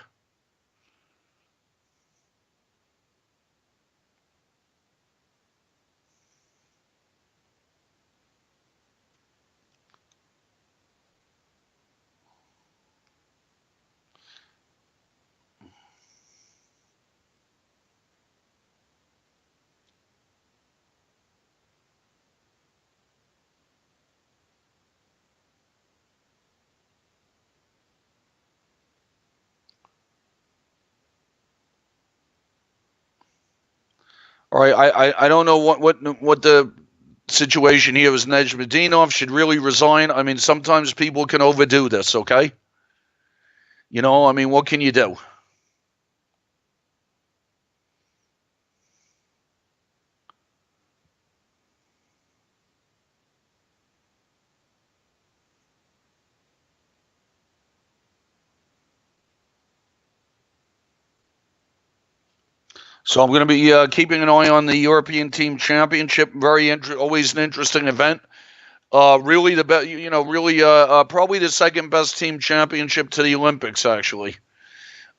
All right, I don't know what the situation here is. Nejmedinov should really resign. I mean, sometimes people can overdo this, okay? You know, I mean, what can you do? So I'm going to be keeping an eye on the European Team Championship. Always an interesting event. Really the best, probably the second best team championship to the Olympics. Actually,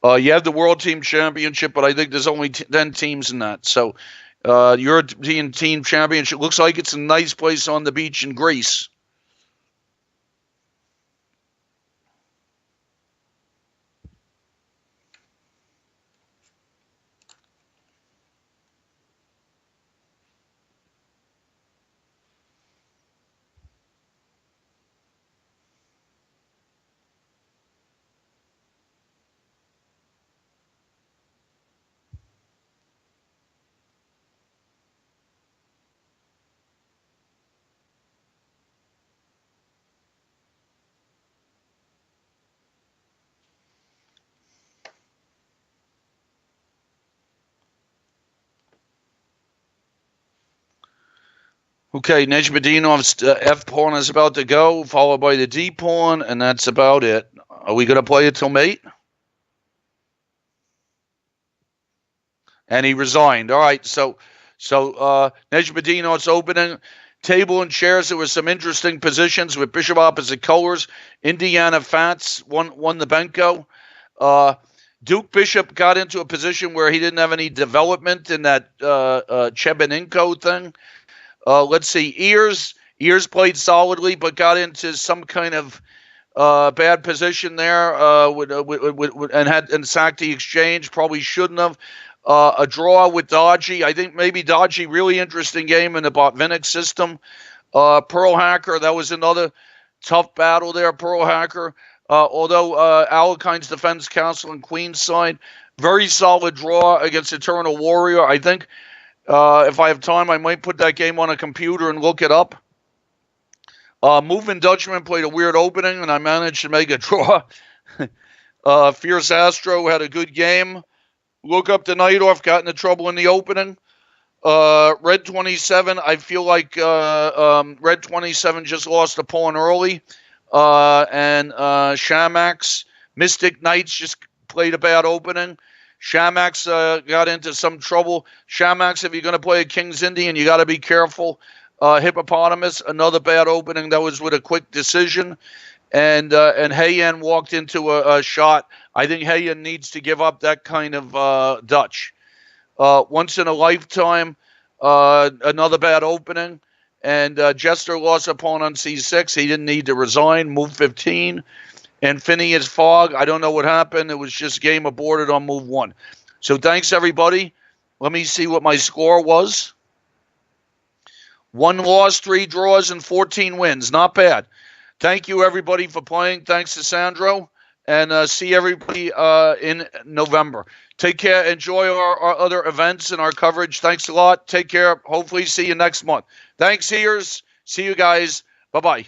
you have the World Team Championship, but I think there's only 10 teams in that. So, European Team Championship looks like it's a nice place on the beach in Greece. Okay, Nejmedinov's F pawn is about to go, followed by the D pawn, and that's about it. Are we going to play it till mate? And he resigned. All right, so Nejmedinov's opening table and chairs. There were some interesting positions with bishop opposite colors. Indiana Fats won the Benko. Duke Bishop got into a position where he didn't have any development in that Chebeninko thing. Let's see. Ears played solidly, but got into some kind of bad position there and sacked the exchange. Probably shouldn't have. A draw with Dodgy. I think maybe Dodgy, really interesting game in the Botvinnik system. Pearl Hacker, that was another tough battle there. Pearl Hacker, although Alekine's Defense Council and Queenside, very solid draw against Eternal Warrior. I think if I have time, I might put that game on a computer and look it up. Moving Dutchman played a weird opening, and I managed to make a draw. Fierce Astro had a good game. Look up the Nightoff, got into trouble in the opening. Red 27, I feel like Red 27 just lost a pawn early. And Shamax, Mystic Knights just played a bad opening. Shamax got into some trouble. Shamax, if you're going to play a King's Indian, you got to be careful. Hippopotamus, another bad opening. That was with a quick decision. And Hayen walked into a shot. I think Hayen needs to give up that kind of Dutch. Once in a lifetime, another bad opening. And Jester lost a pawn on c6. He didn't need to resign. Move 15. And Phineas Fogg, I don't know what happened. It was just game aborted on move 1. So thanks, everybody. Let me see what my score was. 1 loss, 3 draws, and 14 wins. Not bad. Thank you, everybody, for playing. Thanks to Sandro. and see everybody in November. Take care. Enjoy our other events and our coverage. Thanks a lot. Take care. Hopefully see you next month. Thanks, Sears. See you guys. Bye-bye.